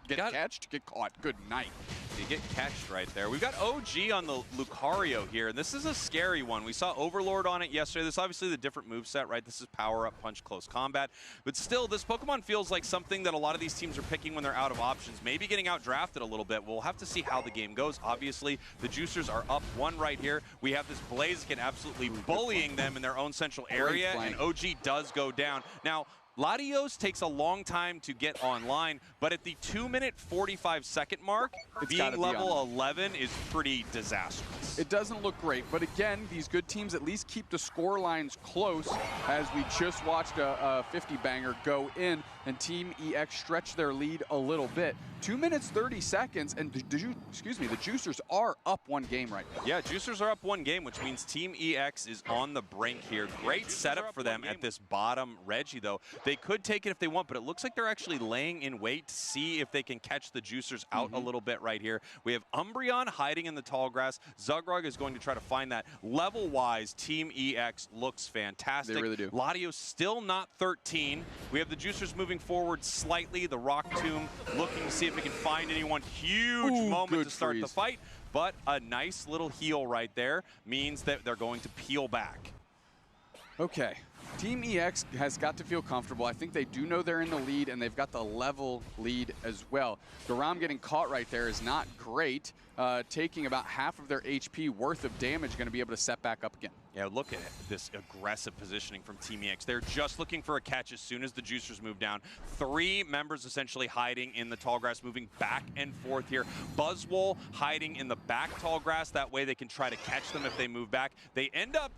Get catched, get caught. Good night. You get catched right there. We've got OG on the Lucario here, and this is a scary one. We saw Overlord on it yesterday. This is obviously the different moveset, right? This is power up, punch, close combat. But still, this Pokemon feels like something that a lot of these teams are picking when they're out of options. Maybe getting out drafted a little bit. We'll have to see how the game goes. Obviously, the Juicers are up 1 right here. We have this Blaziken absolutely bullying them in their own central area, and OG does go down. Now, Latios takes a long time to get online, but at the 2-minute 45-second mark, being level 11 is pretty disastrous. It doesn't look great, but again, these good teams at least keep the score lines close, as we just watched a 50-banger go in, and Team EX stretch their lead a little bit. 2 minutes, 30 seconds, and the Juicers are up 1 game right now. Yeah, Juicers are up 1 game, which means Team EX is on the brink here. Great setup for them at this bottom Reggie, though. They could take it if they want, but it looks like they're actually laying in wait to see if they can catch the Juicers out a little bit right here. We have Umbreon hiding in the tall grass. Zugrug is going to try to find that. Level-wise, Team EX looks fantastic. They really do. Latios still not 13. We have the Juicers moving forward slightly. The Rock Tomb looking to see if we can find anyone. Huge moment to start the fight, but a nice little heal right there means that they're going to peel back. Okay, Team EX has got to feel comfortable. I think they do know they're in the lead, and they've got the level lead as well. Garam getting caught right there is not great. Taking about half of their HP worth of damage, going to be able to set back up again. Yeah, look at it, this aggressive positioning from Team EX. They're just looking for a catch as soon as the Juicers move down. 3 members essentially hiding in the tall grass, moving back and forth here. Buzzwole hiding in the back tall grass. That way they can try to catch them if they move back. They end up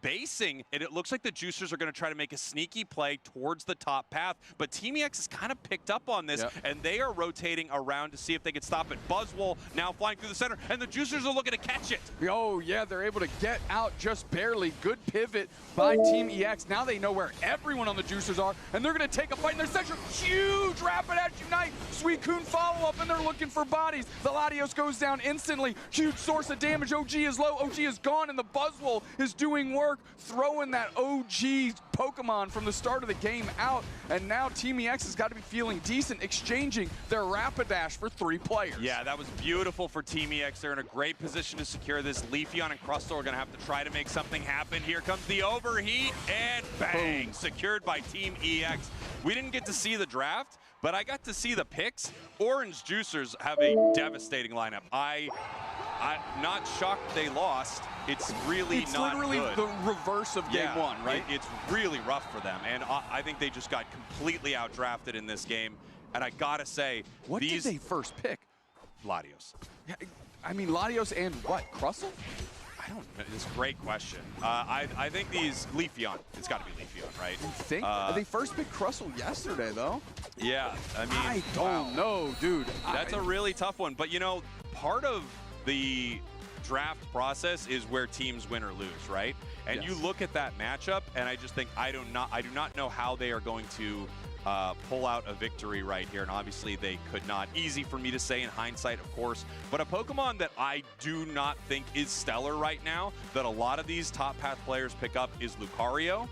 basing, and it looks like the Juicers are going to try to make a sneaky play towards the top path, but Team EX has kind of picked up on this, and they are rotating around to see if they can stop it. Buzzwole now flying through the center, and the Juicers are looking to catch it. Oh, yeah, they're able to get out just barely. Good pivot by Team EX. Now they know where everyone on the Juicers are, and they're going to take a fight in their section. Huge Rapidash Unite. Suicune follow-up, and they're looking for bodies. The Latios goes down instantly. Huge source of damage. OG is low. OG is gone, and the Buzzwole is doing work, throwing that OG Pokemon from the start of the game out, and now Team EX has got to be feeling decent, exchanging their Rapidash for 3 players. Yeah, that was beautiful for Team EX. They're in a great position to secure this. Leafeon and Crustle are going to have to try to make something happen. Here comes the overheat, and bang! Boom. Secured by Team EX. We didn't get to see the draft, but I got to see the picks. Orange Juicers have a devastating lineup. I'm not shocked they lost. It's really not good. It's literally the reverse of game 1, right? It's really rough for them, and I think they just got completely outdrafted in this game. And I gotta say, what did they first pick? Latios. Yeah, I mean, Latios and what? Crustle? I don't know. It's a great question. I think these Leafeon. It's got to be Leafeon, right? You think? They first picked Crustle yesterday, though. Yeah, I mean, I don't know, dude. That's a really tough one. But you know, part of the draft process is where teams win or lose, right? And you look at that matchup, and I just think I do not know how they are going to pull out a victory right here, and obviously they could not. Easy for me to say in hindsight, of course, but a Pokemon that I do not think is stellar right now, that a lot of these top path players pick up, is Lucario.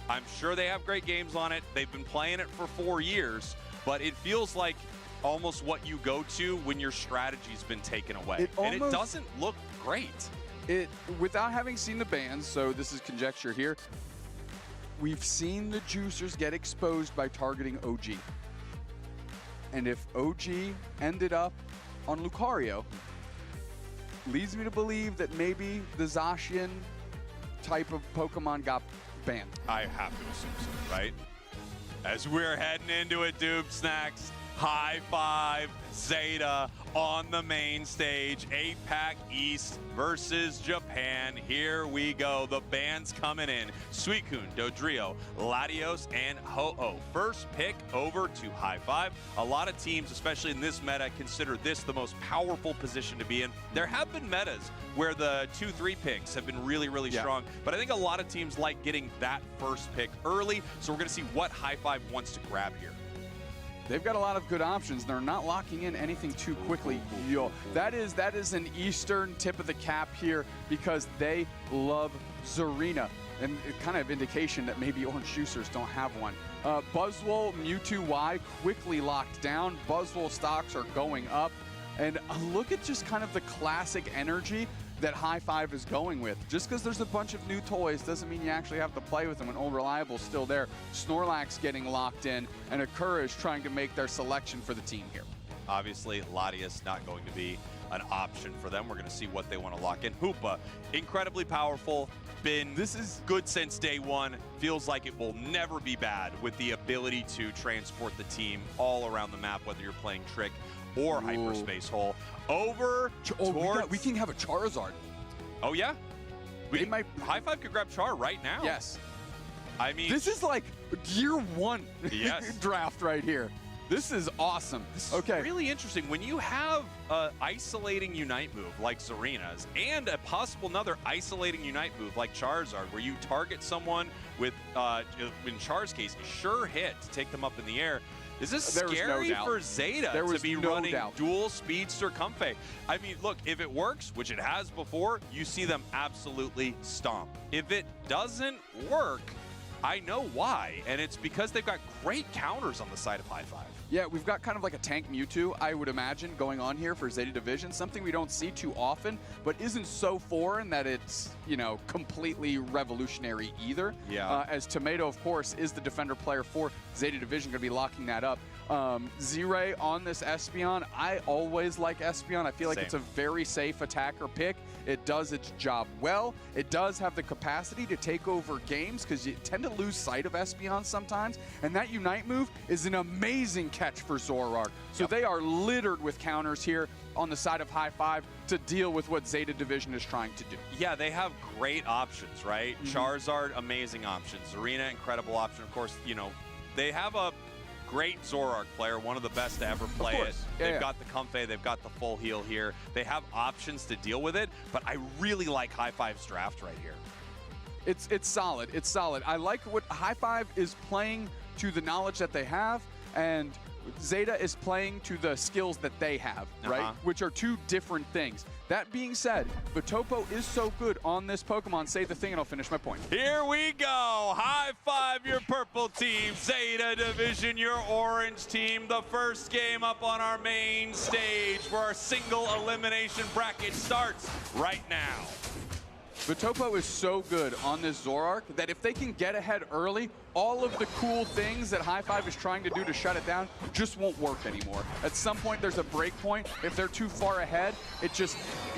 I'm sure they have great games on it. They've been playing it for 4 years, but it feels like almost what you go to when your strategy's been taken away. And it doesn't look great. Without having seen the bans, so this is conjecture here, we've seen the Juicers get exposed by targeting OG. And if OG ended up on Lucario, leads me to believe that maybe the Zacian type of Pokemon got banned. I have to assume so, right? As we're heading into it, Doob Snacks, High Five, Zeta on the main stage, APAC East versus Japan. Here we go. The bands coming in. Suicune, Dodrio, Latios, and Ho-Oh. First pick over to High Five. A lot of teams, especially in this meta, consider this the most powerful position to be in. There have been metas where the 2-3 picks have been really, really strong, but I think a lot of teams like getting that first pick early, so we're going to see what High Five wants to grab here. They've got a lot of good options. They're not locking in anything too quickly. That is an Eastern tip of the cap here because they love Zarina. and kind of indication that maybe Orange Juicers don't have one. Buzzwole, Mewtwo Y quickly locked down. Buzzwole stocks are going up. And look at just kind of the classic energy that High Five is going with. Just because there's a bunch of new toys doesn't mean you actually have to play with them, and Old Reliable's still there. Snorlax getting locked in, and Akura is trying to make their selection for the team here. Obviously, Latias not going to be an option for them. We're going to see what they want to lock in. Hoopa, incredibly powerful. This is good since day one. Feels like it will never be bad with the ability to transport the team all around the map, whether you're playing Trick or Hyperspace Hole. Over towards... we can have a Charizard. Oh, yeah? High Five could grab Char right now. Yes. I mean... This is like year one draft right here. This is awesome. This is really interesting. When you have an isolating Unite move like Zarina's and a possible another isolating Unite move like Charizard, where you target someone with, in Char's case, a sure hit to take them up in the air, this is scary for Zeta to be running dual Speedster Comfey. I mean, look, if it works, which it has before, you see them absolutely stomp. If it doesn't work, I know why, and it's because they've got great counters on the side of High Five. Yeah, we've got kind of like a tank Mewtwo, I would imagine, going on here for Zeta Division. Something we don't see too often, but isn't so foreign that it's, you know, completely revolutionary either. Yeah. As Tomato, of course, is the defender player for Zeta Division, going to be locking that up. Z-Ray on this Espeon. I always like Espeon. I feel like it's a very safe attacker pick. It does its job well. It does have the capacity to take over games because you tend to lose sight of Espeon sometimes. And that Unite move is an amazing catch for Zoroark. So they are littered with counters here on the side of High Five to deal with what Zeta Division is trying to do. Yeah, they have great options, right? Charizard, amazing options. Zarina, incredible option. Of course, you know, they have a great Zoroark player, one of the best to ever play it. They've got the Comfey, they've got the full heal here. They have options to deal with it, but I really like High Five's draft right here. It's solid. It's solid. I like what High Five is playing to the knowledge that they have, and Zeta is playing to the skills that they have, right? Which are two different things. That being said, Vitopo is so good on this Pokemon. Say the thing and I'll finish my point. Here we go. High Five your purple team. Zeta Division your orange team. The first game up on our main stage where our single elimination bracket starts right now. Vitopo is so good on this Zoroark that if they can get ahead early, all of the cool things that High Five is trying to do to shut it down just won't work anymore. At some point, there's a break point. If they're too far ahead, it's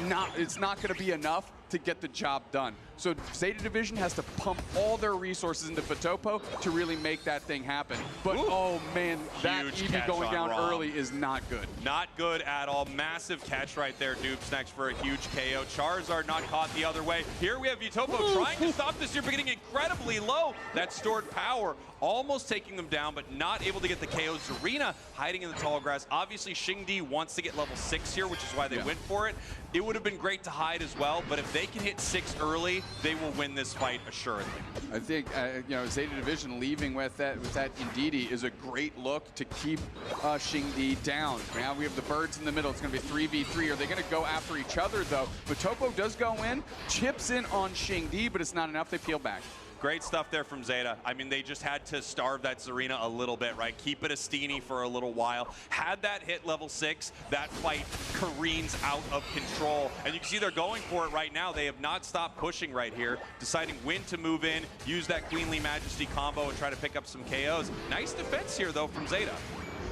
not going to be enough to get the job done. So Zeta Division has to pump all their resources into Vitopo to really make that thing happen. But oh man, that Eevee going down early is not good. Not good at all. Massive catch right there. Dupes next for a huge KO. Charizard not caught the other way. Here we have Vitopo trying to stop this here, but getting incredibly low. That stored power almost taking them down, but not able to get the KO. Zarina hiding in the tall grass. Obviously, Xingdi wants to get level 6 here, which is why they went for it. It would have been great to hide as well, but if they can hit 6 early, they will win this fight assuredly. I think you know, Zeta Division leaving with that Indeedee is a great look to keep Xingdi down. Now we have the birds in the middle. It's going to be 3v3. Are they going to go after each other though? But Topo does go in, chips in on Xingdi, but it's not enough. They peel back. Great stuff there from Zeta. I mean, they just had to starve that Zarina a little bit, right? Keep it a Steenie for a little while. Had that hit level 6, that fight careens out of control. And you can see they're going for it right now. They have not stopped pushing right here, deciding when to move in, use that Queenly Majesty combo and try to pick up some KOs. Nice defense here, though, from Zeta.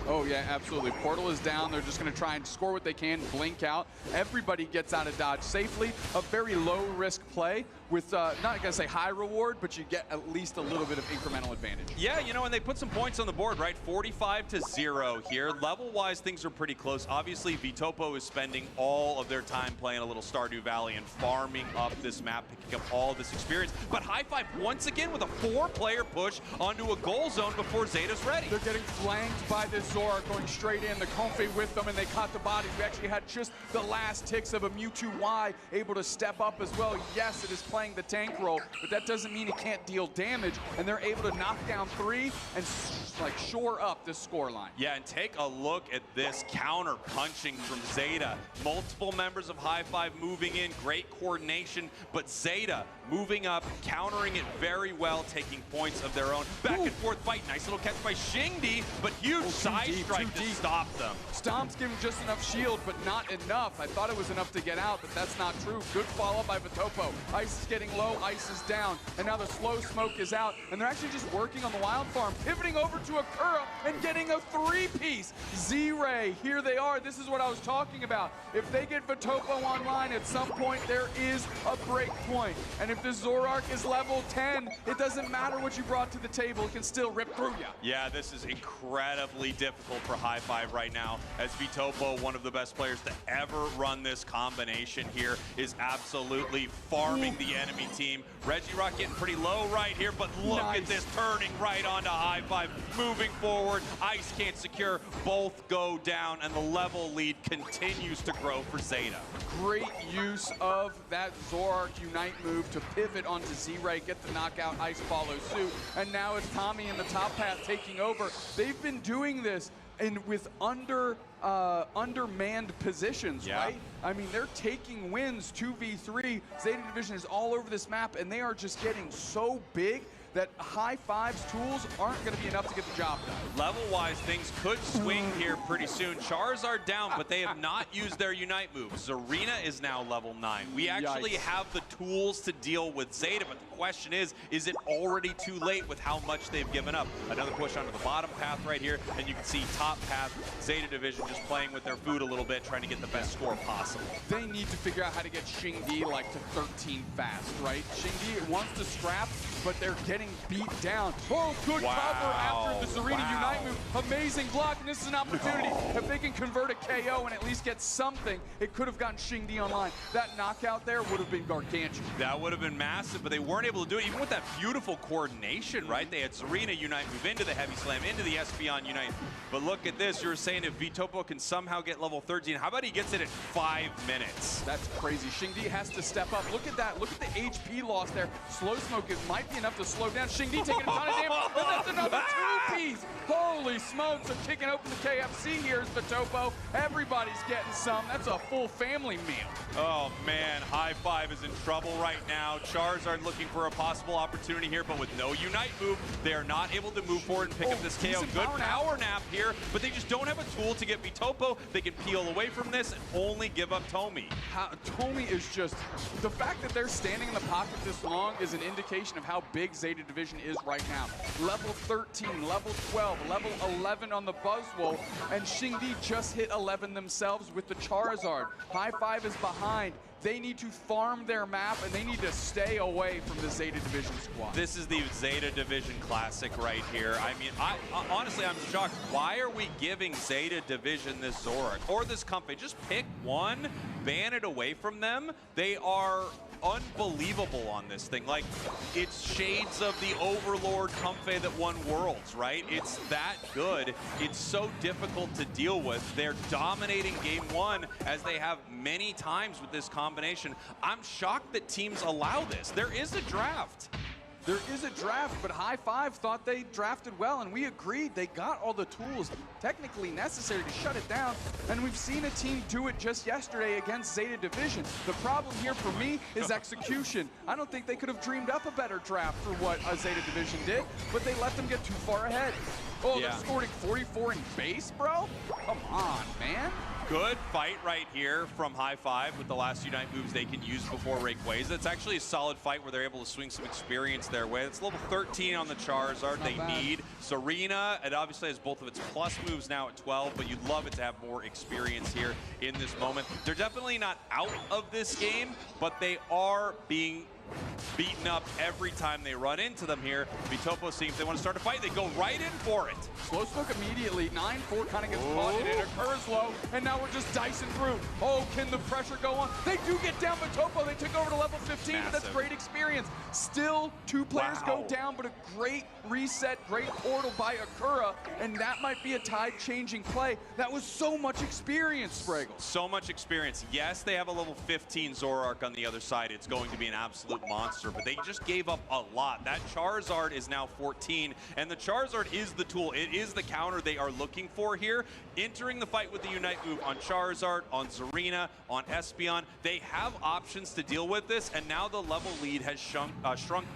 Oh, yeah, absolutely. Portal is down. They're just going to try and score what they can, blink out. Everybody gets out of dodge safely. A very low-risk play with, not going to say high reward, but you get at least a little bit of incremental advantage. Yeah, you know, and they put some points on the board, right? 45-0 here. Level-wise, things are pretty close. Obviously, Vitopo is spending all of their time playing a little Stardew Valley and farming up this map, picking up all of this experience. But High Five, once again, with a 4-player push onto a goal zone before Zeta's ready. They're getting flanked by this Zorak going straight in, the Comfey with them, and they caught the body. We actually had just the last ticks of a Mewtwo Y able to step up as well. Yes, it is playing the tank role, but that doesn't mean it can't deal damage, and they're able to knock down 3 and like shore up this scoreline. Yeah, and take a look at this counter punching from Zeta. Multiple members of High Five moving in, great coordination, but Zeta moving up, countering it very well, taking points of their own. Back and forth fight, nice little catch by Xingdi, but huge side strike to stop them. Stomp's giving just enough shield, but not enough. I thought it was enough to get out, but that's not true. Good follow by Vitopo. Ice is getting low, Ice is down, and now the slow smoke is out, and they're actually just working on the wild farm, pivoting over to Akura and getting a 3-piece. Z-Ray, here they are. This is what I was talking about. If they get Vitopo online at some point, there is a break point. And if the Zorak is level 10, it doesn't matter what you brought to the table, it can still rip through you. Yeah, this is incredibly difficult for High Five right now, as Vitopo, one of the best players to ever run this combination here, is absolutely farming the enemy team. Regirock getting pretty low right here, but look at this, turning right onto High Five, moving forward. Ice can't secure, both go down, and the level lead continues to grow for Zeta. Great use of that Zorak Unite move to pivot onto Z-Ray, get the knockout, Ice follows suit, and now it's Tommy in the top path taking over. They've been doing this with undermanned positions, right? I mean, they're taking wins 2v3. Zeta Division is all over this map, and they are just getting so big that High Five's tools aren't going to be enough to get the job done. Level-wise, things could swing here pretty soon. Charizard down, but they have not used their Unite move. Zarina is now level 9. We actually have the tools to deal with Zeta, but the question is it already too late with how much they've given up? Another push onto the bottom path right here, and you can see top path, Zeta Division just playing with their food a little bit, trying to get the best score possible. They need to figure out how to get Xingdi like to 13 fast, right? Xingdi wants to scrap, but they're getting beat down. Oh, good cover after the Zarina Unite move. Amazing block, and this is an opportunity. If they can convert a KO and at least get something, it could have gotten Xingdi online. That knockout there would have been gargantuan. That would have been massive, but they weren't able to do it, even with that beautiful coordination, right? They had Zarina Unite move into the Heavy Slam, into the Espeon Unite. But look at this, you were saying if Vitopo can somehow get level 13, how about he gets it in 5 minutes? That's crazy. Xingdi has to step up. Look at that. Look at the HP loss there. Slow Smoke might be enough to slow down Xingdi, taking a ton of damage, and that's another 2-piece. Holy smokes, they're kicking open the KFC here is Vitopo. Everybody's getting some. That's a full family meal. Oh man, High Five is in trouble right now. Charizard looking for a possible opportunity here, but with no Unite move, they are not able to move forward and pick up this KO. Good power nap here, but they just don't have a tool to get Vitopo. They can peel away from this and only give up Tomi. Tomi is just, the fact that they're standing in the pocket this long is an indication of how big Zeta Division is right now. Level 13, level 12, level 11 on the Buzzwole, and Xingdi just hit 11 themselves with the Charizard. High Five is behind. They need to farm their map, and they need to stay away from the Zeta Division squad. This is the Zeta Division Classic right here. I mean, honestly, I'm shocked. Why are we giving Zeta Division this Zorak or this Comfey? Just pick one, ban it away from them. They are unbelievable on this thing. Like, it's shades of the Overlord Comfey that won Worlds, right? It's that good. It's so difficult to deal with. They're dominating game 1 as they have many times with this combination. I'm shocked that teams allow this. There is a draft. There is a draft, but High Five thought they drafted well, and we agreed. They got all the tools technically necessary to shut it down, and we've seen a team do it just yesterday against Zeta Division. The problem here for me is execution. I don't think they could have dreamed up a better draft for what Zeta Division did, but they let them get too far ahead. Oh, they're scoring 44 in base, bro? Come on, man. Good fight right here from High Five with the last Unite moves they can use before Rayquaza. It's actually a solid fight where they're able to swing some experience their way. It's level 13 on the Charizard. They need Serena. It obviously has both of its plus moves now at 12, but you'd love it to have more experience here in this moment. They're definitely not out of this game, but they are being beaten up every time they run into them here. Vitopo seeing if they want to start a fight, they go right in for it. Slow smoke immediately. 9-4 kind of gets caught, and it occurs low, and now we're just dicing through. Oh, can the pressure go on? They do get down Vitopo. They took over to level 15, but that's great experience. Still, 2 players go down, but a great reset, great portal by Akura, and that might be a tide-changing play. That was so much experience, Spraggle. So much experience. Yes, they have a level 15 Zoroark on the other side. It's going to be an absolute monster, but they just gave up a lot. That Charizard is now 14, and the Charizard is the tool. It is the counter they are looking for here. Entering the fight with the Unite move on Charizard, on Zarina, on Espeon, they have options to deal with this, and now the level lead has shrunk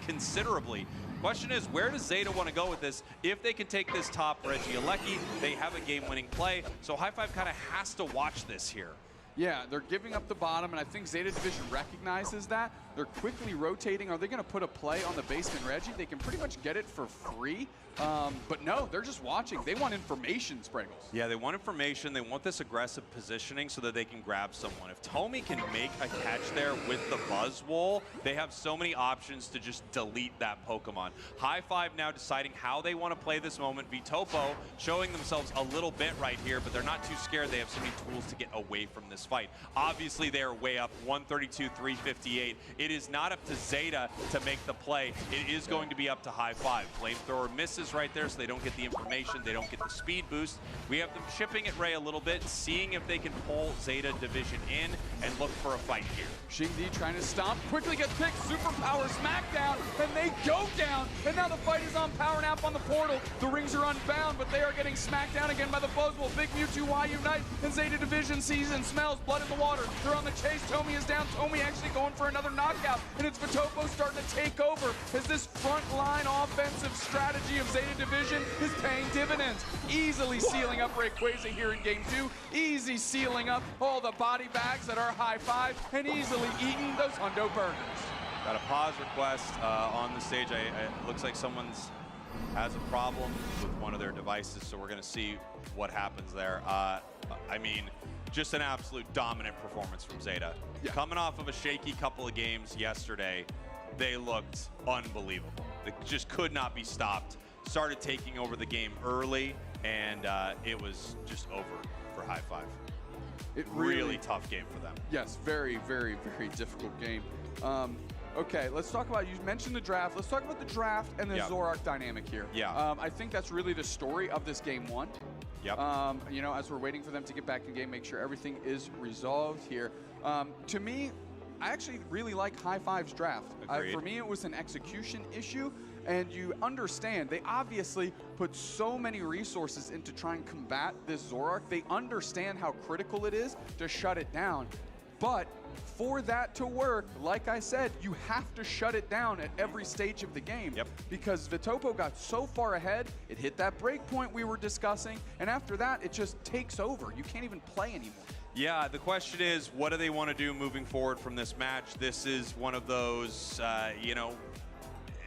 considerably. Question is, where does Zeta want to go with this? If they can take this top Regieleki, they have a game-winning play, so High Five kind of has to watch this here. Yeah, they're giving up the bottom, and I think Zeta Division recognizes that. They're quickly rotating. Are they going to put a play on the basement Reggie? They can pretty much get it for free. But no, they're just watching. They want information, Spraggles. Yeah, they want information. They want this aggressive positioning so that they can grab someone. If Tomi can make a catch there with the Buzzwole, they have so many options to just delete that Pokemon. High Five now deciding how they want to play this moment. Vitopo showing themselves a little bit right here, but they're not too scared. They have so many tools to get away from this fight. Obviously, they are way up, 132-358. It is not up to Zeta to make the play. It is going to be up to High Five. Flamethrower misses right there, so they don't get the information. They don't get the speed boost. We have them chipping at Ray a little bit, seeing if they can pull Zeta Division in and look for a fight here. Xingdi trying to stomp, quickly gets picked, superpower smackdown, and they go down, and now the fight is on Power Nap on the portal. The rings are unbound, but they are getting smacked down again by the Buzzwole. Big Mewtwo Y Unite, and Zeta Division sees and smells blood in the water. They're on the chase, Tomi is down, Tomi actually going for another knockout, and it's Vitopo starting to take over as this front line offensive strategy of Zeta Division is paying dividends. Easily sealing up Rayquaza here in game 2, easy sealing up all the body bags that are High Five, and easily eating those Hundo burgers. Got a pause request on the stage. It looks like someone's has a problem with one of their devices, so we're going to see what happens there. I mean, just an absolute dominant performance from Zeta. Yeah. Coming off of a shaky couple of games yesterday, they looked unbelievable. They just could not be stopped. Started taking over the game early, and it was just over for High Five. It really tough game for them. Yes, very, very, very difficult game. Okay, let's talk about, you mentioned the draft. Let's talk about the draft and the Zoroark dynamic here. Yeah. I think that's really the story of this game 1. Yep. You know, as we're waiting for them to get back in game, make sure everything is resolved here. To me, I actually really like High Five's draft. For me, it was an execution issue, and you understand, they obviously put so many resources into trying to combat this Zoroark. They understand how critical it is to shut it down, but for that to work, like I said, you have to shut it down at every stage of the game. Yep. Because Vitopo got so far ahead, it hit that break point we were discussing, and after that, it just takes over. You can't even play anymore. Yeah, the question is, what do they want to do moving forward from this match? This is one of those, you know,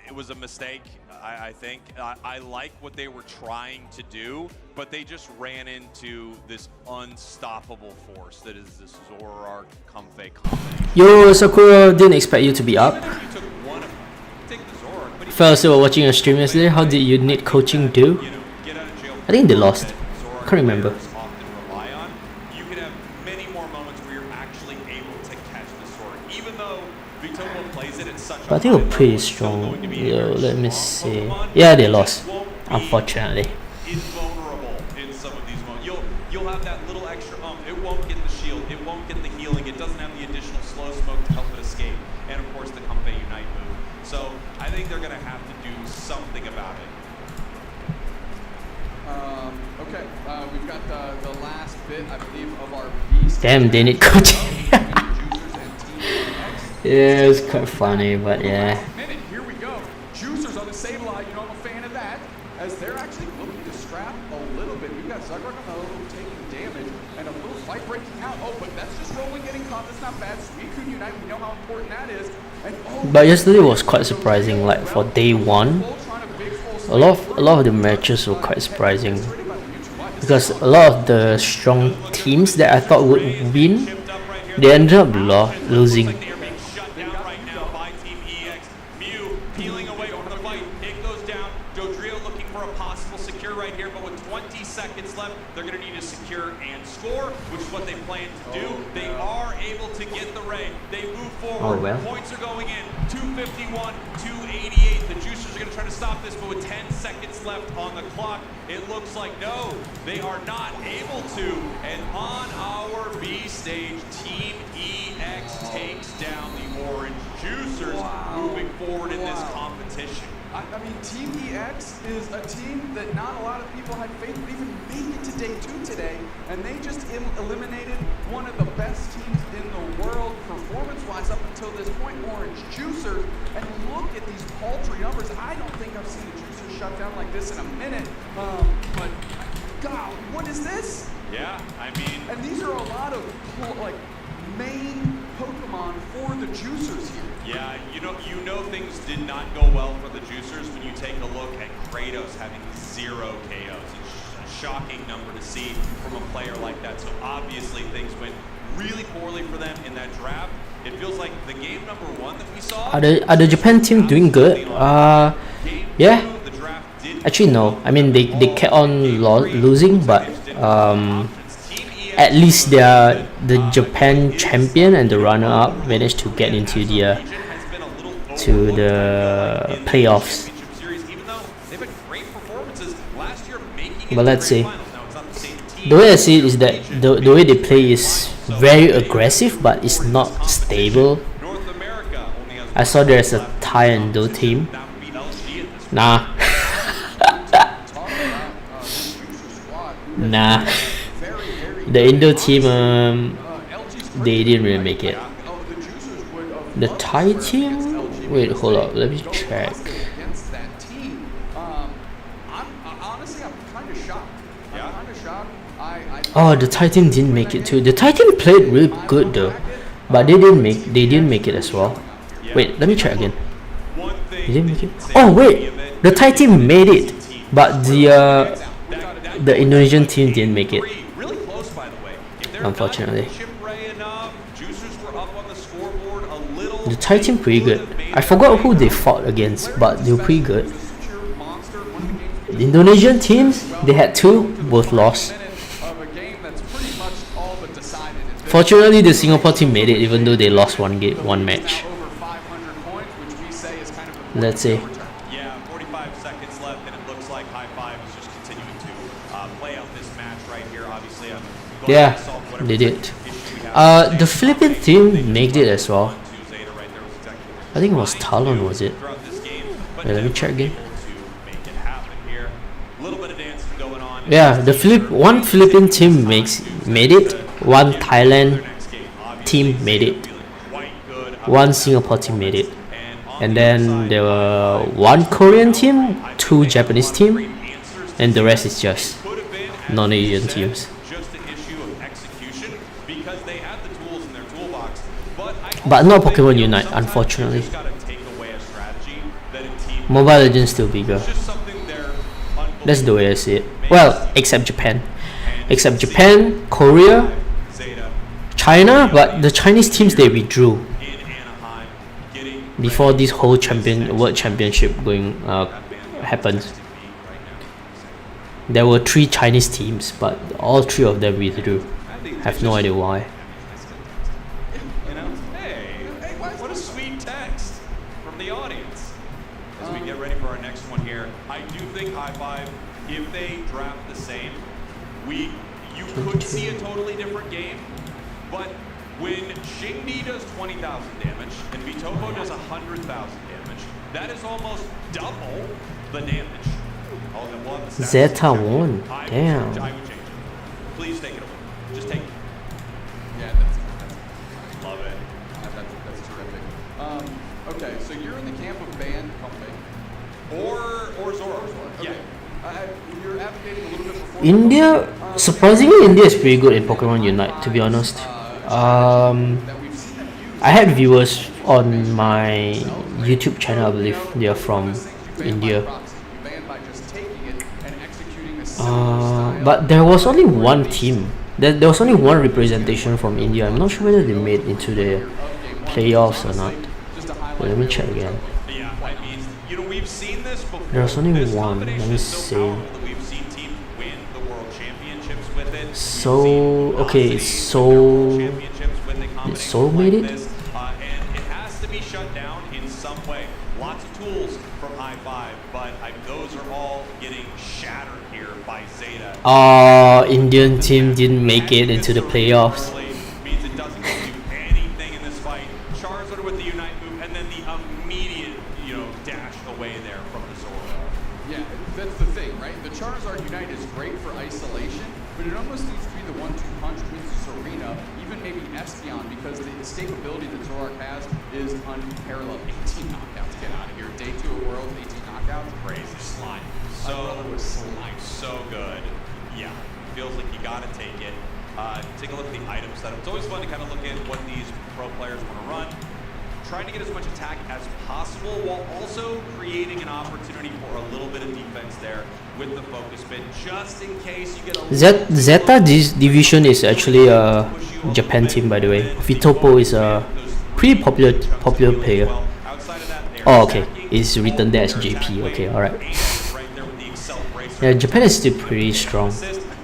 it was a mistake, I think. I like what they were trying to do, but they just ran into this unstoppable force that is this Zoroark Comfey combination. Yo, Sakura, didn't expect you to be up. Fellas who were watching your stream yesterday, how did you need coaching do? I think they lost. Can't remember. But I think we're pretty strong. Yo, let me see. Yeah, they lost, unfortunately. Is vulnerable in some of these moments. You'll have that little extra it won't get the shield, it won't get the healing, it doesn't have the additional slow smoke to help it escape, and of course the Comfey Unite move. So I think they're gonna have to do something about it. Okay, we've got the last bit, I believe, of our beast. Damn, they need coaching. Yeah, it's quite funny, but yeah. Here we go. Juicers on the Sableye, you know I'm a fan of that. As they're actually looking to scrap a little bit. We've got Zoroark on the low taking damage and a little fight breaking out. Oh, but that's just rolling, getting caught. That's not bad. Suicune Unite, we know how important that is. And, But yesterday was quite surprising. Like for day 1, a lot of the matches were quite surprising because a lot of the strong teams that I thought would win, they ended up losing. left. They're going to need to secure and score, which is what they plan to do. They are able to get the Ray. They move forward. Oh, well. Points are going in. 251, 288. The Juicers are going to try to stop this, but with 10 seconds left on the clock, it looks like no, they are not able to. And on our B stage, Team EX takes down the Orange Juicers, moving forward in this competition. I mean, Team EX is a team that not a lot of people had faith would even make it to day 2 today, and they just eliminated one of the best teams in the world performance-wise up until this point, Orange Juicers. And look at these paltry numbers. I don't think I've seen the Juicers shut down like this in a minute. But God, what is this? Yeah, I mean, and these are a lot of like main Pokemon for the Juicers here. Yeah, you know things did not go well for the Juicers when you take a look at Kratos having 0 KOs. It's a shocking number to see from a player like that. So obviously things went really poorly for them in that draft. It feels like the game number 1 that we saw. Are the Japan team doing good? Yeah. Actually no. I mean they kept on losing, but at least they are the Japan champion and the runner-up managed to get into the playoffs. But let's see. The way I see it is that the way they play is very aggressive, but it's not stable. I saw there's a Thai and Do team. Nah. Nah. The Indo team, they didn't really make it. The Thai team? Wait, hold up, let me check. Oh, the Thai team didn't make it too. The Thai team played really good though, but they didn't make it as well. Wait, let me check again. They didn't make it. Oh wait, the Thai team made it, but the Indonesian team didn't make it. Unfortunately. The Thai team pretty good. I forgot who they fought against, but they were pretty good. The Indonesian teams, they had 2, both lost. Fortunately, the Singapore team made it, even though they lost one match. Let's see. Yeah, 45 seconds left, and it looks like High Five is just continuing to play out this match right here. Obviously, yeah, they did. The Philippine team made it as well. I think it was Talon, was it? Wait, let me check again. Yeah, one Philippine team made it. One Thailand team made it. One Singapore team made it. And then there were 1 Korean team, 2 Japanese team, and the rest is just non-Asian teams. But not Pokemon Unite, unfortunately. Mobile Legends still bigger. That's the way I see it. Well, except Japan. Except Japan, Korea, China, but the Chinese teams, they withdrew before this whole world championship happened. There were 3 Chinese teams, but all 3 of them withdrew. Have no idea why. What a sweet text from the audience. As we get ready for our next one here, I do think High Five, if they draft the same, you could see a totally different game. But when Xingdi does 20,000 damage and Vitobo does 100,000 damage, that is almost double the damage. Zeta won. Damn. Please take it away. Just take it. Yeah, that's love it. That's terrific. Okay, so you're in the camp of Ban Pumping. Or Zoro. Okay. Yeah. You're advocating a little bit before. India, surprisingly, India is pretty good in Pokemon Unite, to be honest. I had viewers on my YouTube channel, I believe they are from India. But there was only one team. There was only one representation from India. I'm not sure whether they made into the playoffs or not. But let me check again. There was only one. Let me see. So okay, it's so made it. And it has to be shut down in some way. Lots of tools from i5, but those are all getting shattered here by Zeta. Indian team didn't make it into the playoffs. Means it doesn't do anything in this fight. Charizard with the Unite move, and then the immediate, dash away there from the Zora. Yeah, that's the thing, right? The Charizard Unite is great for isolation, but it almost needs to be the 1-2 punch with Serena, even maybe Espeon, because the escapability that Zoroark has is unparalleled. 18 knockouts, get out of here. Day 2 of Worlds, 18 knockouts, crazy. Slime. My brother was slime. So good. Yeah, feels like you gotta take it. Take a look at the item setup. It's always fun to kind of look at what these pro players want to run. Trying to get as much attack as possible while also creating an opportunity for a little bit of defense there with the focus spin, just in case you get a Zeta division is actually a Japan team, by the way. Vitopo is a pretty popular player. Oh, okay, it's written there as JP. Okay, all right. Yeah, Japan is still pretty strong.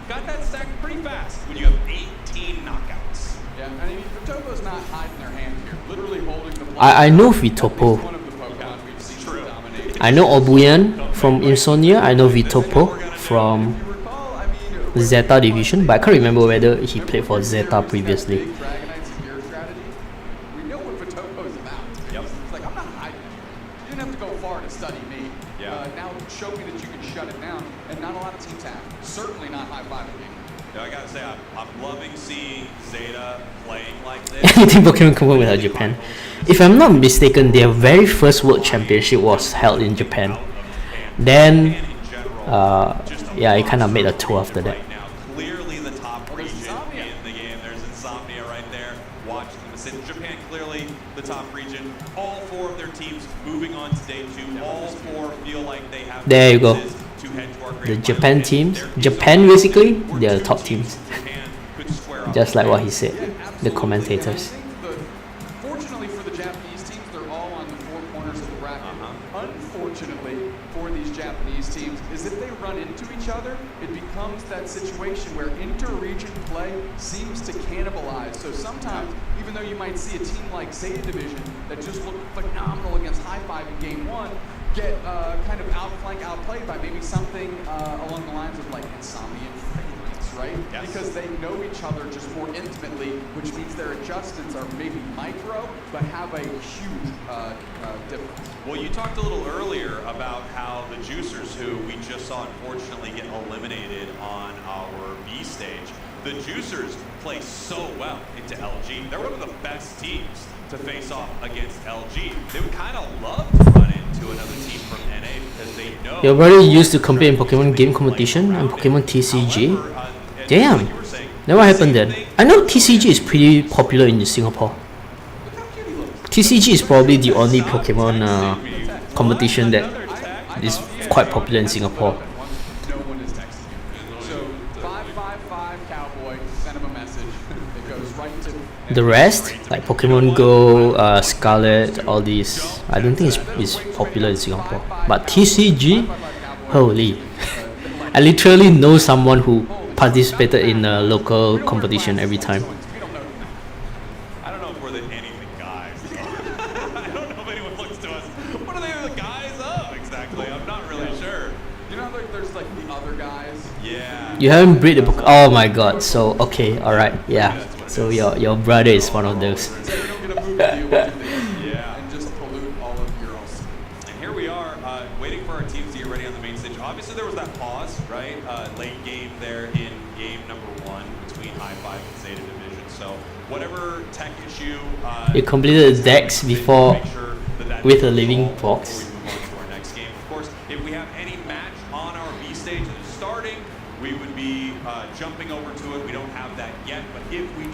Got that stacked pretty fast when you have 18 knockouts. Yeah, I mean, Vitopo's not hiding their hand here, literally holding the I know Vitopo. one of the Pokemon we've seen dominate. I know Obuyan from Insomnia. I know Vitopo from Zeta division, but I can't remember whether he played for Zeta previously. Dragonite's gear strategy. We know what Vitopo's about. Yep. It's like, I'm not hiding it. You didn't have to go far to study me. Yeah. Now show me that you can shut it down, and not a lot of teams have. Certainly not high-fiving me. I gotta say, I'm loving seeing Zeta playing like this. Anything Pokemon come with Japan. If I'm not mistaken, their very first World Championship was held in Japan. Then, yeah, it kind of made a tour after that. Clearly the top region in the game. There's Insomnia right there. Watching them sit. Japan clearly the top region. All 4 of their teams moving on to day 2. All 4 feel like they have. There you go. To head to our The Japan teams. Japan basically, they are the top teams. Just like what he said, the commentators. Fortunately for the Japanese teams, they're all on the 4 corners of the bracket. Unfortunately for these Japanese teams is if they run into each other, it becomes that situation where inter-region play seems to cannibalize. So sometimes, even though you might see a team like Zeta Division that just looked phenomenal against High-Five in Game 1, get kind of outplayed by maybe something along the lines of like Insomnia and Freddy Knights, right? Yes. Because they know each other just more intimately, which means their adjustments are maybe micro, but have a huge difference. Well, you talked a little earlier about how the Juicers, who we just saw unfortunately get eliminated on our B stage, the Juicers play so well into LG. They're one of the best teams to face off against LG. They would kind of love to run into another team from NA because they know. Your brother used to compete in Pokemon game competition and Pokemon TCG. Damn. Then what happened then? I know TCG is pretty popular in Singapore. TCG is probably the only Pokemon competition that is quite popular in Singapore. No one is texting you. So 555 Cowboy, send him a message. It goes right to The rest, like Pokemon Go, Scarlet, all these, I don't think it's popular in Singapore. But TCG, holy. I literally know someone who participated in a local competition every time. I don't know if we're the anything guys. I don't know if anyone looks to us. What are they the guys of exactly? I'm not really sure. You know, like there's like the other guys. Yeah. You haven't breed the book. Oh my god. So okay, all right, yeah. So your brother is one of those. So we don't get a movie deal with you and just pollute all of Euros. And here we are, waiting for our teams to get ready on the main stage. Obviously, there was that pause, right? Late game there in game number 1 between High-Five and Zeta Division. So whatever tech issue, You completed the decks before make sure that with a living box. before we move on to our next game. Of course, if we have any match on our B stage that is starting, we would be jumping over to it. We don't have that yet, but if we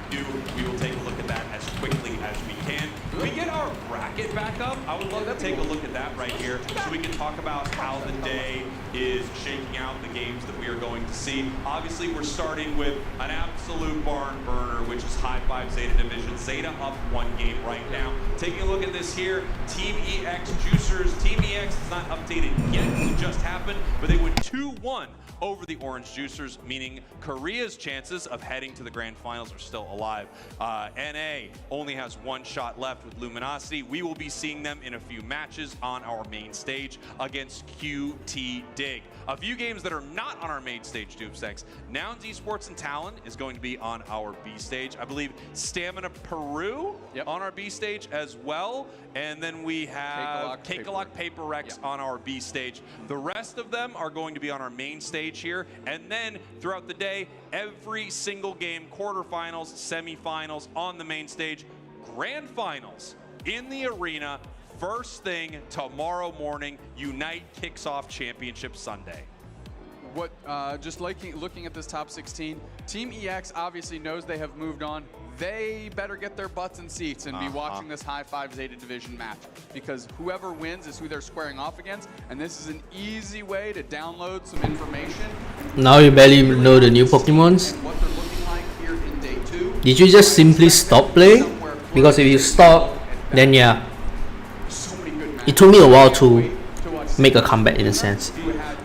do, we will take a look at that as quickly as we can. Can we get our bracket back up? I would love to take a look at that right here so we can talk about how the day is shaking out, the games that we are going to see. Obviously, we're starting with an absolute barn burner, which is High-Five Zeta Division. Zeta up 1 game right now. Taking a look at this here, Team EX Juicers. Team EX is not updated yet, it just happened, but they went 2-1 over the Orange Juicers, meaning Korea's chances of heading to the grand finals are still alive. NA only has one shot left with Luminosity. We will be seeing them in a few matches on our main stage against QT Dig. A few games that are not on our main stage, Doomstex. Nouns Esports and Talon is going to be on our B stage. I believe Stamina Peru on our B stage as well. And then we have Cakelock Paper Rex on our B stage. The rest of them are going to be on our main stage here. And then throughout the day, every single game, quarterfinals, semifinals on the main stage, grand finals in the arena. First thing tomorrow morning, Unite kicks off Championship Sunday. What, just looking at this top 16, Team EX obviously knows they have moved on. They better get their butts in seats and be watching this High 5 Zeta Division match, because whoever wins is who they're squaring off against, and this is an easy way to download some information. Now you barely know the new Pokemons. What they're looking like here in day 2. Did you just simply stop playing? Because if you stop, then yeah. It took me a while to make a comeback in a sense.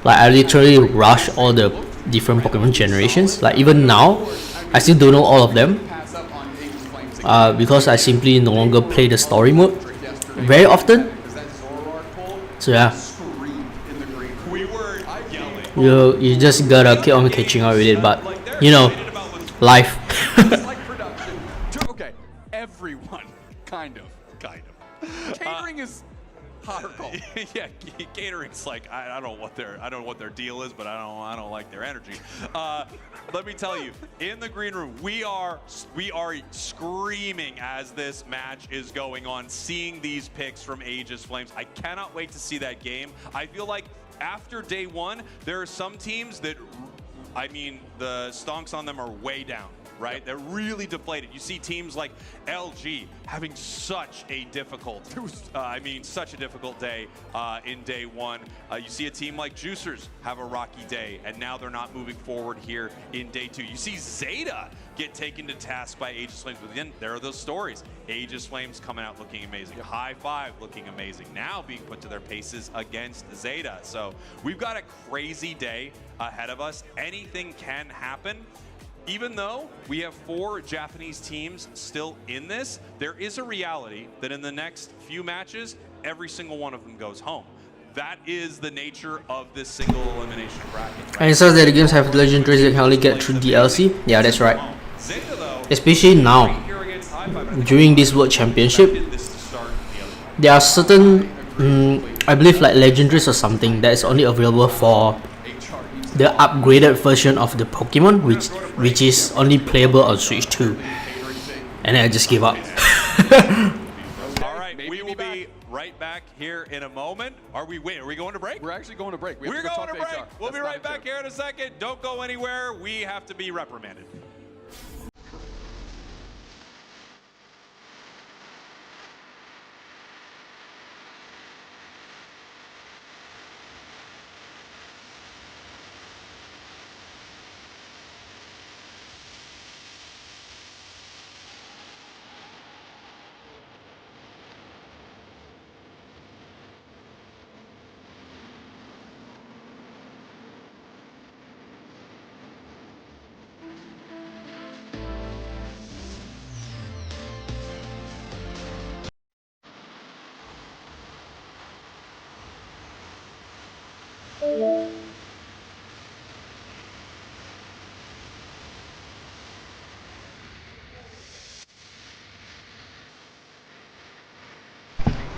Like I literally rushed all the different Pokemon generations. Like even now, I still don't know all of them. Because I simply no longer play the story mode very often. So yeah. You just gotta keep on catching up with it, but you know, life. Okay, everyone, kind of. Catering is hardcore. Yeah, catering's like I don't know what their deal is, but I don't like their energy. Let me tell you, in the green room, we are screaming as this match is going on, seeing these picks from Aegis Flames. I cannot wait to see that game. I feel like after day 1, there are some teams that, I mean, the stonks on them are way down. Right? They're really deflated. You see teams like LG having such a difficult, such a difficult day in day 1. You see a team like Juicers have a rocky day, and now they're not moving forward here in day 2. You see Zeta get taken to task by Aegis Flames, but then there are those stories. Aegis Flames coming out looking amazing. High 5 looking amazing. Now being put to their paces against Zeta. So we've got a crazy day ahead of us. Anything can happen. Even though we have 4 Japanese teams still in this, there is a reality that in the next few matches, every single one of them goes home. That is the nature of this single elimination bracket. Right? And it says that the games have legendaries that can only get through DLC. Yeah, that's right. Especially now, during this World Championship, there are certain, I believe like legendaries or something that is only available for the upgraded version of the Pokemon, which is only playable on Switch 2. And then I just give up. All right, we will be right back here in a moment. Are we going to break? We're actually going to break. We're going to break. We'll be right back here in a second. Don't go anywhere. We have to be reprimanded.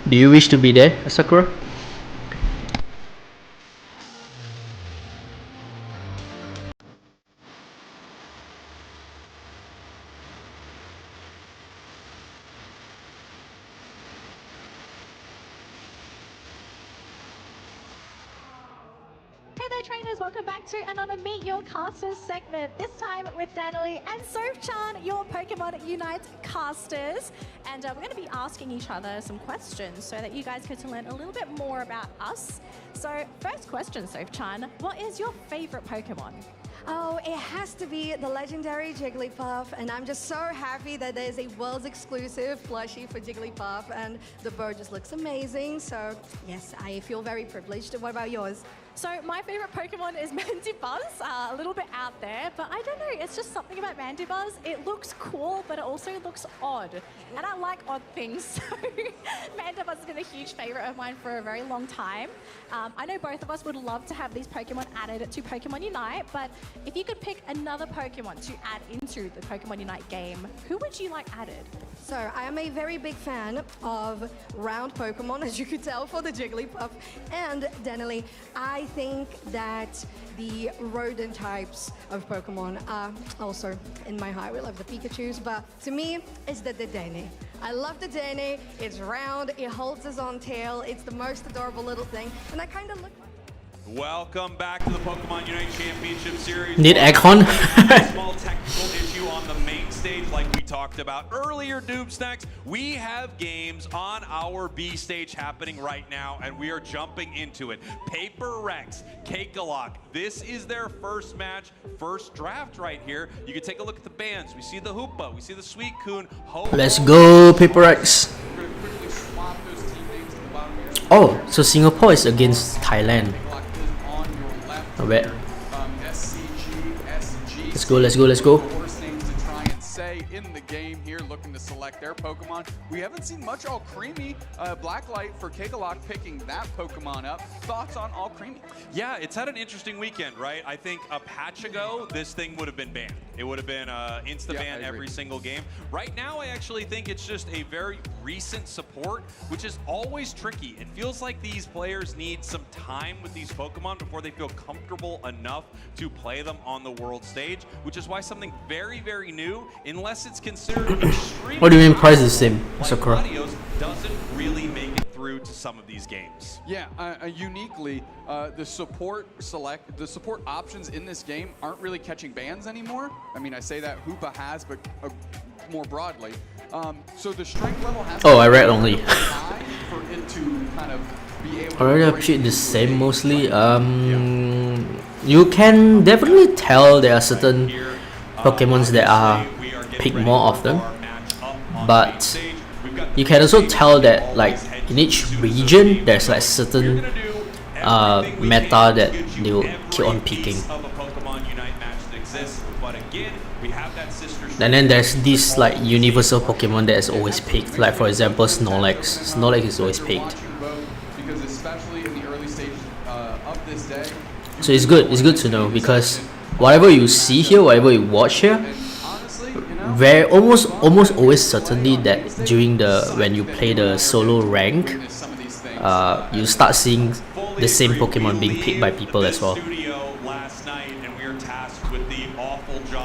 Do you wish to be there, Sakura? Hey there trainers, welcome back to another Meet Your Casters segment, this time with Danily and Soph-chan, your Pokemon Unite casters. And we're going to be asking each other some questions so that you guys get to learn a little bit more about us. So first question, Soph-chan, what is your favorite Pokemon? Oh, it has to be the legendary Jigglypuff, and I'm just so happy that there's a world's exclusive plushie for Jigglypuff, and the bird just looks amazing. So yes, I feel very privileged. What about yours? So my favorite Pokemon is Mandibuzz, a little bit out there, but I don't know, it's just something about Mandibuzz. It looks cool, but it also looks odd, and I like odd things, so Mandibuzz has been a huge favorite of mine for a very long time. I know both of us would love to have these Pokemon added to Pokemon Unite, but if you could pick another Pokemon to add into the Pokemon Unite game, who would you like added? So I am a very big fan of round Pokemon, as you could tell for the Jigglypuff, and Denali, I think that the rodent types of Pokemon are also in my heart. We love the Pikachus, but to me, it's the Dedenne. I love the Dedenne. It's round, it holds its own tail, it's the most adorable little thing, and I kind of look. Welcome back to the Pokemon Unite Championship Series. Need aircon? Small technical issue on the main stage like we talked about earlier, Doomsnacks. We have games on our B stage happening right now, and we are jumping into it. Paper Rex, Cakealock, this is their first match, first draft right here. You can take a look at the bands. We see the Hoopa, we see the Suicune. Let's go, Paper X. Oh, so Singapore is against Thailand. Not bad. Let's go, let's go, let's go. In the game here, looking to select their Pokemon. We haven't seen much All Creamy. Blacklight for Cakealock picking that Pokemon up. Thoughts on All Creamy? Yeah, it's had an interesting weekend, right? I think a patch ago, this thing would have been banned. It would have been insta-ban every single game. Right now, I actually think it's just a very recent support, which is always tricky. It feels like these players need some time with these Pokemon before they feel comfortable enough to play them on the world stage, which is why something very, very new, unless it's considered extremely. What do you mean price is the same, Sakura? Latios doesn't really make it through to some of these games. Yeah, uniquely, the support options in this game aren't really catching bans anymore. I mean, I say that Hoopa has, but more broadly. So the strength level has I read only. high for it to kind of be able to Already break appreciate the same mostly. Yeah. You can definitely tell there are certain Pokemons that are picked more often, but you can also tell that like in each region there's like certain meta that they will keep on picking. And then there's this like universal Pokemon that is always picked, like for example Snorlax. Snorlax is always picked. Because especially in the early stages of this day. So it's good to know, because whatever you see here, whatever you watch here, very almost always certainly that during when you play the solo rank, you start seeing the same Pokemon being picked by people as well.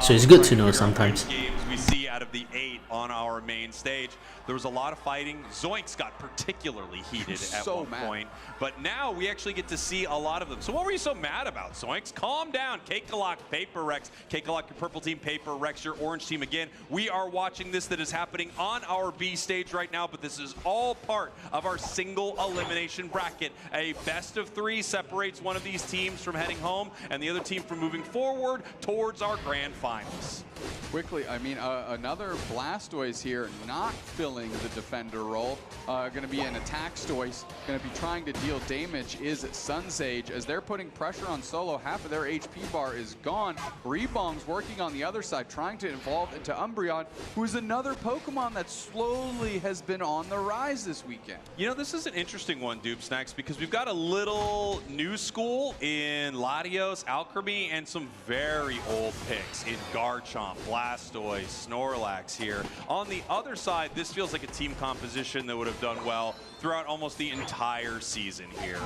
So it's good to know sometimes. We see out of the 8 on our main stage. There was a lot of fighting. Zoinks got particularly heated at one point, but now we actually get to see a lot of them. So what were you so mad about, Zoinks? Calm down. Cakealock, Paper Rex. Cakealock, your purple team, Paper Rex, your orange team again. We are watching this that is happening on our B stage right now, but this is all part of our single elimination bracket. A best of 3 separates one of these teams from heading home and the other team from moving forward towards our grand finals. Quickly, I mean, another Blastoise here, not filling the defender role. Going to be an Attackstoise, going to be trying to deal damage is Sunsage, as they're putting pressure on Solo. Half of their HP bar is gone. Rebong's working on the other side, trying to evolve into Umbreon, who is another Pokemon that slowly has been on the rise this weekend. You know, this is an interesting one, Doomsnacks, because we've got a little new school in Latios, Alchemy, and some very old picks in Garchomp, Blastoise, Snorlax here. On the other side, this feels like a team composition that would have done well throughout almost the entire season here.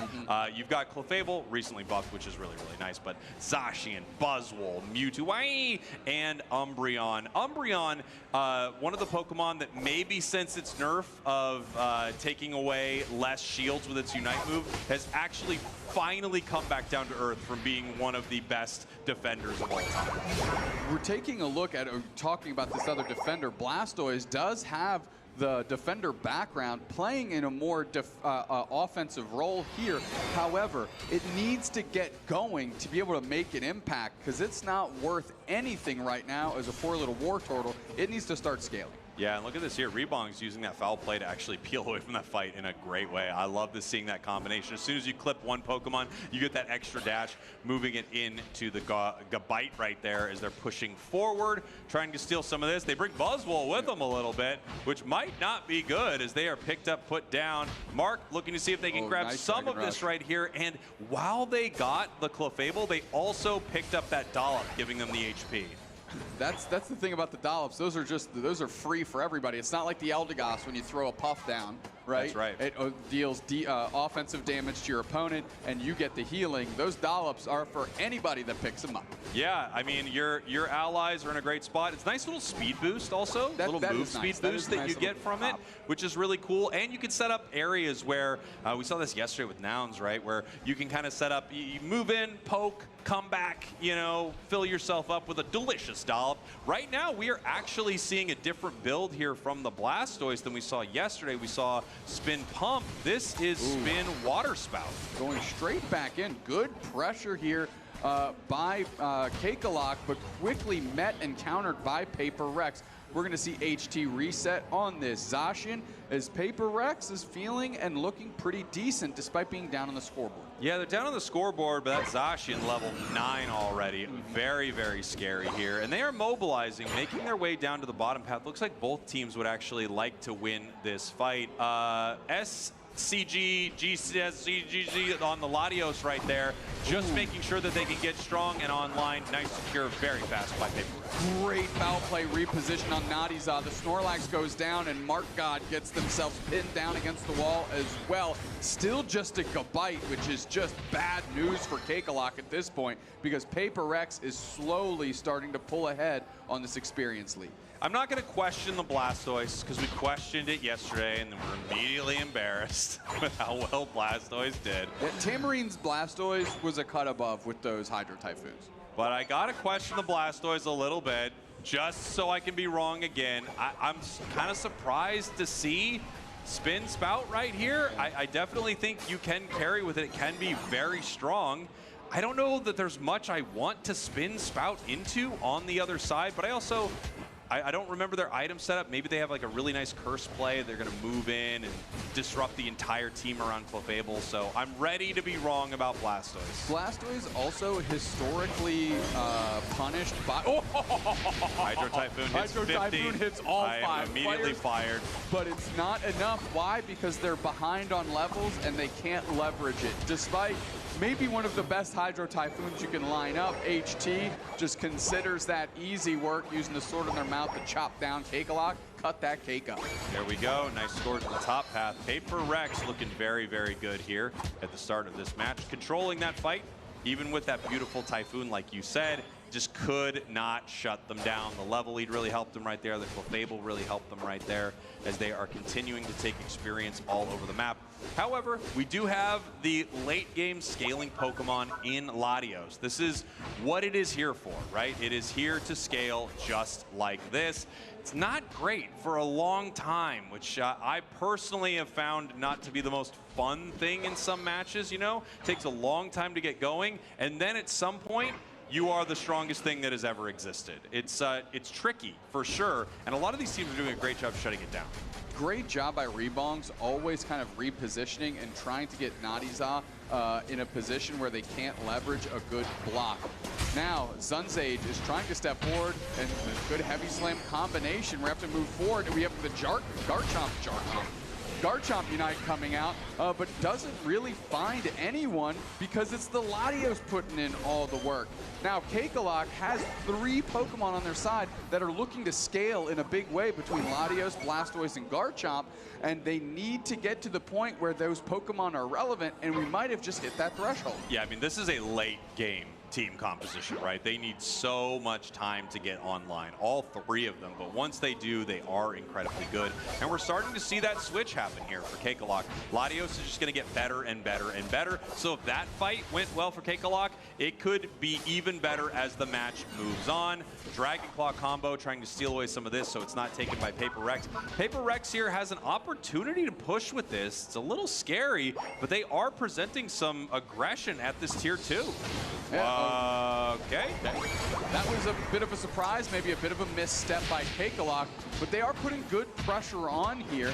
You've got Clefable, recently buffed, which is really, really nice, but Zacian, Buzzwole, Mewtwo, and Umbreon. Umbreon, one of the Pokemon that maybe since its nerf of taking away less shields with its Unite move has actually finally come back down to earth from being one of the best defenders of all time. We're taking a look at talking about this other defender. Blastoise does have the defender background, playing in a more offensive role here. However, it needs to get going to be able to make an impact, because it's not worth anything right now as a 4 little war turtle. It needs to start scaling. Yeah, and look at this here. Rebong's using that foul play to actually peel away from that fight in a great way. I love this, seeing that combination. As soon as you clip one Pokemon, you get that extra dash, moving it into the Gabite right there as they're pushing forward, trying to steal some of this. They bring Buzzwole with them a little bit, which might not be good as they are picked up, put down. Mark looking to see if they can grab nice some of this right here. And while they got the Clefable, they also picked up that Dollop, giving them the HP. That's the thing about the Dollops. Those are free for everybody. It's not like the Eldegoss when you throw a puff down, right? That's right. It deals offensive damage to your opponent, and you get the healing. Those Dollops are for anybody that picks them up. Yeah, I mean, your allies are in a great spot. It's a nice little speed boost also, little move speed boost that you get from it, which is really cool. And you can set up areas where, we saw this yesterday with Nouns, right, where you can kind of set up, you move in, poke, come back, you know, fill yourself up with a delicious Dollop. Right now, we are actually seeing a different build here from the Blastoise than we saw yesterday. We saw Spin Pump. This is Spin Water Spout. Going straight back in. Good pressure here by Kakalak, but quickly met and countered by Paper Rex. We're going to see HT reset on this Zacian as Paper Rex is feeling and looking pretty decent despite being down on the scoreboard. Yeah, they're down on the scoreboard, but that Zacian level 9 already. Very, very scary here. And they are mobilizing, making their way down to the bottom path. Looks like both teams would actually like to win this fight. SCG, GCG on the Latios right there, just making sure that they can get strong and online. Nice, secure, very fast by Paper Rex. Great foul play reposition on Nadiza. The Snorlax goes down, and Mark God gets themselves pinned down against the wall as well. Still just a Gabite, which is just bad news for Kakalak at this point, because Paper Rex is slowly starting to pull ahead on this experience lead. I'm not going to question the Blastoise, because we questioned it yesterday, and then we're immediately embarrassed with how well Blastoise did. Yeah, Tamarine's Blastoise was a cut above with those Hydro Typhoons. But I got to question the Blastoise a little bit, just so I can be wrong again. I'm kind of surprised to see Spin Spout right here. I definitely think you can carry with it. It can be very strong. I don't know that there's much I want to Spin Spout into on the other side, but I also... I don't remember their item setup. Maybe they have like a really nice curse play. They're going to move in and disrupt the entire team around Clefable. So I'm ready to be wrong about Blastoise. Blastoise also historically punished by... Hydro Typhoon hits Hydro 50. Typhoon hits all I am 5 immediately players, fired. But it's not enough. Why? Because they're behind on levels and they can't leverage it. Despite maybe one of the best Hydro Typhoons you can line up, HT just considers that easy work using the sword in their mouth to chop down Kakalak. Cut that cake up. There we go. Nice scores on the top path. Paper Rex looking very, very good here at the start of this match. Controlling that fight, even with that beautiful Typhoon, like you said, just could not shut them down. The level lead really helped them right there. The Clefable really helped them right there as they are continuing to take experience all over the map. However, we do have the late game scaling Pokemon in Latios. This is what it is here for, right? It is here to scale just like this. It's not great for a long time, which I personally have found not to be the most fun thing in some matches, you know? It takes a long time to get going, and then at some point, you are the strongest thing that has ever existed. It's tricky, for sure, and a lot of these teams are doing a great job shutting it down. Great job by Rebongs, always kind of repositioning and trying to get Nadiza in a position where they can't leverage a good block. Now, Zunzage is trying to step forward, and a good heavy slam combination. We have to move forward, and we have the Garchomp Unite coming out, but doesn't really find anyone because it's the Latios putting in all the work. Now, Kakalak has 3 Pokemon on their side that are looking to scale in a big way between Latios, Blastoise, and Garchomp, and they need to get to the point where those Pokemon are relevant, and we might have just hit that threshold. Yeah, I mean, this is a late game team composition, right? They need so much time to get online, all 3 of them, but once they do, they are incredibly good. And we're starting to see that switch happen here for Kakalak. Latios is just going to get better and better and better. So if that fight went well for Kakalak, it could be even better as the match moves on. Dragon Claw combo trying to steal away some of this so it's not taken by Paper Rex. Paper Rex here has an opportunity to push with this. It's a little scary, but they are presenting some aggression at this tier 2. Okay. That was a bit of a surprise, maybe a bit of a misstep by Cakelock, but they are putting good pressure on here.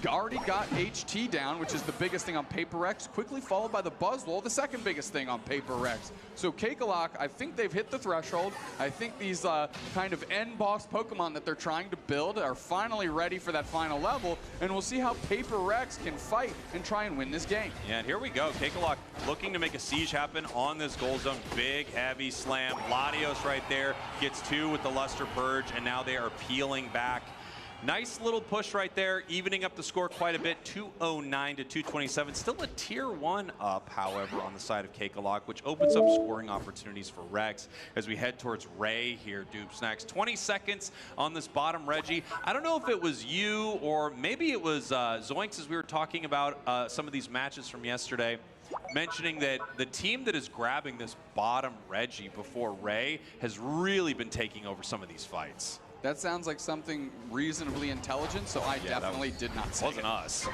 Already got HT down, which is the biggest thing on Paper Rex, quickly followed by the Buzzwole, the second biggest thing on Paper Rex. So Cakelock, I think they've hit the threshold. I think these kind of end boss Pokemon that they're trying to build are finally ready for that final level, and we'll see how Paper Rex can fight and try and win this game. Yeah, and here we go. Cakelock looking to make a siege happen on this goal zone. Big, heavy slam. Latios right there gets 2 with the Luster Purge, and now they are peeling back. Nice little push right there, evening up the score quite a bit, 209 to 227. Still a tier 1 up, however, on the side of Cakelock, which opens up scoring opportunities for Rex as we head towards Ray here, Dupe Snacks. 20 seconds on this bottom Reggie. I don't know if it was you or maybe it was Zoinks as we were talking about some of these matches from yesterday, mentioning that the team that is grabbing this bottom Reggie before Ray has really been taking over some of these fights. That sounds like something reasonably intelligent, so I definitely did not say wasn't us.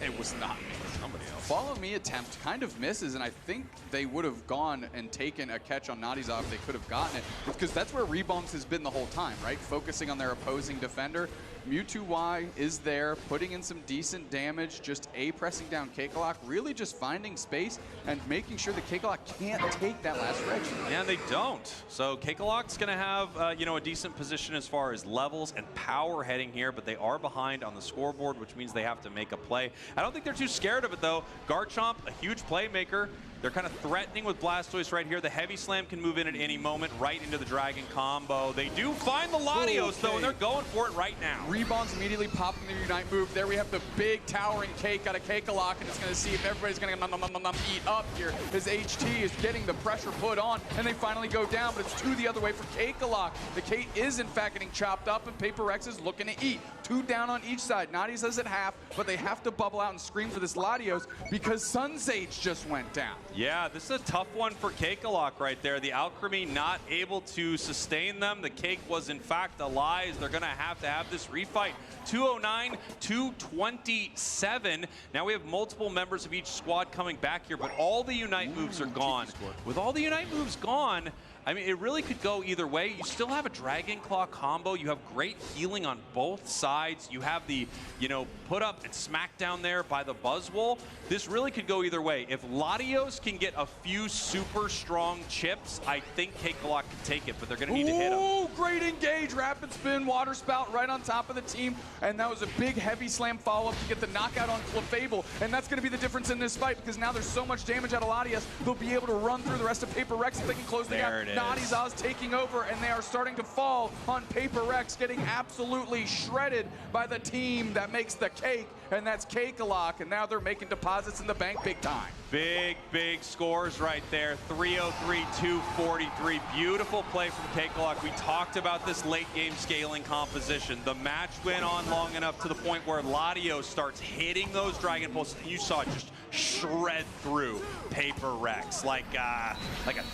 It was not me. Somebody else. Follow me attempt kind of misses, and I think they would have gone and taken a catch on Nadizov if they could have gotten it, because that's where Rebounds has been the whole time, right? Focusing on their opposing defender. Mewtwo Y is there, putting in some decent damage, just pressing down Cakelock, really just finding space and making sure that Cakelock can't take that last Reggie. Yeah, they don't. So Cakelock's going to have, you know, a decent position as far as levels and power heading here, but they are behind on the scoreboard, which means they have to make a play. I don't think they're too scared of it, though. Garchomp, a huge playmaker. They're kind of threatening with Blastoise right here. The Heavy Slam can move in at any moment, right into the Dragon combo. They do find the Latios, though, and they're going for it right now. Rebounds immediately popping the Unite move. There we have the big towering cake out of Cakelock, and it's going to see if everybody's going to eat up here. His HT is getting the pressure put on, and they finally go down, but it's 2 the other way for Cakelock. The Kate is, in fact, getting chopped up, and Paper Rex is looking to eat. 2 down on each side. Nadi says at half, but they have to bubble out and scream for this Latios because Sun Sage just went down. Yeah, this is a tough one for Cakelock right there. The Alchemy not able to sustain them. The cake was, in fact, a lie. They're going to have this refight. 209, 227. Now we have multiple members of each squad coming back here, but all the Unite moves are gone. With all the Unite moves gone, I mean, it really could go either way. You still have a Dragon Claw combo. You have great healing on both sides. You have the, you know, put up and smack down there by the Buzzwole. This really could go either way. If Latios can get a few super strong chips, I think Cakelock can take it, but they're going to need to hit him. Oh, great engage. Rapid spin, water spout right on top of the team. And that was a big heavy slam follow-up to get the knockout on Clefable. And that's going to be the difference in this fight because now there's so much damage out of Latios, they'll be able to run through the rest of Paper Rex if they can close the gap. Nadizaz taking over, and they are starting to fall on Paper Rex, getting absolutely shredded by the team that makes the cake, and that's Cakelock, and now they're making deposits in the bank big time. Big, big scores right there. 303, 243. Beautiful play from Cakelock. We talked about this late game scaling composition. The match went on long enough to the point where Latios starts hitting those Dragon Pulses. You saw it just shred through Paper Rex like a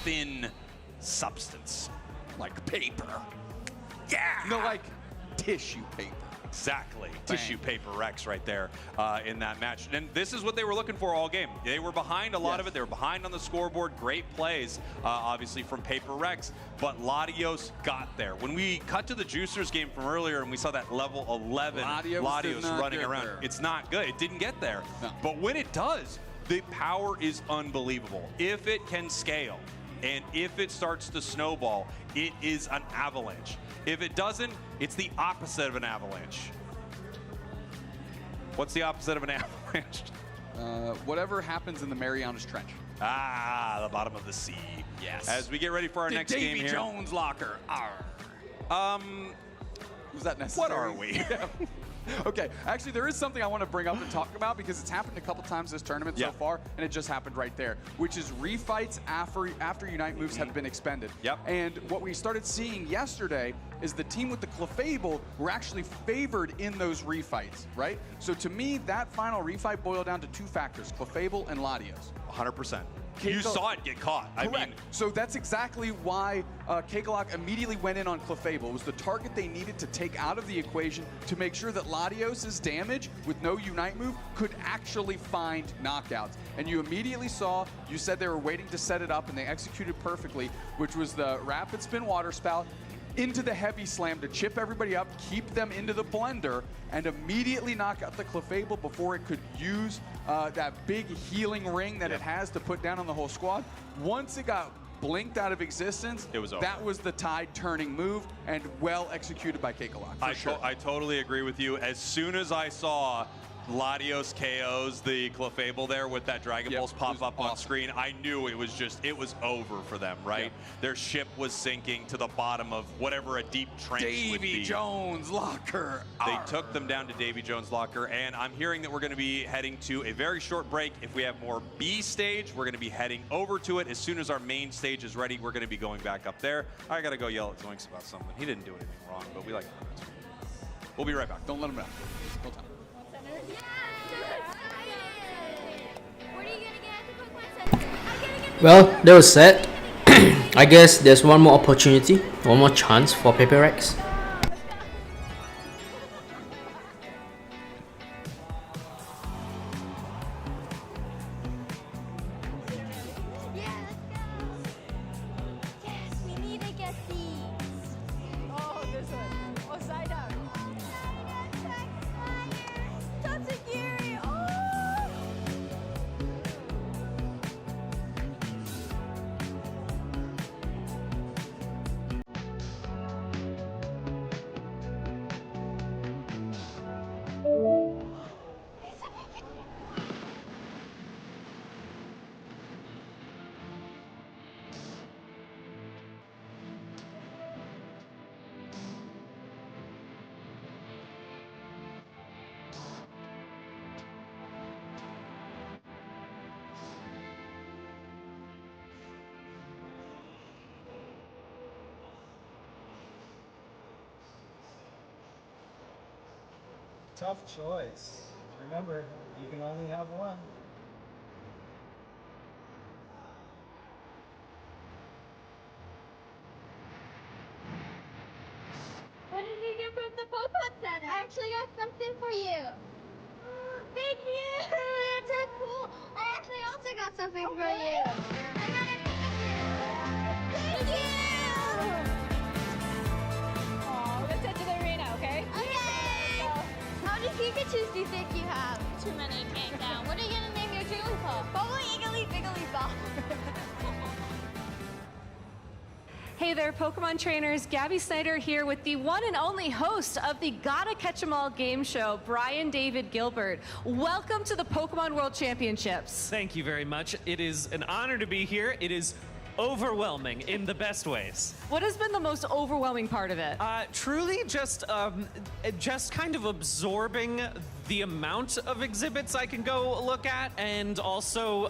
thin substance. Like paper. Yeah! No, like tissue paper. Exactly. Tissue Paper Rex right there in that match. And this is what they were looking for all game. They were behind a lot of it. They were behind on the scoreboard. Great plays, obviously, from Paper Rex. But Latios got there. When we cut to the Juicers game from earlier and we saw that level 11 Latios running around, it's not good. It didn't get there. No. But when it does, the power is unbelievable. If it can scale, and if it starts to snowball, it is an avalanche. If it doesn't, it's the opposite of an avalanche. What's the opposite of an avalanche? Whatever happens in the Marianas Trench. Ah, the bottom of the sea. Yes. As we get ready for our next game here. Davy Jones locker. Was that necessary? What are we? Okay, actually there is something I want to bring up and talk about because it's happened a couple times this tournament so far, and it just happened right there, which is refights after Unite moves have been expended. Yep. And what we started seeing yesterday is the team with the Clefable were actually favored in those refights, right? So to me, that final refight boiled down to two factors, Clefable and Latios. 100%. You saw it get caught. Correct. I mean, so that's exactly why Kakalak immediately went in on Clefable. It was the target they needed to take out of the equation to make sure that Latios' damage with no Unite move could actually find knockouts. And you immediately saw, you said they were waiting to set it up and they executed perfectly, which was the rapid spin water spout into the heavy slam to chip everybody up, keep them into the blender, and immediately knock out the Clefable before it could use that big healing ring that it has to put down on the whole squad. Once it got blinked out of existence, it was over. That was the tide-turning move, and well executed by Kakalak. I totally agree with you. As soon as I saw Latios KOs the Clefable there with that Dragon Pulse pop up on screen, I knew it was over for them, right? Their ship was sinking to the bottom of whatever a deep trench would be. Davy Jones locker. They took them down to Davy Jones locker, and I'm hearing that we're going to be heading to a very short break. If we have more B stage, we're going to be heading over to it. As soon as our main stage is ready, we're going to be going back up there. I got to go yell at Zoinks about something. He didn't do anything wrong, but we like him. We'll be right back. Don't let him know. No time. Well, that was sad. I guess there's one more opportunity, one more chance for Paper Rex. Tough choice. Remember, you can only have one. What did you get from the Pokemon Center? I actually got something for you. Thank you! That's so cool! I actually also got something for you. I got a Pikachu! Thank you! Aw, let's head to the arena, okay? Okay! How many Pikachus do you think you have? Too many, can't count. What are you gonna name your Jigglypuff? Probably Iggly-Wigglypuff. Hey there, Pokemon trainers. Gabby Snyder here with the one and only host of the Gotta Catch 'Em All game show, Brian David Gilbert. Welcome to the Pokemon World Championships. Thank you very much. It is an honor to be here. It is overwhelming in the best ways. What has been the most overwhelming part of it? Truly just kind of absorbing the amount of exhibits I can go look at, and also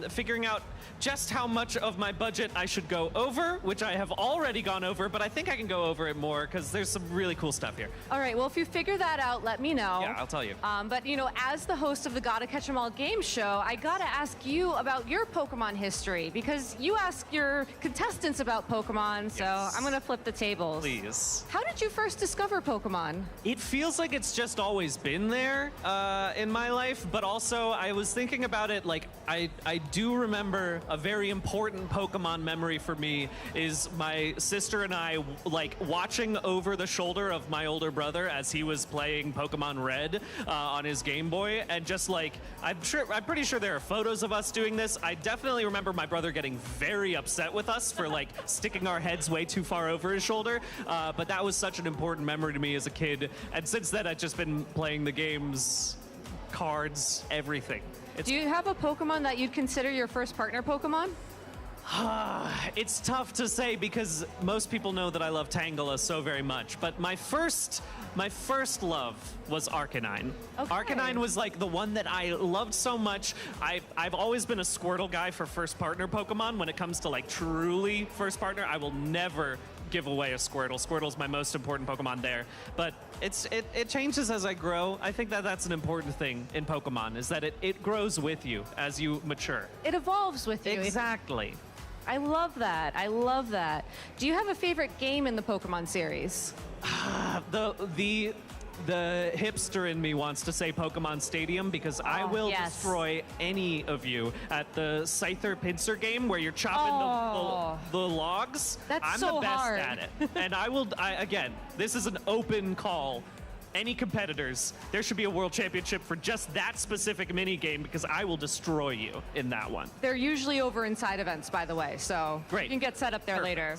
figuring out just how much of my budget I should go over, which I have already gone over, but I think I can go over it more because there's some really cool stuff here. All right, well, if you figure that out, let me know. Yeah, I'll tell you. But, you know, as the host of the Gotta Catch 'Em All game show, I gotta ask you about your Pokemon history, because you ask your contestants about Pokemon, so I'm gonna flip the tables. Please. How did you first discover Pokemon? It feels like it's just always been there in my life, but also I was thinking about it, like, I do remember a very important Pokemon memory for me is my sister and I, like, watching over the shoulder of my older brother as he was playing Pokemon Red on his Game Boy, and just like, I'm pretty sure there are photos of us doing this. I definitely remember my brother getting very upset with us for like sticking our heads way too far over his shoulder, but that was such an important memory to me as a kid, and since then I've just been playing the games, cards, everything. Do you have a Pokemon that you'd consider your first partner Pokemon? It's tough to say because most people know that I love Tangela so very much, but my first love was Arcanine. Okay. Arcanine was like the one that I loved so much. I've always been a Squirtle guy for first partner Pokemon. When it comes to like truly first partner, I will never give away a Squirtle. Squirtle's my most important Pokemon there. But it changes as I grow. I think that that's an important thing in Pokemon, is that it grows with you as you mature. It evolves with you. Exactly. I love that. I love that. Do you have a favorite game in the Pokemon series? The hipster in me wants to say Pokemon Stadium because I will destroy any of you at the Scyther Pincer game where you're chopping the logs. That's I'm the best at it. And again, this is an open call. Any competitors, there should be a world championship for just that specific mini game because I will destroy you in that one. They're usually over in side events, by the way, so Great. You can get set up there later.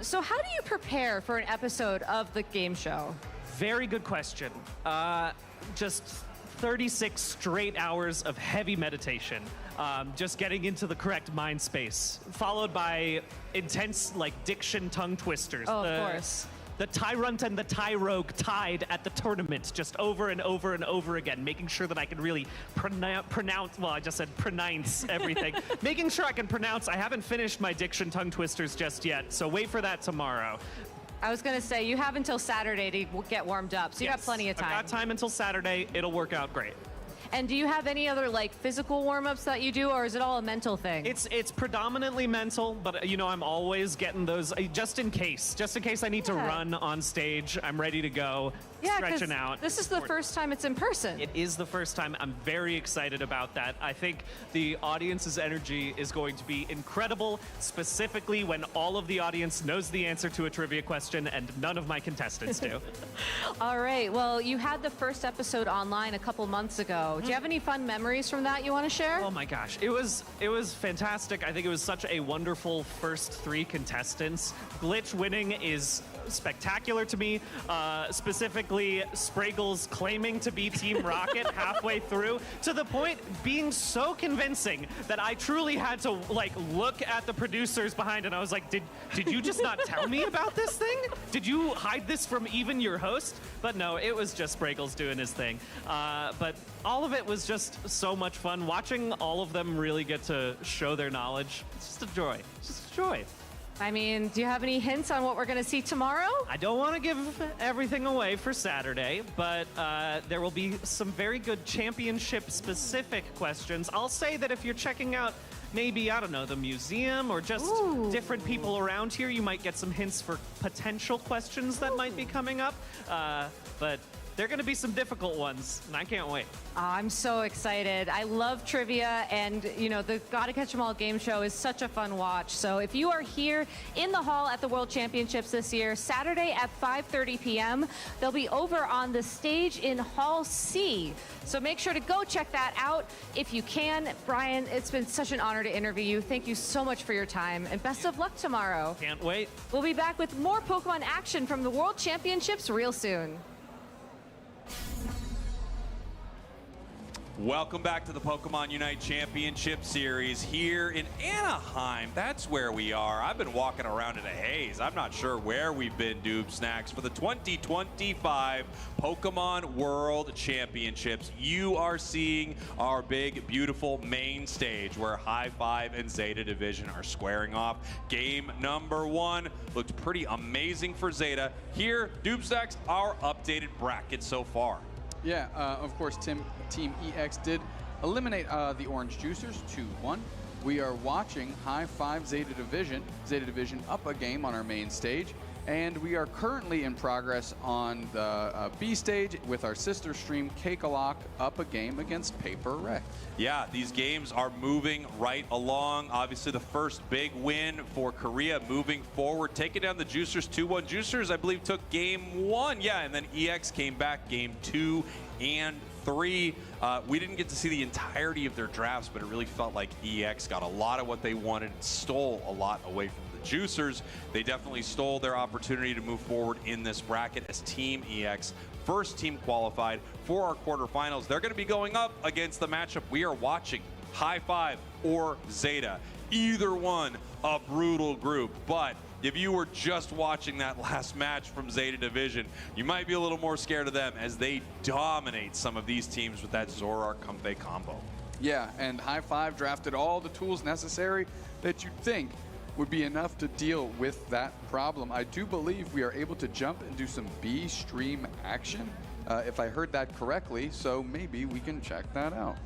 So how do you prepare for an episode of the game show? Very good question. Just 36 straight hours of heavy meditation, just getting into the correct mind space, followed by intense diction tongue twisters. Oh, of course. The Tyrunt and the Tyrogue tied at the tournament just over and over and over again, making sure that I can really pronounce, well, I just said pronounce everything. Making sure I can pronounce. I haven't finished my diction tongue twisters just yet, so wait for that tomorrow. I was going to say, you have until Saturday to get warmed up, so you have plenty of time. I've got time until Saturday. It'll work out great. And do you have any other physical warm-ups that you do, or is it all a mental thing? It's predominantly mental, but I'm always getting those just in case I need to run on stage. I'm ready to go. Stretching out. This is the first time it's in person. It is the first time. I'm very excited about that. I think the audience's energy is going to be incredible, specifically when all of the audience knows the answer to a trivia question and none of my contestants do. All right. Well, you had the first episode online a couple months ago. Do you have any fun memories from that you want to share? Oh my gosh. It was fantastic. I think it was such a wonderful first 3 contestants. Glitch winning is spectacular to me. Specifically, Spraggles claiming to be Team Rocket halfway through, to the point being so convincing that I truly had to look at the producers behind and I was like, did you just not tell me about this thing? Did you hide this from even your host? But no, it was just Spraggles doing his thing. But all of it was just so much fun. Watching all of them really get to show their knowledge, it's just a joy. It's just a joy. I mean, do you have any hints on what we're going to see tomorrow? I don't want to give everything away for Saturday, but there will be some very good championship-specific questions. I'll say that if you're checking out maybe, I don't know, the museum or just different people around here, you might get some hints for potential questions that might be coming up. But they're going to be some difficult ones, and I can't wait. I'm so excited. I love trivia, and the Gotta Catch 'Em All game show is such a fun watch. So if you are here in the hall at the World Championships this year, Saturday at 5:30 p.m., they'll be over on the stage in Hall C. So make sure to go check that out if you can. Brian, it's been such an honor to interview you. Thank you so much for your time, and best of luck tomorrow. Can't wait. We'll be back with more Pokemon action from the World Championships real soon. Welcome back to the Pokemon Unite Championship Series here in Anaheim. That's where we are. I've been walking around in a haze. I'm not sure where we've been, Doob Snacks, for the 2025 Pokemon World Championships. You are seeing our big, beautiful main stage where High Five and Zeta Division are squaring off. Game number 1 looked pretty amazing for Zeta. Here, Doob Snacks, our updated bracket so far. Yeah, of course, Team EX did eliminate the Orange Juicers 2-1. We are watching High Five Zeta Division up a game on our main stage. And we are currently in progress on the B stage with our sister stream, Cakealock, up a game against Paper Wreck. Yeah, these games are moving right along. Obviously, the first big win for Korea moving forward, taking down the Juicers 2-1. Juicers, I believe, took game 1. Yeah, and then EX came back game 2 and 3. We didn't get to see the entirety of their drafts, but it really felt like EX got a lot of what they wanted, stole a lot away from the Juicers. They definitely stole their opportunity to move forward in this bracket as Team EX, first team qualified for our quarterfinals. They're going to be going up against the matchup we are watching, High Five or Zeta. Either one, a brutal group, but if you were just watching that last match from Zeta Division, you might be a little more scared of them as they dominate some of these teams with that Zoroark Comfey combo. Yeah, and High Five drafted all the tools necessary that you'd think would be enough to deal with that problem. I do believe we are able to jump and do some B stream action, if I heard that correctly, so maybe we can check that out.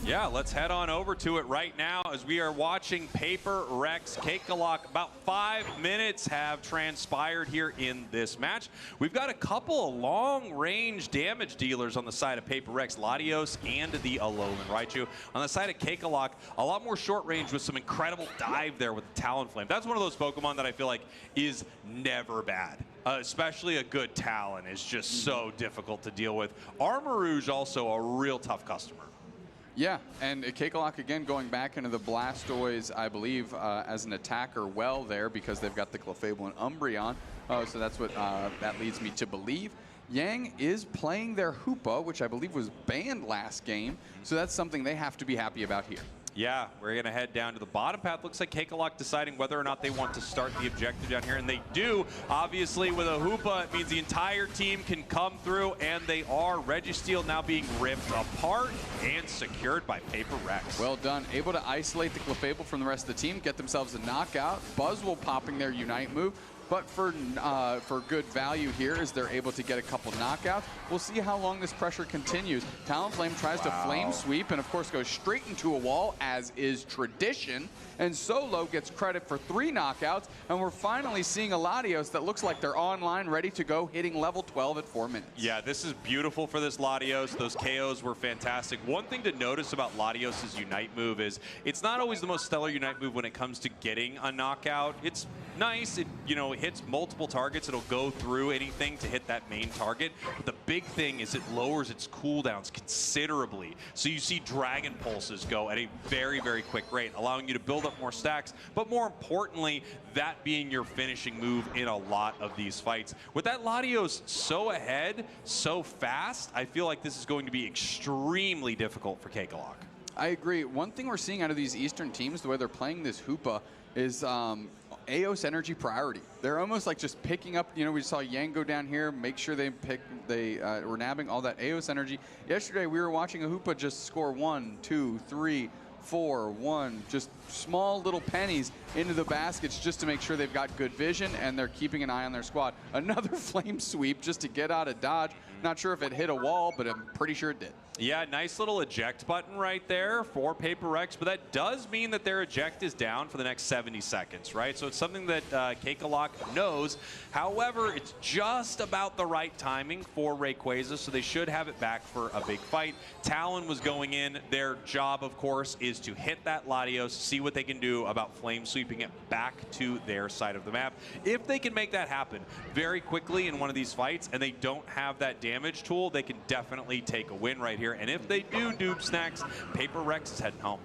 Yeah, let's head on over to it right now as we are watching Paper Rex Cakealock. About 5 minutes have transpired here in this match. We've got a couple of long-range damage dealers on the side of Paper Rex, Latios and the Alolan Raichu. On the side of Cakealock, a lot more short range with some incredible dive there with the Talonflame. That's one of those Pokemon that I feel like is never bad. Especially a good Talon is just so difficult to deal with. Armarouge also a real tough customer. Yeah, and Cakealock again going back into the Blastoise, I believe, as an attacker well there because they've got the Clefable and Umbreon. So that's what that leads me to believe. Yang is playing their Hoopa, which I believe was banned last game. So that's something they have to be happy about here. Yeah, we're going to head down to the bottom path. Looks like Cakealock deciding whether or not they want to start the objective down here, and they do. Obviously, with a Hoopa, it means the entire team can come through, and they are. Registeel now being ripped apart and secured by Paper Rex. Well done. Able to isolate the Clefable from the rest of the team, get themselves a knockout. Buzzwole popping their Unite move. But for good value here is they're able to get a couple knockouts. We'll see how long this pressure continues. Talonflame tries to flame sweep and of course goes straight into a wall, as is tradition. And Solo gets credit for 3 knockouts. And we're finally seeing a Latios that looks like they're online, ready to go, hitting level 12 at 4 minutes. Yeah, this is beautiful for this Latios. Those KOs were fantastic. One thing to notice about Latios' Unite move is it's not always the most stellar Unite move when it comes to getting a knockout. It's nice. It, hits multiple targets. It'll go through anything to hit that main target. But the big thing is it lowers its cooldowns considerably. So you see Dragon Pulses go at a very, very quick rate, allowing you to build up more stacks, but more importantly, that being your finishing move in a lot of these fights. With that Latios so ahead, so fast, I feel like this is going to be extremely difficult for Cakealock. I agree. One thing we're seeing out of these Eastern teams, the way they're playing this Hoopa, is Eos energy priority. They're almost like just picking up, we saw Yang go down here, make sure they were nabbing all that Eos energy. Yesterday we were watching a Hoopa just score 1, 2, 3, 4, 1, just small little pennies into the baskets just to make sure they've got good vision and they're keeping an eye on their squad. Another flame sweep just to get out of dodge. Not sure if it hit a wall, but I'm pretty sure it did. Yeah, nice little eject button right there for Paper Rex, but that does mean that their eject is down for the next 70 seconds, right? So it's something that Cakealock knows. However, it's just about the right timing for Rayquaza, so they should have it back for a big fight. Talon was going in. Their job, of course, is to hit that Latios, see what they can do about flame sweeping it back to their side of the map. If they can make that happen very quickly in one of these fights and they don't have that damage tool, they can definitely take a win right here. And if they do, Doob Snacks, Paper Rex is heading home.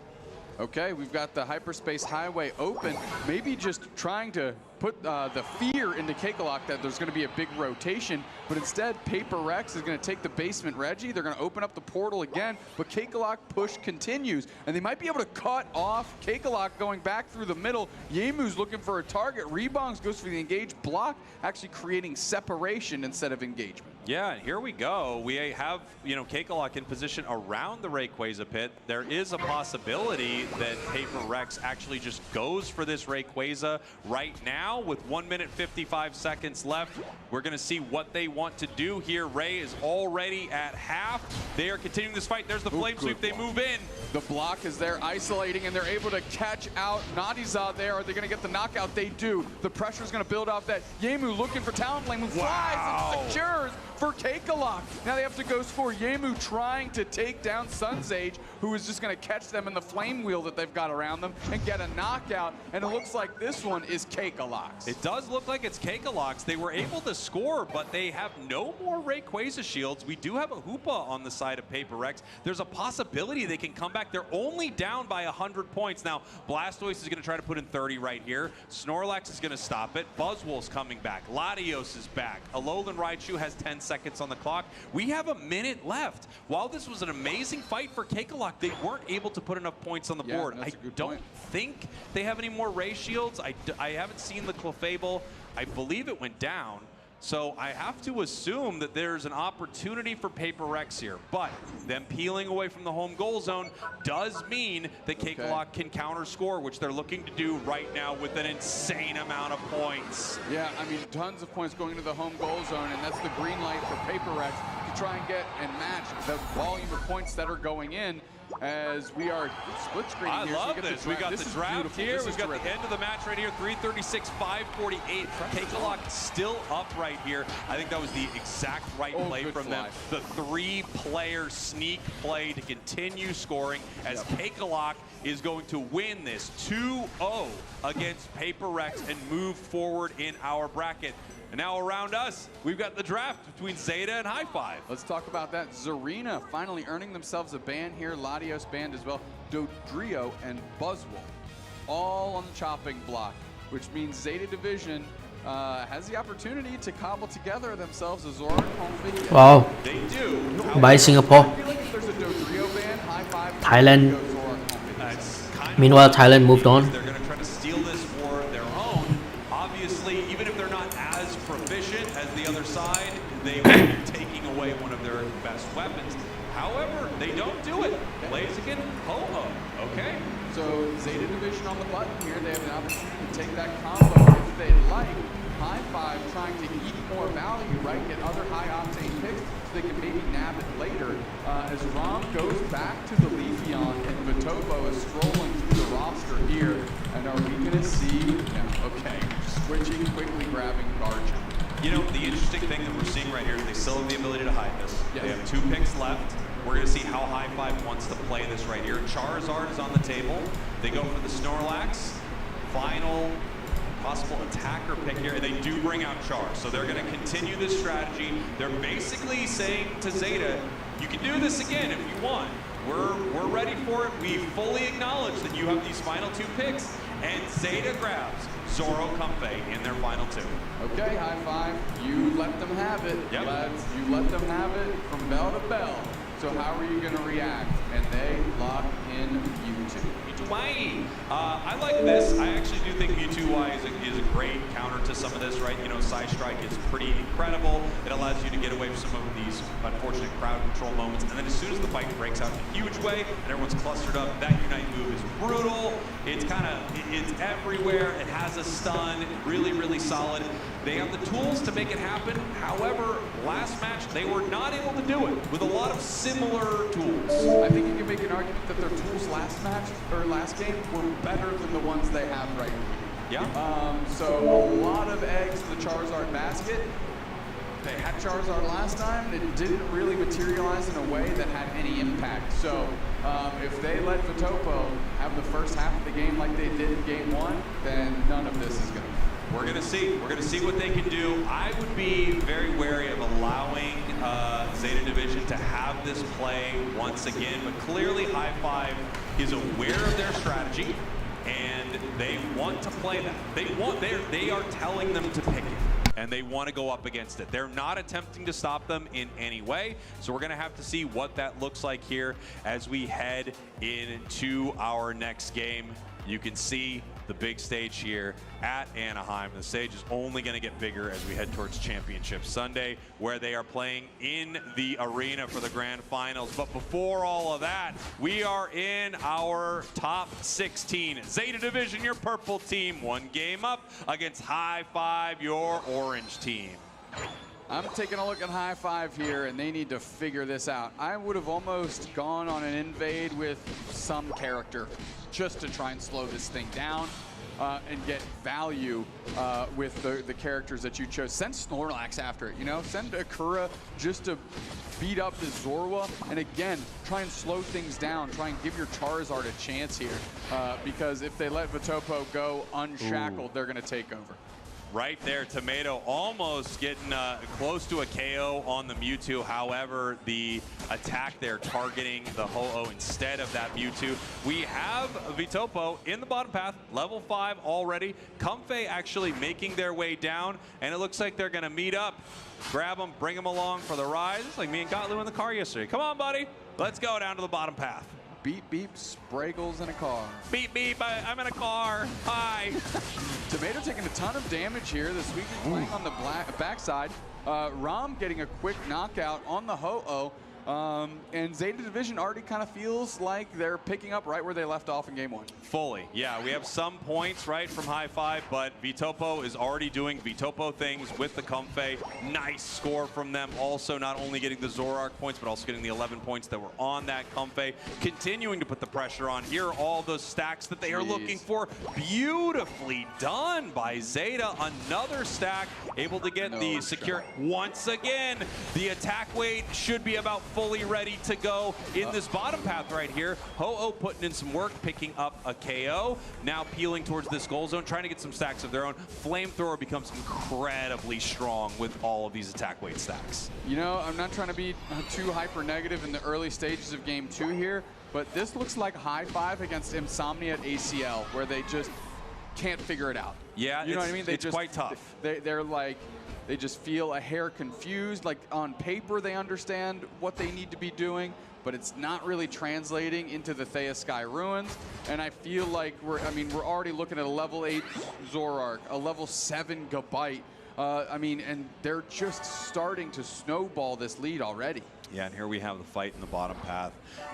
Okay, we've got the Hyperspace Highway open. Maybe just trying to put the fear into Cakealock that there's going to be a big rotation, but instead Paper Rex is going to take the basement Reggie. They're going to open up the portal again, but Cakealock push continues, and they might be able to cut off Cakealock going back through the middle. Yemu's looking for a target. Rebongs goes for the engaged block, actually creating separation instead of engagement. Yeah, and here we go. We have, Cakealock in position around the Rayquaza pit. There is a possibility that Paper Rex actually just goes for this Rayquaza right now with 1 minute 55 seconds left. We're going to see what they want to do here. Ray is already at half. They are continuing this fight. There's the flame sweep. They move in. The block is there isolating, and they're able to catch out Nadiza there. Are they going to get the knockout? They do. The pressure is going to build off that. Yemu looking for Talonflame, who flies and secures for Cakealock. Now they have to go score. Yemu trying to take down Sunsage, who is just going to catch them in the flame wheel that they've got around them and get a knockout. And it looks like this one is Cakealock's. It does look like it's Cakealock's. They were able to score, but they have no more Rayquaza shields. We do have a Hoopa on the side of Paper Rex. There's a possibility they can come back. They're only down by 100 points. Now, Blastoise is going to try to put in 30 right here. Snorlax is going to stop it. Buzzwole's coming back. Latios is back. Alolan Raichu has 10 seconds on the clock. We have a minute left. While this was an amazing fight for Cakealock, they weren't able to put enough points on the board. I don't think they have any more Ray shields. I haven't seen the Clefable. I believe it went down. So I have to assume that there's an opportunity for Paper Rex here, but them peeling away from the home goal zone does mean that Cakelock can counter score, which they're looking to do right now with an insane amount of points. Yeah, I mean, tons of points going into the home goal zone, and that's the green light for Paper Rex to try and get and match the volume of points that are going in. As we are split screen here. I love this. We got the draft here. We've got the end of the match right here. 336, 548. Cakelock still up right here. I think that was the exact right play from them. The 3-player sneak play to continue scoring as Cakelock is going to win this 2-0 against Paper Rex and move forward in our bracket. And now around us, we've got the draft between Zeta and High Five. Let's talk about that. Zarina finally earning themselves a ban here. Latios banned as well. Dodrio and Buzzwolf all on the chopping block, which means Zeta Division has the opportunity to cobble together themselves a Zora home video. Wow. They do. By Singapore. I feel like if there's a Dodrio ban, High Five. Thailand. Meanwhile, Thailand moved on. They're going to try to steal this for their own. Obviously, even if they're not as proficient as the other side, they will be taking away one of their best weapons. However, they don't do it. Plays against Ho-Oh. Okay. So Zeta Division on the button here. They have an opportunity to take that combo if they'd like. High Five trying to eat more value, right? Get other high octane picks so they can maybe nab it later. As Rom goes back to the Leafeon and Vitobo is strolling through the roster here. And are we going to see? No. Okay. Switching, quickly grabbing Garchomp. You know, the interesting thing that we're seeing right here is they still have the ability to hide this. Yes. They have 2 picks left. We're going to see how High Five wants to play this right here. Charizard is on the table. They go for the Snorlax. Final possible attacker pick here, and they do bring out Char. So they're going to continue this strategy. They're basically saying to Zeta, you can do this again if you want. We're ready for it. We fully acknowledge that you have these final 2 picks, and Zeta grabs Zoro Comfey in their final 2. Okay, High Five, you let them have it. Yep. You let them have it from bell to bell. So how are you going to react? And they lock in Mewtwo. Mewtwo. I like this. I actually do think Mewtwo is a great counter to some of this, right? You know, Side Strike is pretty incredible. It allows you to get away from some of these unfortunate crowd control moments. And then as soon as the fight breaks out in a huge way and everyone's clustered up, that Unite move is brutal. It's it's everywhere. It has a stun. Really, really solid. They have the tools to make it happen. However, last match, they were not able to do it with a lot of similar tools. I think you can make an argument that their tools last match, or last game, were better than the ones they have right now. Yeah. So a lot of eggs in the Charizard basket. They had Charizard last time, and it didn't really materialize in a way that had any impact. So if they let Vitopo have the first half of the game like they did in game 1, then none of this is going to. We're going to see. We're going to see what they can do. I would be very wary of allowing Zeta Division to have this play once again, but clearly High Five is aware of their strategy, and they want to play that. They are telling them to pick it, and they want to go up against it. They're not attempting to stop them in any way, so we're going to have to see what that looks like here as we head into our next game. You can see the big stage here at Anaheim. The stage is only going to get bigger as we head towards Championship Sunday, where they are playing in the arena for the grand finals. But before all of that, we are in our top 16. Zeta Division, your purple team, 1 game up against High Five, your orange team. I'm taking a look at High Five here, and they need to figure this out. I would have almost gone on an invade with some character just to try and slow this thing down and get value with the characters that you chose. Send Snorlax after it, you know? Send Akura just to beat up the Zorua, and again, try and slow things down. Try and give your Charizard a chance here, because if they let Vitopo go unshackled, they're going to take over. Right there, Tomato almost getting close to a KO on the Mewtwo. However, the attack there targeting the Ho-Oh instead of that Mewtwo. We have Vitopo in the bottom path, level 5 already. Comfey actually making their way down, and it looks like they're going to meet up. Grab them, bring them along for the ride. It's like me and Gottlieb in the car yesterday. Come on, buddy. Let's go down to the bottom path. Beep, beep, Spraggle's in a car. Beep, beep, I'm in a car. Hi. Tomato taking a ton of damage here. The Sweet Coon playing on the backside. Rom getting a quick knockout on the Ho-Oh. And Zeta Division already kind of feels like they're picking up right where they left off in game 1. Fully, yeah. We have some points, right, from High Five, but Vitopo is already doing Vitopo things with the Comfey. Nice score from them. Also, not only getting the Zoroark points, but also getting the 11 points that were on that Comfey. Continuing to put the pressure on. Here are all those stacks that they are looking for. Beautifully done by Zeta. Another stack, able to get the secure. Once again, the attack weight should be about fully ready to go in this bottom path right here. Ho-Oh putting in some work, picking up a KO. Now peeling towards this goal zone, trying to get some stacks of their own. Flamethrower becomes incredibly strong with all of these attack weight stacks. You know, I'm not trying to be too hyper negative in the early stages of game 2 here, but this looks like High Five against Insomnia at ACL, where they just can't figure it out. Yeah, you know what I mean? It's quite tough. They're like, they just feel a hair confused. Like on paper, they understand what they need to be doing, but it's not really translating into the Thea Sky Ruins. And I feel like we're already looking at a level 8 Zoroark, a level 7 Gabite. And they're just starting to snowball this lead already. Yeah, and here we have the fight in the bottom path.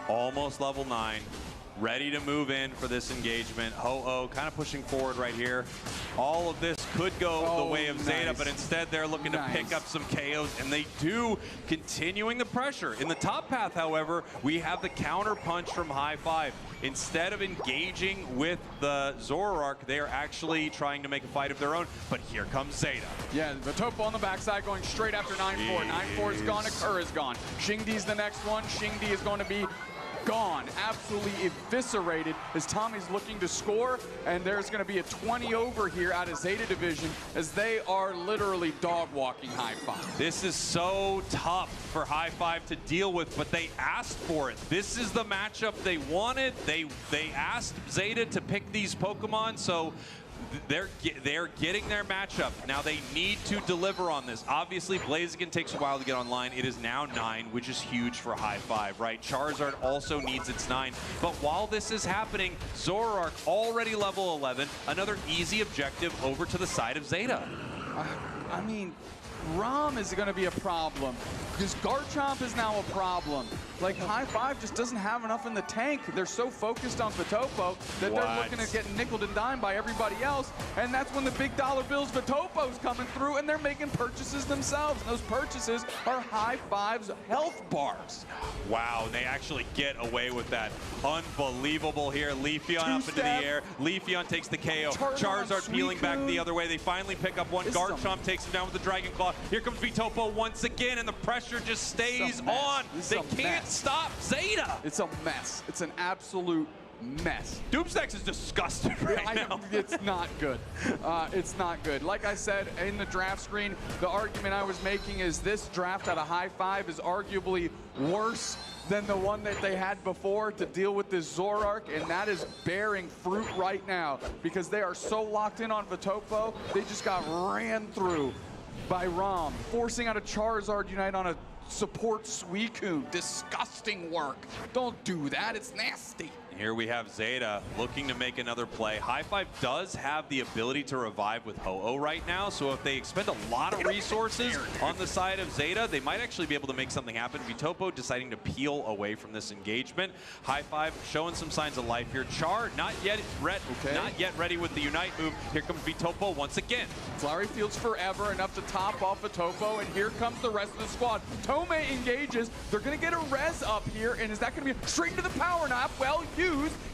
Almost level 9. Ready to move in for this engagement. Ho-Oh kind of pushing forward right here. All of this could go the way of Zeta, but instead they're looking to pick up some KOs, and they do, continuing the pressure. In the top path, however, we have the counter punch from High Five. Instead of engaging with the Zoroark, they are actually trying to make a fight of their own, but here comes Zeta. Yeah, the Topo on the backside going straight after 9-4. 9-4 is gone, Akur is gone. Xingdi's the next one. Xingdi is going to be gone, absolutely eviscerated as Tommy's looking to score, and there's going to be a 20 over here out of Zeta Division as they are literally dog walking High Five. This is so tough for High Five to deal with, but they asked for it. This is the matchup they wanted. They asked Zeta to pick these Pokemon, so they're getting their matchup. Now they need to deliver on this. Obviously, Blaziken takes a while to get online. It is now 9, which is huge for High Five, right? Charizard also needs its 9. But while this is happening, Zoroark already level 11. Another easy objective over to the side of Zeta. I mean, Rom is going to be a problem because Garchomp is now a problem. Like, High Five just doesn't have enough in the tank. They're so focused on Vitopo that they're looking to get nickeled and dimed by everybody else, and that's when the big dollar bills Vitopo's coming through, and they're making purchases themselves. And those purchases are High Five's health bars. Wow, they actually get away with that. Unbelievable here. Leafeon up into the air. Leafeon takes the KO. Charizard peeling back the other way. They finally pick up one. Garchomp takes him down with the Dragon Claw. Here comes Vitopo once again, and the pressure just stays on. They can't stop Zeta. It's a mess. It's an absolute mess. Doomstax is disgusted right now. It's not good. It's not good. Like I said in the draft screen, the argument I was making is this draft out of High Five is arguably worse than the one that they had before to deal with this Zoroark, and that is bearing fruit right now because they are so locked in on Vitopo. They just got ran through by Rom, forcing out a Charizard Unite on a support Suicune. Disgusting work. Don't do that. It's nasty. Here we have Zeta looking to make another play. High Five does have the ability to revive with Ho-Oh right now, so if they expend a lot of resources on the side of Zeta, they might actually be able to make something happen. Vitopo deciding to peel away from this engagement. High Five showing some signs of life here. Char not yet ready with the Unite move. Here comes Vitopo once again. Flowery Fields forever, enough to top off Vitopo, and here comes the rest of the squad. Tomei engages. They're going to get a res up here, and is that going to be straight into the power nap? Well,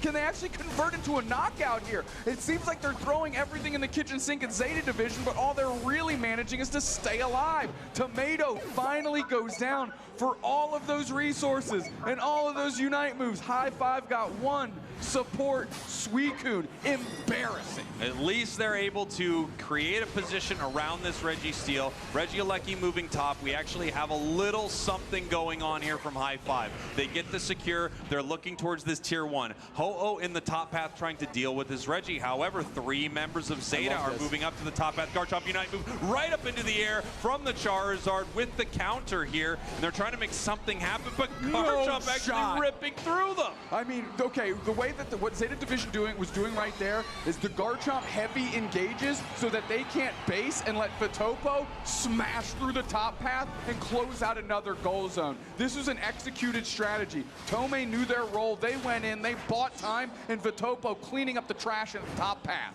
can they actually convert into a knockout here? It seems like they're throwing everything in the kitchen sink at Zeta Division, but all they're really managing is to stay alive. Tomato finally goes down for all of those resources and all of those Unite moves. High Five got 1, support Suicune. Embarrassing. At least they're able to create a position around this Reggie steal. Regieleki moving top. We actually have a little something going on here from High Five. They get the secure. They're looking towards this tier 1. Ho-Oh in the top path trying to deal with this Reggie. However, 3 members of Zeta are moving up to the top path. Garchomp Unite move right up into the air from the Charizard with the counter here. And they're trying to make something happen, but Garchomp actually ripping through them. I mean, okay, the way that what Zeta Division was doing right there is the Garchomp heavy engages so that they can't base and let Vitopo smash through the top path and close out another goal zone. This was an executed strategy. Tomei knew their role. They went in, they bought time, and Vitopo cleaning up the trash at the top path.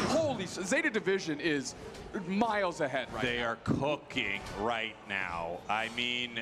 Holy, Zeta Division is miles ahead right now. They are cooking right now. I mean,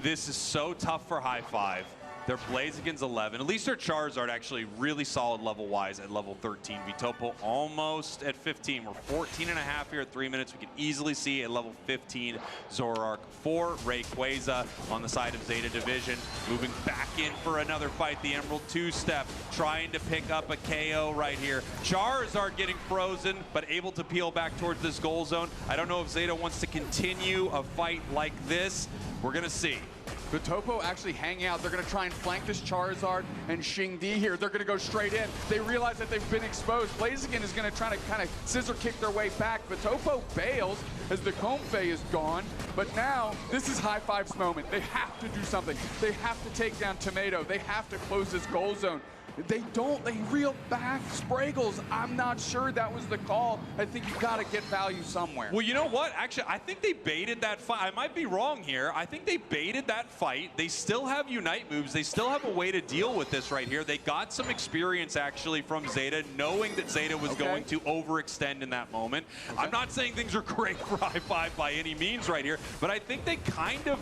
this is so tough for High Five. Their Blaziken's 11. At least their Charizard actually really solid level-wise at level 13. Vitopo almost at 15. We're 14 and a half here at 3 minutes. We can easily see at level 15 Zoroark for Rayquaza on the side of Zeta Division. Moving back in for another fight. The Emerald 2-step trying to pick up a KO right here. Charizard getting frozen, but able to peel back towards this goal zone. I don't know if Zeta wants to continue a fight like this. We're going to see. Vitopo actually hanging out. They're going to try and flank this Charizard and Xingdi here. They're going to go straight in. They realize that they've been exposed. Blaziken is going to try to kind of scissor kick their way back. Vitopo bails as the Comfey is gone. But now, this is High Five's moment. They have to do something. They have to take down Tomato. They have to close this goal zone. They reel back Spraggles. I'm not sure that was the call. I think you got to get value somewhere. Well, you know what? Actually, I think they baited that fight. I might be wrong here. I think they baited that fight. They still have Unite moves. They still have a way to deal with this right here. They got some experience, actually, from Zeta, knowing that Zeta was going to overextend in that moment. I'm not saying things are great for High Five by any means right here, but I think they kind of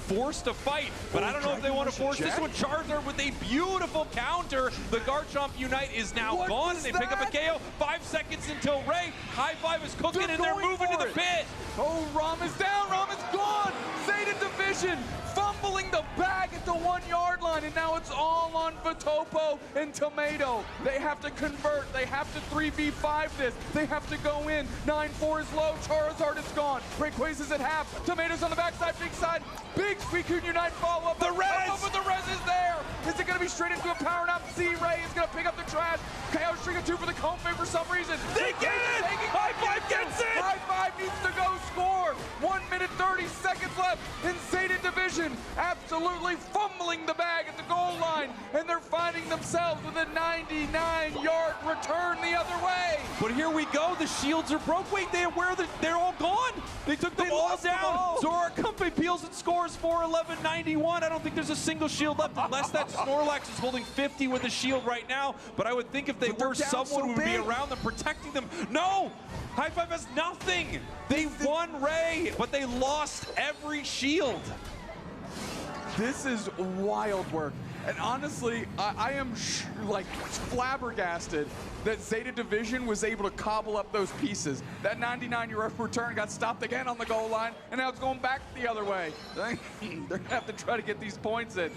forced a fight, but I don't know if they want to force this one. Charizard with a beautiful counter. The Garchomp Unite is now gone, and they pick up a KO. 5 seconds until Ray. High Five is cooking, and they're moving to the pit. Oh, Ram is down. Ram is gone. Zeta Division fumbling the bag at the 1-yard line, and now it's all on Vitopo and Tomato. They have to convert. They have to 3v5 this. They have to go in. 9-4 is low. Charizard is gone. Rayquaza's at half. Tomato's on the backside, big side. Big Suicune Unite follow-up. The res! But the res is there. Is it going to be straight into a power nap? C-Ray is going to pick up the trash. KO string of 2 for the Comfey for some reason. They get it! High Five gets it! High Five needs to go score. 1 minute 30 seconds left in Zeta Division. Absolutely fumbling the bag at the goal line. And they're finding themselves with a 99-yard return the other way. But here we go. The shields are broke. Wait, they're all gone. They took them all down. Zoroark Comfey peels and scores for 1191. I don't think there's a single shield left unless that Snorlax is holding 50 with a shield right now. But I would think if they were, someone would be around them protecting them. No! High Five has nothing. They won Ray, but they lost every shield. This is wild work. And honestly, I am like flabbergasted that Zeta Division was able to cobble up those pieces. That 99-yard return got stopped again on the goal line, and now it's going back the other way. They're gonna have to try to get these points in.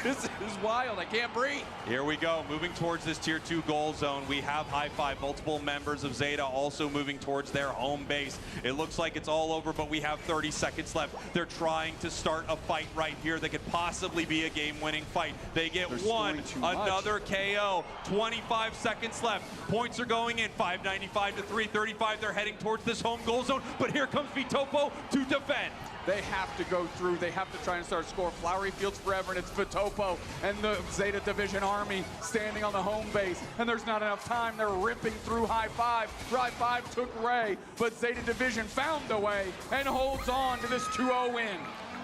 This is wild. I can't breathe. Here we go, moving towards this tier 2 goal zone. We have High Five, multiple members of Zeta also moving towards their home base. It looks like it's all over, but we have 30 seconds left. They're trying to start a fight right here that could possibly be a game-winning fight. They get one, another KO, 25 seconds left. Points are going in, 595 to 335. They're heading towards this home goal zone, but here comes Vitopo to defend. They have to go through. They have to try and start score. Flowery Fields forever, and it's Vitopo and the Zeta Division army standing on the home base, and there's not enough time. They're ripping through High Five. High Five took Ray, but Zeta Division found a way and holds on to this 2-0 win.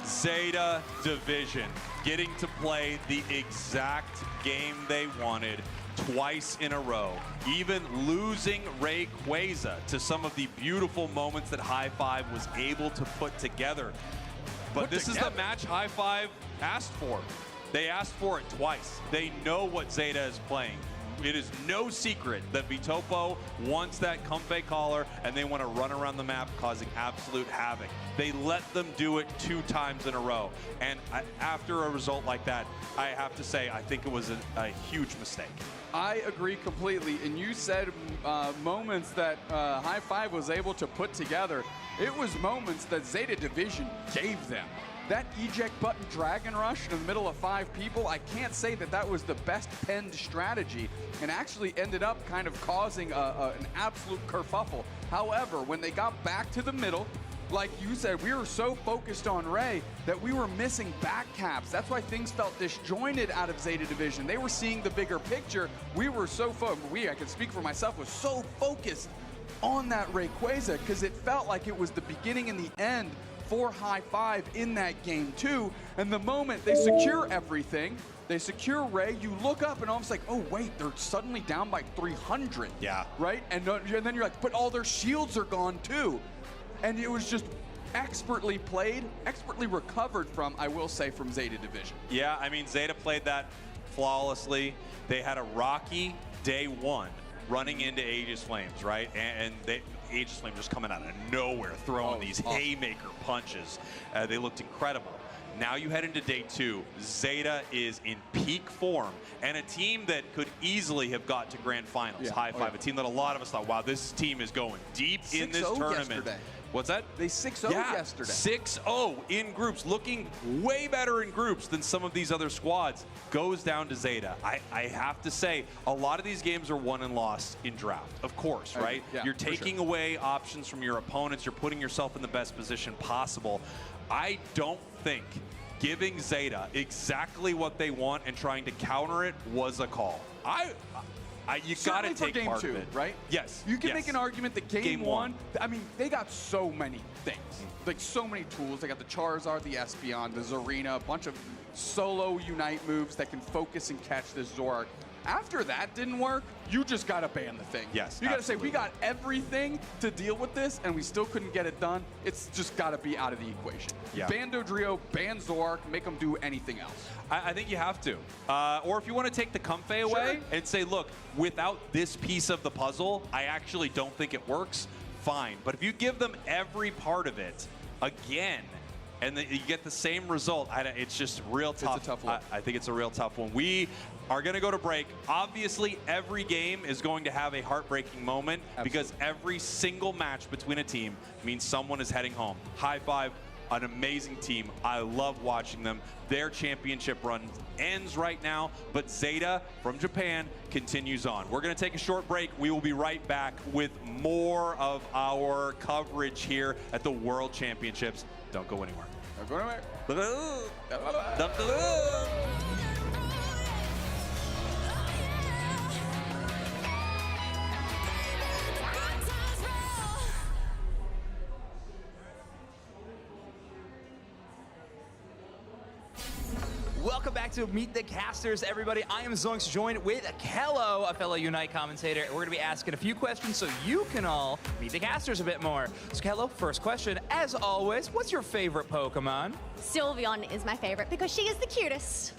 Zeta Division getting to play the exact game they wanted twice in a row, even losing Rayquaza to some of the beautiful moments that High Five was able to put together. But this is the match High Five asked for. They asked for it twice. They know what Zeta is playing. it is no secret that Vitopo wants that Comfey collar, and they want to run around the map causing absolute havoc. They let them do it 2 times in a row. And after a result like that, I have to say, I think it was a huge mistake. I agree completely. And you said moments that High Five was able to put together. It was moments that Zeta Division gave them. That eject button Dragon Rush in the middle of 5 people, I can't say that that was the best penned strategy, and actually ended up kind of causing an absolute kerfuffle. However, when they got back to the middle, like you said, we were so focused on Ray that we were missing back caps. That's why things felt disjointed out of Zeta Division. They were seeing the bigger picture. We were so I can speak for myself, was so focused on that Rayquaza because it felt like it was the beginning and the end for High Five in that game too. And the moment they secure everything, they secure Ray, you look up and almost like, oh wait, they're suddenly down by 300. Yeah. Right? And then you're like, but all their shields are gone too. And it was just expertly played, expertly recovered from, I will say, from Zeta Division. Yeah, I mean, Zeta played that flawlessly. They had a rocky day 1 running into Aegis Flames, right? And Aegis Flames just coming out of nowhere, throwing these haymaker punches. They looked incredible. Now you head into day 2. Zeta is in peak form, and a team that could easily have got to grand finals. High Five, a team that a lot of us thought, wow, this team is going deep in this tournament. Yesterday. What's that? They 6-0 yesterday. 6-0 in groups, looking way better in groups than some of these other squads. Goes down to Zeta. I have to say, a lot of these games are won and lost in draft, of course, right? Yeah, you're taking away options from your opponents. You're putting yourself in the best position possible. I don't think giving Zeta exactly what they want and trying to counter it was a call. You got to take game part 2, of it, right? Yes. You can make an argument that game 1, 1. I mean, they got so many things, like so many tools. They got the Charizard, the Espeon, the Zarina, a bunch of solo Unite moves that can focus and catch this Zoroark. After that didn't work, you just got to ban the thing. Yes, you got to say, we got everything to deal with this, and we still couldn't get it done. It's just got to be out of the equation. Yeah. Ban Dodrio, ban Zoroark, make them do anything else. I think you have to. Or if you want to take the Comfey away and say, look, without this piece of the puzzle, I actually don't think it works, fine. But if you give them every part of it again, and then you get the same result, it's just real tough. It's a tough one. I think it's a real tough one. We are going to go to break. Obviously, every game is going to have a heartbreaking moment because every single match between a team means someone is heading home. High Five, an amazing team. I love watching them. Their championship run ends right now, but Zeta from Japan continues on. We're going to take a short break. We will be right back with more of our coverage here at the World Championships. Don't go anywhere. Don't go anywhere. Welcome back to Meet the Casters, everybody. I am Zoinks, joined with Kello, a fellow Unite commentator. We're going to be asking a few questions so you can all meet the casters a bit more. So, Kello, first question, as always, what's your favorite Pokemon? Sylveon is my favorite because she is the cutest.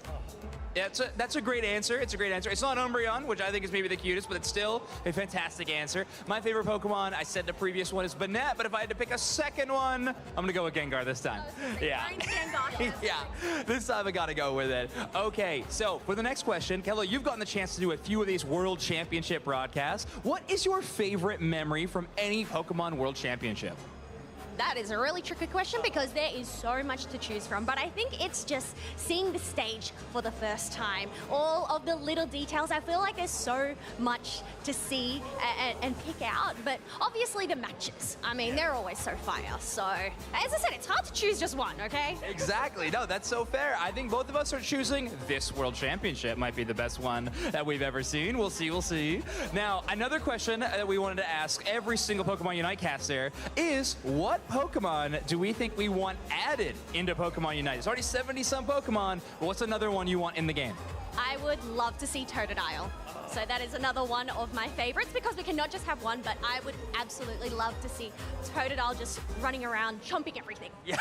Yeah, that's a great answer. It's a great answer. It's not Umbreon, which I think is maybe the cutest, but it's still a fantastic answer. My favorite Pokemon, I said the previous one is Banette, but if I had to pick a second one, I'm going to go with Gengar this time. Yeah. Yeah, this time I got to go with it. Okay, so for the next question, Kello, you've gotten the chance to do a few of these World Championship broadcasts. What is your favorite memory from any Pokemon World Championship? That is a really tricky question because there is so much to choose from, but I think it's just seeing the stage for the first time. All of the little details, I feel like there's so much to see and pick out, but obviously the matches. I mean, they're always so fire. So, as I said, it's hard to choose just one, okay? Exactly. No, that's so fair. I think both of us are choosing this World Championship might be the best one that we've ever seen. We'll see, we'll see. Now, another question that we wanted to ask every single Pokemon Unite caster is, what Pokemon do we think we want added into Pokemon Unite? There's already 70-some Pokemon, but what's another one you want in the game? I would love to see Totodile. So that is another one of my favorites because we can not just have one, but I would absolutely love to see Totodile just running around, chomping everything. Yeah,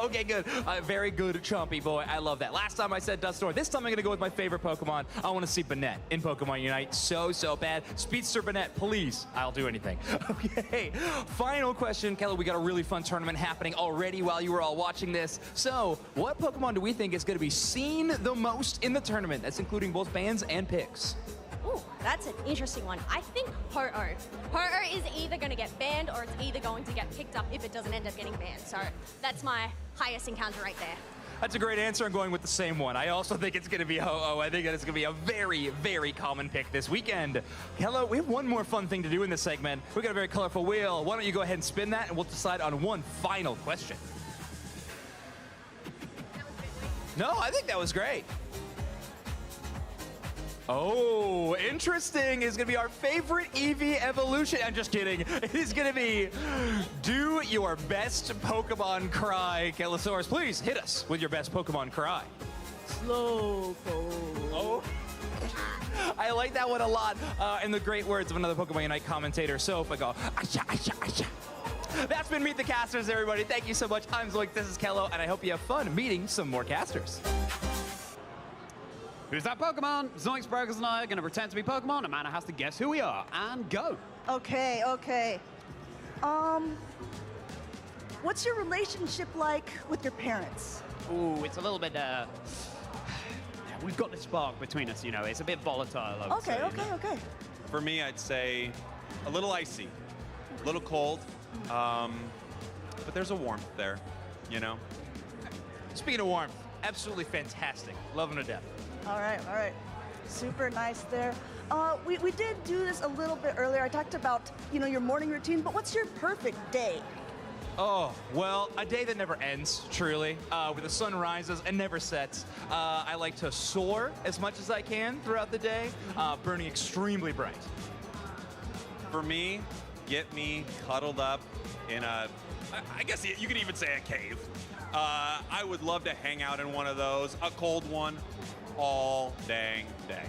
okay, good. Very good, chompy boy. I love that. Last time I said Dustor. This time I'm going to go with my favorite Pokemon. I want to see Banette in Pokemon Unite. So bad. Speedster Banette, please. I'll do anything. Okay, final question. Kelly, we got a really fun tournament happening already while you were all watching this. So, what Pokemon do we think is going to be seen the most in the tournament? That's including both bans and picks. Ooh, that's an interesting one. I think Ho-Oh. Ho-Oh is either going to get banned or it's either going to get picked up if it doesn't end up getting banned. So that's my highest encounter right there. That's a great answer. I'm going with the same one. I also think it's going to be Ho-Oh. I think that it's going to be a very, very common pick this weekend. Hello, we have one more fun thing to do in this segment. We got a very colorful wheel. Why don't you go ahead and spin that and we'll decide on one final question. No, I think that was great. Oh, interesting is going to be our favorite Eevee evolution. I'm just kidding. It is going to be do your best Pokemon cry. Kellosaurus, please hit us with your best Pokemon cry. Slowpoke. Oh. I like that one a lot. And the great words of another Pokemon Unite commentator, Sofa, go, asha, asha, asha. That's been Meet the Casters, everybody. Thank you so much. I'm Zoink, this is Kello, and I hope you have fun meeting some more casters. Who's that Pokemon? Zoink's Brokers and I are going to pretend to be Pokemon. Amanda has to guess who we are. And go. Okay. What's your relationship like with your parents? Ooh, it's a little bit, we've got the spark between us, you know. It's a bit volatile, I would say. Okay. For me, I'd say a little icy, a little cold, but there's a warmth there, you know? Speaking of warmth, absolutely fantastic. Loving to death. All right. Super nice there. We did do this a little bit earlier. I talked about, your morning routine, but what's your perfect day? Oh, well, a day that never ends, truly, where the sun rises and never sets. I like to soar as much as I can throughout the day, burning extremely bright. For me, get me cuddled up in a, I guess you could even say a cave. I would love to hang out in one of those, a cold one, all dang day.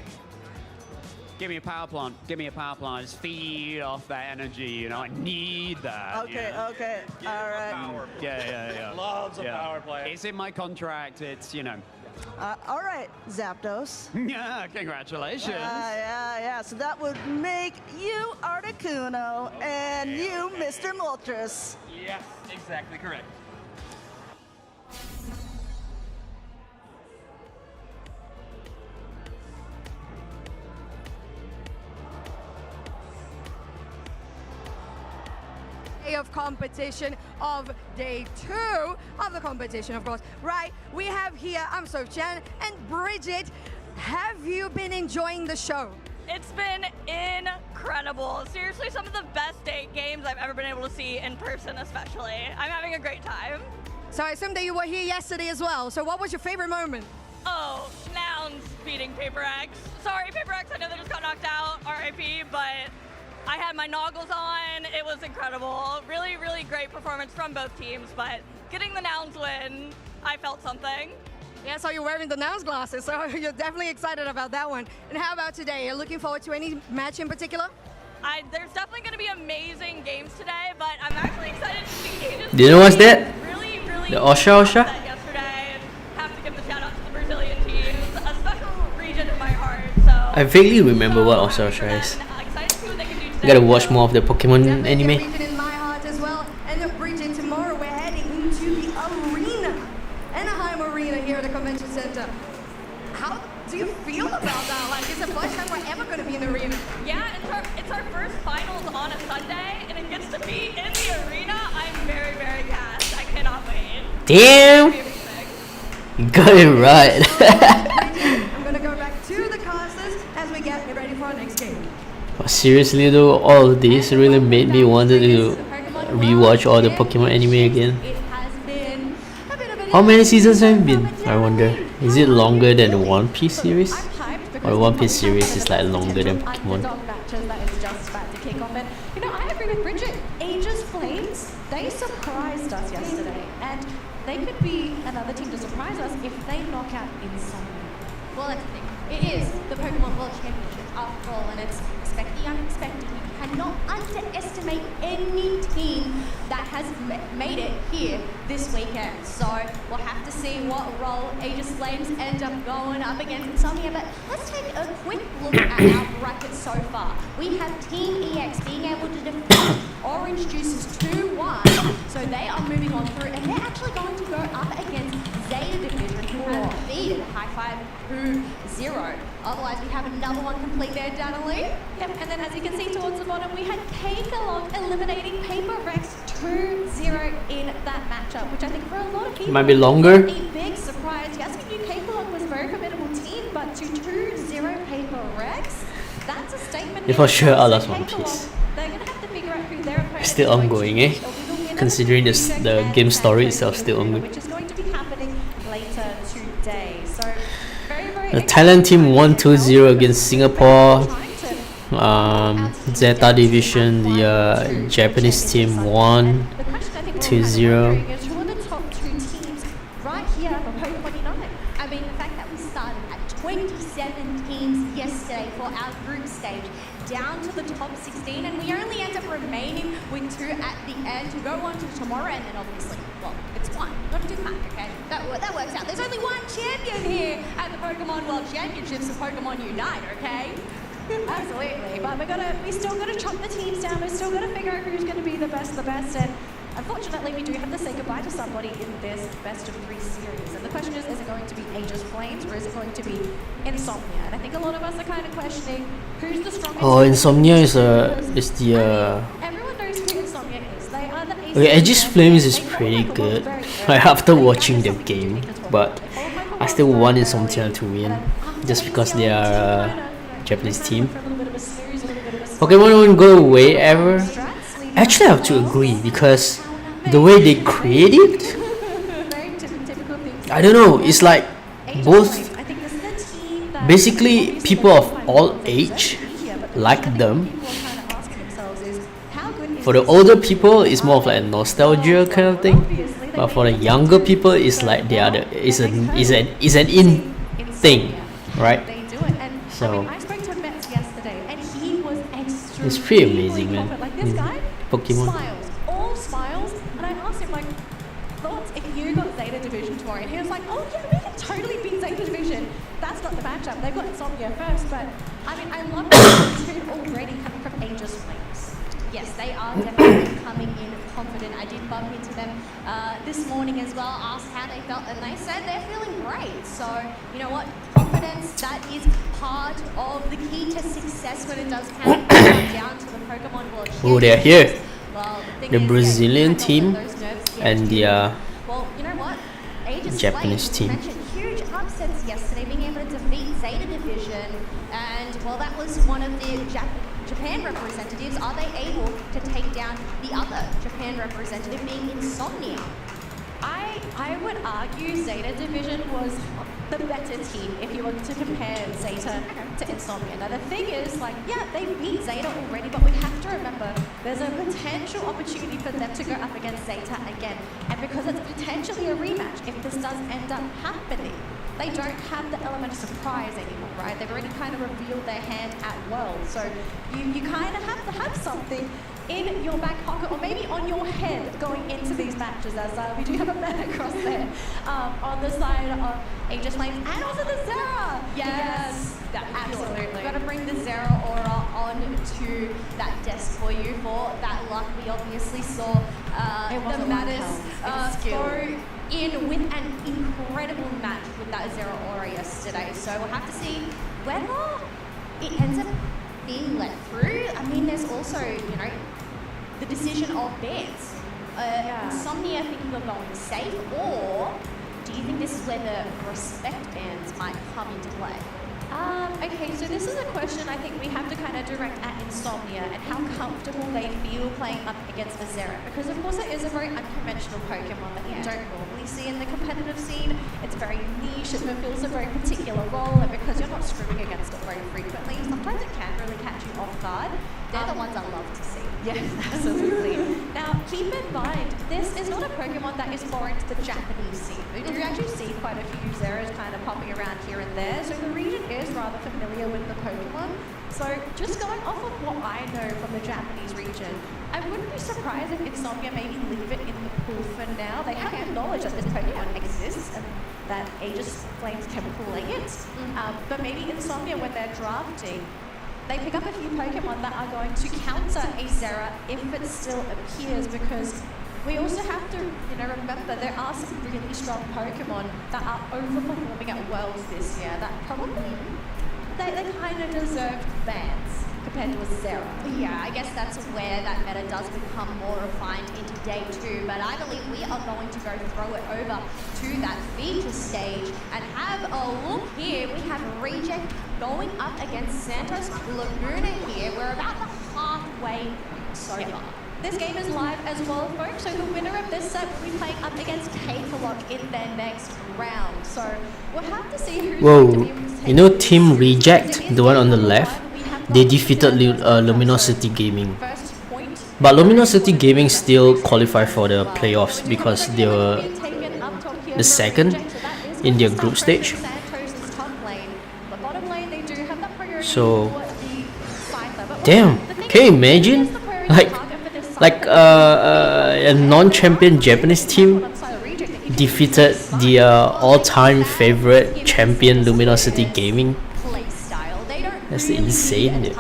Give me a power plant. I just feed off that energy, you know. I need that. Okay. All right. Yeah. Loves a power play. It's in my contract. It's, you know. All right, Zapdos. Yeah, congratulations. Yeah. So that would make you Articuno and you Mr. Moltres. Yes, exactly correct. Of competition of day 2 of the competition, of course. Right, we have here Sopchan and Bridget. Have you been enjoying the show? It's been incredible. Seriously, some of the best date games I've ever been able to see in person, especially. I'm having a great time. So I assume that you were here yesterday as well. So what was your favorite moment? Oh, Nouns beating Paper X. Sorry, Paper X, I know they just got knocked out, RIP, but I had my noggles on. It was incredible. Really, really great performance from both teams, but getting the Nouns win, I felt something. Yeah, so you're wearing the Nouns glasses, so you're definitely excited about that one. And how about today? You're looking forward to any match in particular? There's definitely going to be amazing games today, but I'm actually excited to see Cage's. Do you know what's that? Really The Osha? yesterday. Have to give the shout out to the Brazilian teams. A special region in my heart. So I vaguely remember what Osha is. I gotta watch more of the Pokemon anime. In my heart as well. And then Bridget, tomorrow we're heading into the arena, Anaheim Arena here at the Convention Center. How do you feel about that? Like, it's the first time we're ever going to be in the arena. Yeah, it's our first finals on a Sunday, and it gets to be in the arena. I'm very, very gassed. I cannot wait. Damn! You got it right. I'm going to go back to the casters as we get ready for our next game. But seriously though, all of this really made me want to rewatch all the Pokemon anime again. How many seasons have it been? I wonder. Is it longer than the One Piece series? Or the One Piece series is like longer than Pokemon? I agree with Bridget. Aegis Flames, they surprised us yesterday, and they could be another team to surprise us if they knock out Insomnia. Well, that's the thing. It is the Pokemon World Championships after all, and it's expect the unexpected. You cannot underestimate any team that has made it here this weekend. So we'll have to see what role Aegis Flames end up going up against Insomnia. But let's take a quick look at our bracket so far. We have Team EX being able to defeat Orange Juice's 2-1. So they are moving on through, and they're actually going to go up against Zeta Division, who have defeated High Five 2-0. Otherwise, we have another one complete there, Danielle. Yep, and then as you can see towards the bottom, we had K-Galog eliminating Paper Rex 2-0 in that matchup, which I think for a lot of people Might be longer. a big surprise. Yes, we knew K-Galog was a very formidable team, but to 2-0 Paper Rex, that's a statement. If for sure, I'll last So One K-Galog, Piece. they're going to have to figure out who their opponent Still is going ongoing, to eh? be. It'll be the winner Considering this, between the Jack game and story Sancho itself still ongoing. which is going to be happening later today. So very The Thailand team won 2-0 against Singapore. Zeta Division, the Japanese team won 2-0. who are the top two teams right here for Pokemon Unite? I mean, the fact that we started at 27 teams yesterday for our group stage, down to the top 16, and we only end up remaining with 2 at the end to go on to tomorrow, and then obviously, well, it's 1. You've got to do the math, okay? That works out. There's only 1 champion here at the Pokemon World Championships of Pokemon Unite, okay? Absolutely, but we still got to chop the teams down. We're still got to figure out who's going to be the best, and unfortunately, we do have to say goodbye to somebody in this best of 3 series. And the question is it going to be Aegis Flames or is it going to be Insomnia? And I think a lot of us are kind of questioning who's the strongest. Oh, Insomnia is the Everyone knows who Insomnia is. They are the ace. okay, Aegis Flames is pretty good. Like after watching the game, but I still want Insomnia to win just because they are a Japanese team. Pokemon won't go away ever. Actually, I have to agree because the way they create it, I don't know. It's like both. Basically, people of all age like them. For the older people, it's more of like a nostalgia kind of thing. But for the younger people, it's like they are it's an in thing, right? So it's pretty amazing, man. Pokemon. All smiles, and I asked him like, thoughts if you got Zeta Division tomorrow, and he was like, oh yeah, we can totally beat Zeta Division. That's not the matchup. They've got Insomnia first, but I mean, I love the two already coming from Aegis Flames. Yes, they are definitely coming in confident. I did bump into them this morning as well, asked how they felt, and they said they're feeling great. So, you know what? Confidence, that is part of the key to success when it does come down to the Pokemon World Championships. Oh, they're here. Well, The Brazilian team and the well, you know what? Aegis Japanese Flames team. mentioned huge upsets yesterday, being able to defeat Zeta Division, and well, that was one of the Japan representatives. Are they able to take down the other Japan representative, being Insomnia? I would argue Zeta Division was the better team if you were to compare Zeta to Insomnia. Now the thing is, like, yeah, they beat Zeta already, but we have to remember there's a potential opportunity for them to go up against Zeta again. And because it's potentially a rematch, if this does end up happening, they don't have the element of surprise anymore, right? They've already kind of revealed their hand at World. So you kind of have to have something in your back pocket or maybe on your head going into these matches, as we do have a man across there on the side of Aegis Flames and also the Zera. Yes, absolutely. We've got to bring the Zera aura on to that desk for you for that luck. We obviously saw the Mattis go in with an incredible match with that Zera aura yesterday. So we'll have to see whether it ends up being let through. I mean, there's also, you know, the decision of bans. Insomnia thinking of going safe, or do you think this is where the respect bans might come into play? Okay, so this is a question I think we have to kind of direct at Insomnia and how comfortable they feel playing up against the Zera. Because of course it is a very unconventional Pokemon that you don't normally see in the competitive scene. It's very niche, it fulfills a very particular role, and because you're not screwing against it very frequently, sometimes it can really catch you off guard. They're the ones I love to see. Yes, absolutely. Now, keep in mind, this is not a Pokemon that is foreign to the Japanese scene. We do actually see quite a few Zeras kind of popping around here and there, so the region is rather familiar with the Pokemon. So, just going off of what I know from the Japanese region, I wouldn't be surprised if Insomnia maybe leave it in the pool for now. They have acknowledged that this Pokemon exists and that Aegis Flames can play it, but maybe Insomnia, when they're drafting, they pick up a few Pokemon that are going to counter a Zera if it still appears, because we also have to, remember there are some really strong Pokemon that are overperforming at Worlds this year that probably, they kind of deserve bans compared to a Zera. Yeah, I guess that's where that meta does become more refined into day 2, but I believe we are going to go throw it over to that feature stage and have a look here. We have Reject going up against Santos Laguna here. We're about the halfway so far. This game is live as well, folks, so the winner of this set will be playing up against Kakalok in their next round. So we'll have to see who's going to be able to take you know Team Reject, the one on the left, they defeated Luminosity Gaming. But Luminosity Gaming still qualified for the playoffs because they were the second in their group stage. So, damn, can you imagine? Like a non-champion Japanese team defeated the all-time favorite champion Luminosity Gaming. That's insane.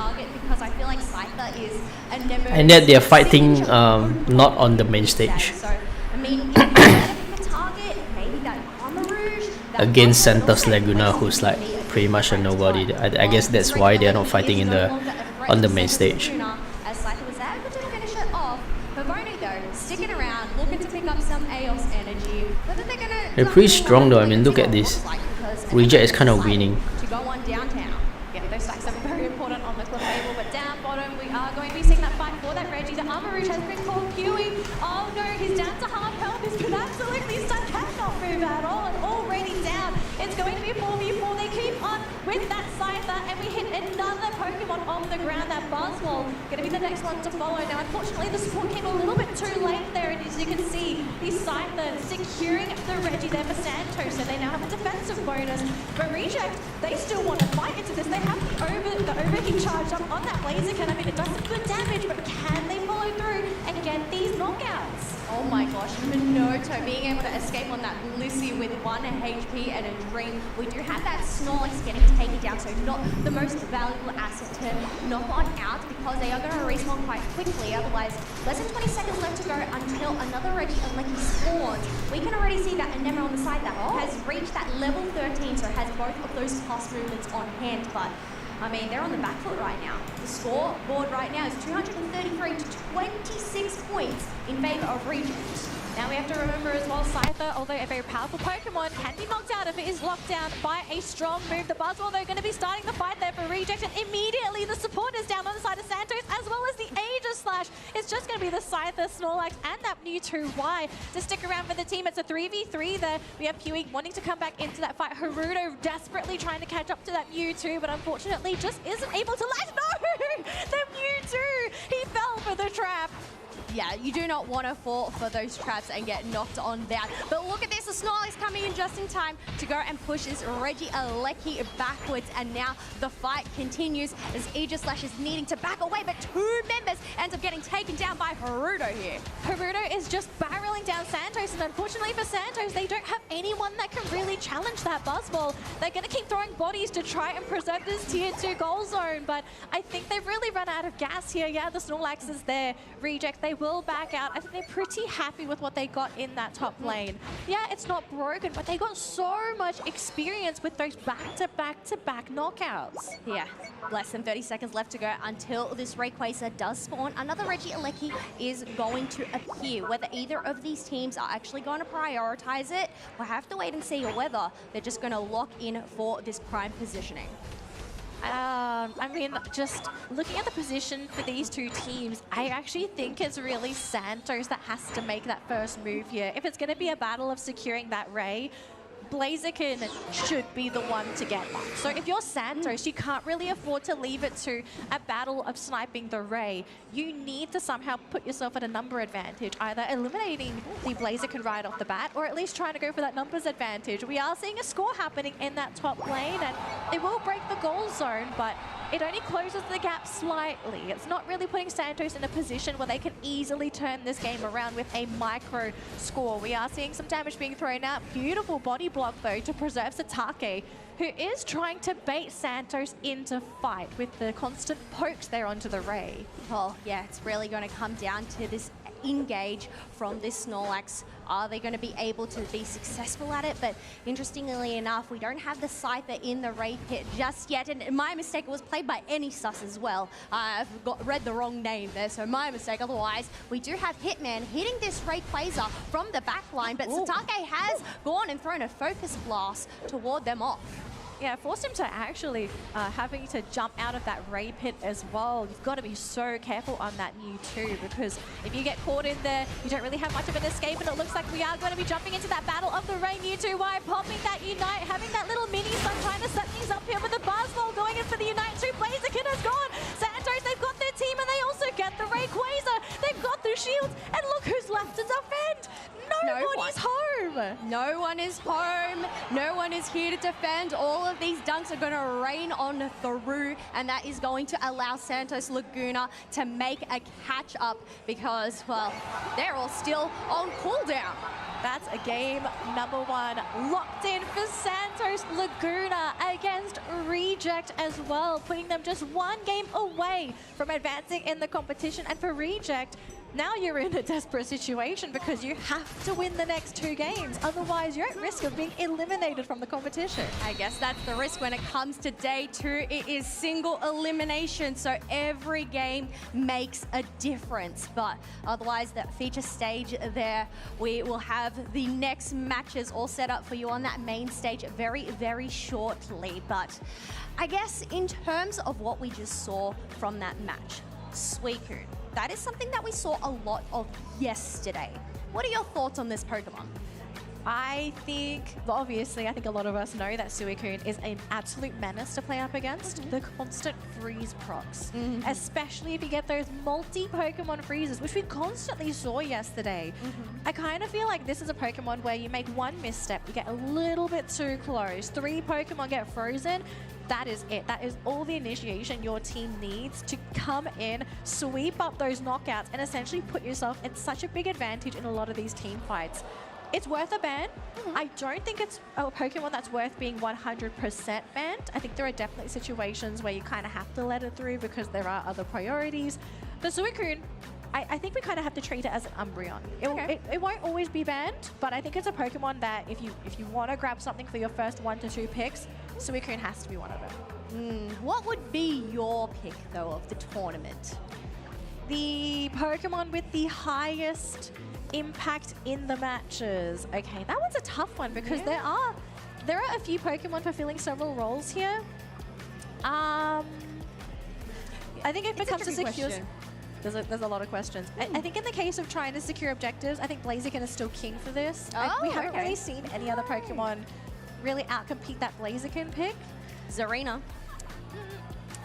And yet they're fighting not on the main stage. Against Santos Laguna, who's like pretty much a nobody. I guess that's why they're not fighting in the on the main stage. They're pretty strong though. I mean, look at this. Reject is kind of winning. To go on downtown. Yeah, those stacks are very important on the club table, but down bottom we are going to be seeing that fight for that Reggie. The Armor Rouge has been called queuing. Oh no, he's down to half health. This could absolutely start cannot move at all, and already down. It's going to be a 4v4. They keep on with that Scyther, and we hit another Pokemon on the ground. That Buzzwole going to be the next one to follow. Now, unfortunately, the support came a little bit too late there, and as you can see, the Scyther securing the Reggie there for Santos, so they now have a defensive bonus. But Reject, they still want to fight into this. They have the overheat charged up on that Blaziken. I mean, it does some good damage, but can they follow through and get these knockouts? Oh my gosh, Minoto being able to escape on that Lucy with 1 HP and a dream. We do have that Snorlax getting taken down, so not the most valuable asset to knock on out because they are going to respawn quite quickly. Otherwise, less than 20 seconds left to go until another Reggie Alecki spawns. We can already see that Anemone on the side that has reached that level 13, so has both of those pulse movements on hand. But I mean, they're on the back foot right now. The scoreboard right now is 233 to 26 points in favor of Reject. Now we have to remember as well, Scyther, although a very powerful Pokemon, can be knocked out if it is locked down by a strong move. The Buzzwole, they're going to be starting the fight there for Reject, and immediately the support is down on the side of Santos, as well as the Aegis Slash. It's just going to be the Scyther, Snorlax, and that Mewtwo Y to stick around for the team. It's a 3v3 there. We have Pewee wanting to come back into that fight. Haruto desperately trying to catch up to that Mewtwo, but unfortunately just isn't able to last. No! The Mewtwo! He fell for the trap. Yeah, you do not want to fall for those traps and get knocked on down. But look at this, the Snorlax coming in just in time to go and push this Reggie Alecki backwards. And now the fight continues as Aegis Slash is needing to back away, but 2 members end up getting taken down by Haruto here. Haruto is just barreling down Santos, and unfortunately for Santos, they don't have anyone that can really challenge that Buzzwole. They're going to keep throwing bodies to try and preserve this tier 2 goal zone, but I think they've really run out of gas here. Yeah, the Snorlax is there. Reject, they will back out. I think they're pretty happy with what they got in that top lane. Yeah, it's not broken, but they got so much experience with those back-to-back knockouts. Yeah, less than 30 seconds left to go until this Rayquaza does spawn. Another Reggie Alecki is going to appear. Whether either of these teams are actually going to prioritize it, we'll have to wait and see, or whether they're just going to lock in for this prime positioning. I mean, just looking at the position for these two teams, I actually think it's really Santos that has to make that first move here. If it's going to be a battle of securing that Ray, Blaziken should be the one to get that. So if you're Santos, you can't really afford to leave it to a battle of sniping the Ray. You need to somehow put yourself at a number advantage, either eliminating the Blaziken right off the bat, or at least trying to go for that numbers advantage. We are seeing a score happening in that top lane, and it will break the goal zone, but it only closes the gap slightly. It's not really putting Santos in a position where they can easily turn this game around with a micro score. We are seeing some damage being thrown out. Beautiful body block, though, to preserve Satake, who is trying to bait Santos into fight with the constant pokes there onto the Ray. Well, yeah, it's really going to come down to this engage from this Snorlax. Are they going to be able to be successful at it? But interestingly enough, we don't have the Cypher in the Ray pit just yet. And my mistake, it was played by Anysus as well. I've read the wrong name there, so my mistake. Otherwise, we do have Hitman hitting this Rayquaza from the back line, but Satake has gone and thrown a focus blast to ward them off. Yeah, forced him to actually having to jump out of that Ray pit as well. You've got to be so careful on that Mewtwo, because if you get caught in there, you don't really have much of an escape, and it looks like we are going to be jumping into that battle of the Ray Mewtwo. Why popping that Unite, having that little mini stun, trying to set things up here with the Buzzball going in for the Unite 2. Blaziken has gone. Santos, they've got their team, and they also get the Rayquaza. They've got the shields, and look who's left to defend. Nobody's home. No one is home. No one is here to defend. All of these dunks are going to rain on through, and that is going to allow Santos Laguna to make a catch up because, well, they're all still on cooldown. That's a game number 1 locked in for Santos Laguna against Reject as well, putting them just 1 game away from advancing in the competition. And for Reject, now you're in a desperate situation because you have to win the next 2 games. Otherwise, you're at risk of being eliminated from the competition. I guess that's the risk when it comes to day 2. It is single elimination, so every game makes a difference. But otherwise, that feature stage there, we will have the next matches all set up for you on that main stage very, very shortly. But I guess in terms of what we just saw from that match, Suicune, that is something that we saw a lot of yesterday. What are your thoughts on this Pokemon? I think, obviously, I think a lot of us know that Suicune is an absolute menace to play up against. The constant freeze procs, especially if you get those multi-Pokemon freezes, which we constantly saw yesterday. I kind of feel like this is a Pokemon where you make 1 misstep, you get a little bit too close, 3 Pokemon get frozen. That is it. That is all the initiation your team needs to come in, sweep up those knockouts, and essentially put yourself in such a big advantage in a lot of these team fights. It's worth a ban. I don't think it's a Pokemon that's worth being 100% banned. I think there are definitely situations where you kind of have to let it through because there are other priorities. The Suicune, I think we kind of have to treat it as an Umbreon. It won't always be banned, but I think it's a Pokemon that if you want to grab something for your first 1 to 2 picks, Suicune has to be one of them. What would be your pick, though, of the tournament? The Pokemon with the highest impact in the matches. Okay, that one's a tough one because there are a few Pokemon fulfilling several roles here. I think if it comes to secure, there's a lot of questions. I think in the case of trying to secure objectives, I think Blaziken is still king for this. We haven't really seen any other Pokemon really outcompete that Blaziken pick. Zarina.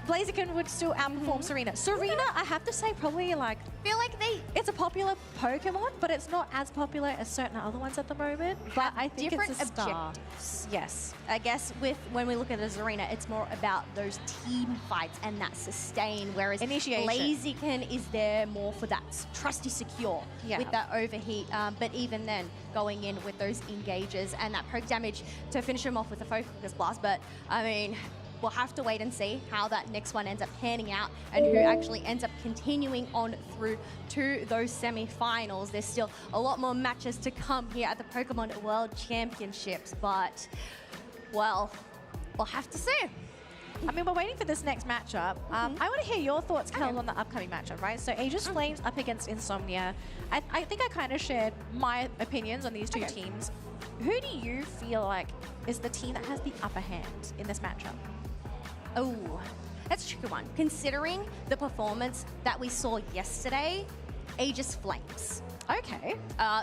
Blaziken would still outperform Serena. Serena, I have to say, probably like... feel like it's a popular Pokemon, but it's not as popular as certain other ones at the moment. But I think different it's a star. objectives. Yes. I guess when we look at a Zarina, it's more about those team fights and that sustain, whereas initiation. Blaziken is there more for that trusty secure with that overheat. But even then, going in with those engages and that poke damage to finish him off with a focus blast. But I mean, we'll have to wait and see how that next one ends up panning out and who actually ends up continuing on through to those semi-finals. There's still a lot more matches to come here at the Pokemon World Championships, but, well, we'll have to see. I mean, we're waiting for this next matchup. I want to hear your thoughts, Kel, on the upcoming matchup, right? So Aegis Flames up against Insomnia. I think I kind of shared my opinions on these two teams. Who do you feel like is the team that has the upper hand in this matchup? Oh, that's a tricky one. Considering the performance that we saw yesterday, Aegis Flames. Okay.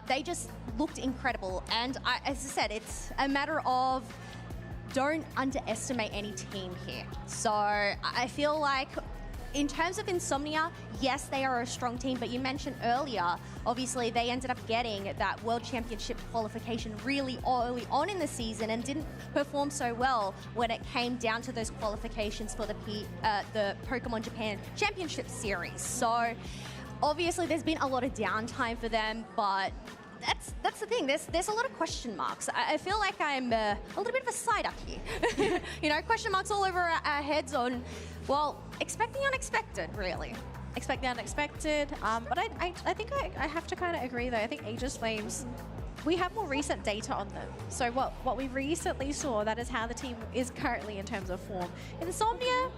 They just looked incredible. And as I said, it's a matter of don't underestimate any team here. So I feel like in terms of Insomnia, yes, they are a strong team, but you mentioned earlier, obviously they ended up getting that World Championship qualification really early on in the season and didn't perform so well when it came down to those qualifications for the Pokemon Japan Championship Series. So obviously there's been a lot of downtime for them, but that's the thing. There's a lot of question marks. I feel like I'm a little bit of a side up here. You know, question marks all over our heads on, well, expect the unexpected, really. Expect the unexpected. But I think I have to kind of agree, though. I think Aegis Flames, we have more recent data on them. So what we recently saw, that is how the team is currently in terms of form. Insomnia,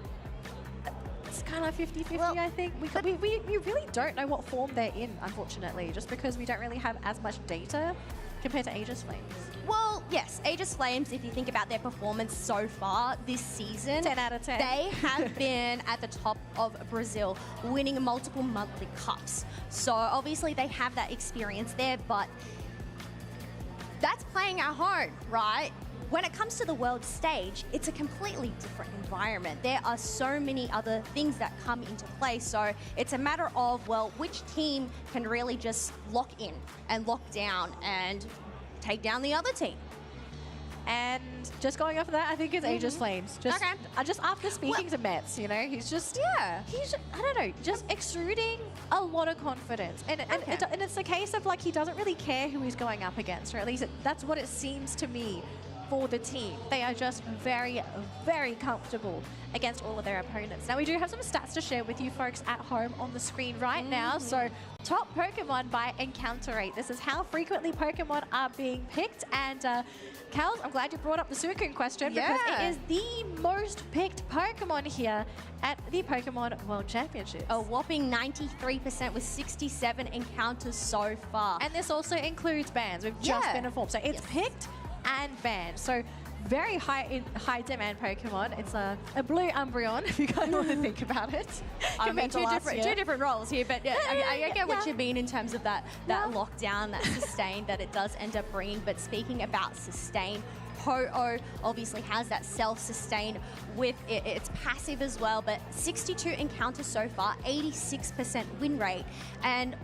it's kind of 50-50, well, I think. We really don't know what form they're in, unfortunately, just because we don't really have as much data compared to Aegis Flames. Well, yes, Aegis Flames, if you think about their performance so far this season, 10 out of 10. They have been at the top of Brazil, winning multiple monthly cups. So obviously they have that experience there, but that's playing at home, right? When it comes to the world stage, it's a completely different environment. There are so many other things that come into play. So it's a matter of, well, which team can really just lock in and lock down and take down the other team. And just going off of that, I think it's Aegis Flames. Just, okay. Just after speaking to Mets, you know, he's just, I don't know, just exuding a lot of confidence. And it's a case of like he doesn't really care who he's going up against, or at least that's what it seems to me for the team. They are just very, very comfortable against all of their opponents. Now, we do have some stats to share with you folks at home on the screen right now. So, top Pokemon by encounter rate. This is how frequently Pokemon are being picked. And, Kels, I'm glad you brought up the Suicune question because it is the most picked Pokemon here at the Pokemon World Championship. A whopping 93% with 67 encounters so far. And this also includes bans. We've just been informed. So, it's picked and banned. So very high demand Pokemon. It's a blue Umbreon, if you kind of want to think about it. I mean, two different roles here, but I get what you mean in terms of that lockdown, that sustain that it does end up bringing. But speaking about sustain, Ho-Oh obviously has that self-sustain with its passive as well, but 62 encounters so far, 86% win rate, and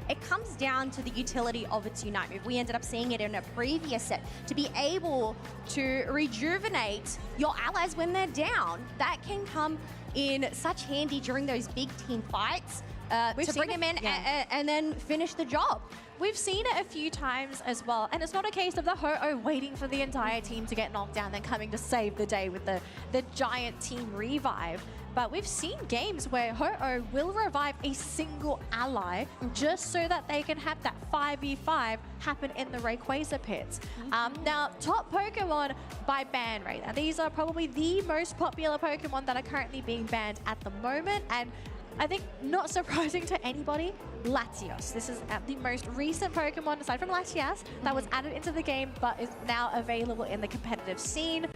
it comes down to the utility of its Unite move. We ended up seeing it in a previous set to be able to rejuvenate your allies when they're down. That can come in such handy during those big team fights to bring them in and then finish the job. We've seen it a few times as well, and it's not a case of the Ho-Oh waiting for the entire team to get knocked down, then coming to save the day with the giant team revive. But we've seen games where Ho-Oh will revive a single ally just so that they can have that 5v5 happen in the Rayquaza pits. Now, top Pokemon by ban rate. Now, these are probably the most popular Pokemon that are currently being banned at the moment. And I think, not surprising to anybody, Latios. This is the most recent Pokemon, aside from Latias, that was added into the game but is now available in the competitive scene.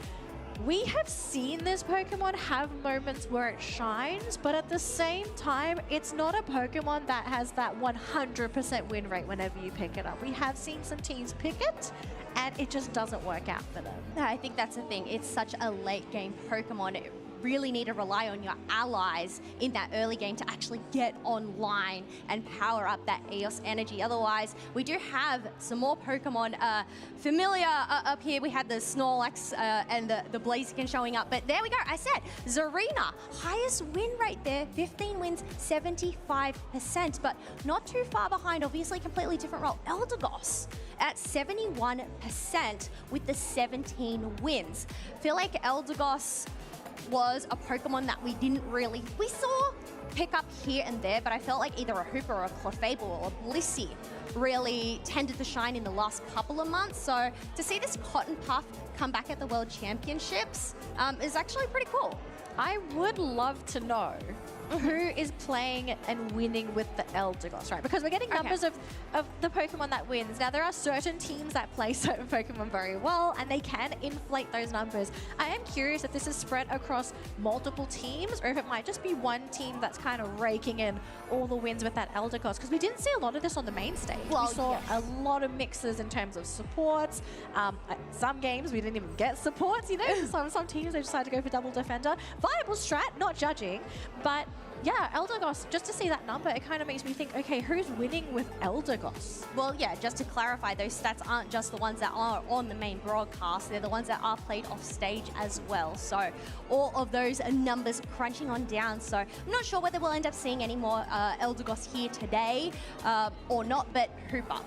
We have seen this Pokemon have moments where it shines, but at the same time, it's not a Pokemon that has that 100% win rate whenever you pick it up. We have seen some teams pick it, and it just doesn't work out for them. I think that's the thing. It's such a late game Pokemon. It really need to rely on your allies in that early game to actually get online and power up that Eos energy. Otherwise, we do have some more Pokemon familiar up here. We had the Snorlax and the Blaziken showing up, but there we go. I said Zarina, highest win rate there, 15 wins, 75%, but not too far behind, obviously completely different role. Eldegoss at 71% with the 17 wins. Feel like Eldegoss was a Pokemon that we saw pick up here and there, but I felt like either a Hooper or a Clefable or a Blissey really tended to shine in the last couple of months. So to see this Cotton Puff come back at the World Championships is actually pretty cool. I would love to know who is playing and winning with the Eldegoss, right? Because we're getting numbers of the Pokemon that wins. Now, there are certain teams that play certain Pokemon very well, and they can inflate those numbers. I am curious if this is spread across multiple teams, or if it might just be one team that's kind of raking in all the wins with that Eldegoss, because we didn't see a lot of this on the main stage. Well, we saw a lot of mixes in terms of supports. Some games, we didn't even get supports, you know? Some teams, they decided to go for double defender. Viable strat, not judging, but yeah, Eldegoss, just to see that number, it kind of makes me think, okay, who's winning with Eldegoss? Well, yeah, just to clarify, those stats aren't just the ones that are on the main broadcast. They're the ones that are played off stage as well. So all of those numbers crunching on down. So I'm not sure whether we'll end up seeing any more Eldegoss here today or not, but Hooper.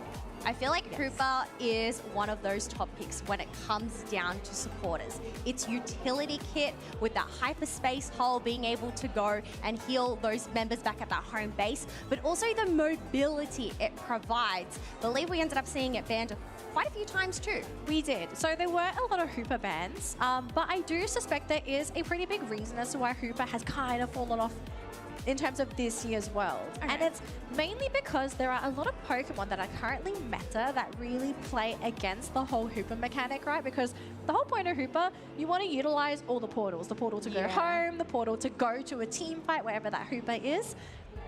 I feel like Hooper is one of those top picks when it comes down to supporters. Its utility kit with that hyperspace hull being able to go and heal those members back at that home base, but also the mobility it provides. I believe we ended up seeing it banned quite a few times too. We did. So there were a lot of Hooper bans, but I do suspect there is a pretty big reason as to why Hooper has kind of fallen off in terms of this year's world. Okay. And it's mainly because there are a lot of Pokemon that are currently meta that really play against the whole Hooper mechanic, right? Because the whole point of Hooper, you want to utilize all the portals. The portal to go home, the portal to go to a team fight, wherever that Hooper is.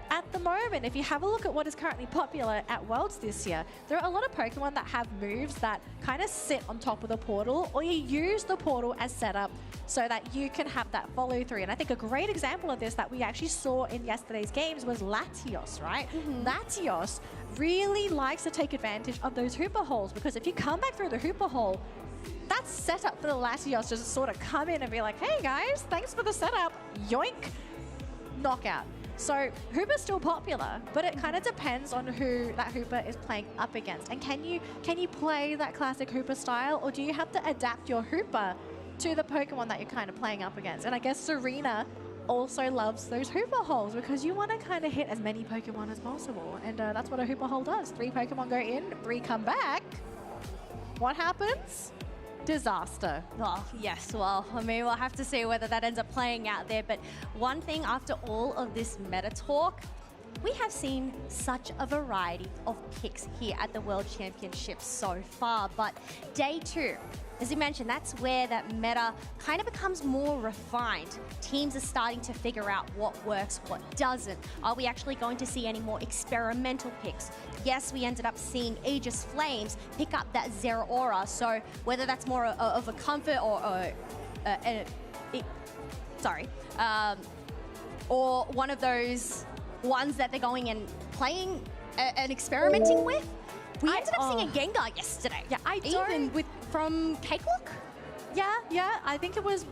At the moment, if you have a look at what is currently popular at Worlds this year, there are a lot of Pokemon that have moves that kind of sit on top of the portal, or you use the portal as setup so that you can have that follow through. And I think a great example of this that we actually saw in yesterday's games was Latios, right? Latios really likes to take advantage of those Hooper holes, because if you come back through the Hooper hole, that's set up for the Latios to just sort of come in and be like, hey guys, thanks for the setup, yoink, knockout. So Hooper's still popular, but it kind of depends on who that Hooper is playing up against. And can you play that classic Hooper style, or do you have to adapt your Hooper to the Pokemon that you're kind of playing up against? And I guess Serena also loves those Hooper holes because you want to kind of hit as many Pokemon as possible. And that's what a Hooper hole does. 3 Pokemon go in, 3 come back. What happens? Disaster. Oh, yes. Well, I mean, we'll have to see whether that ends up playing out there. But one thing, after all of this meta talk, we have seen such a variety of picks here at the World Championships so far. But day 2, as you mentioned, that's where that meta kind of becomes more refined. Teams are starting to figure out what works, what doesn't. Are we actually going to see any more experimental picks? Yes, we ended up seeing Aegis Flames pick up that Zeraora, so whether that's more of a comfort or or one of those ones that they're going and playing and experimenting with. We ended up seeing a Gengar yesterday. Yeah, even from Cakewalk. Yeah. I think it was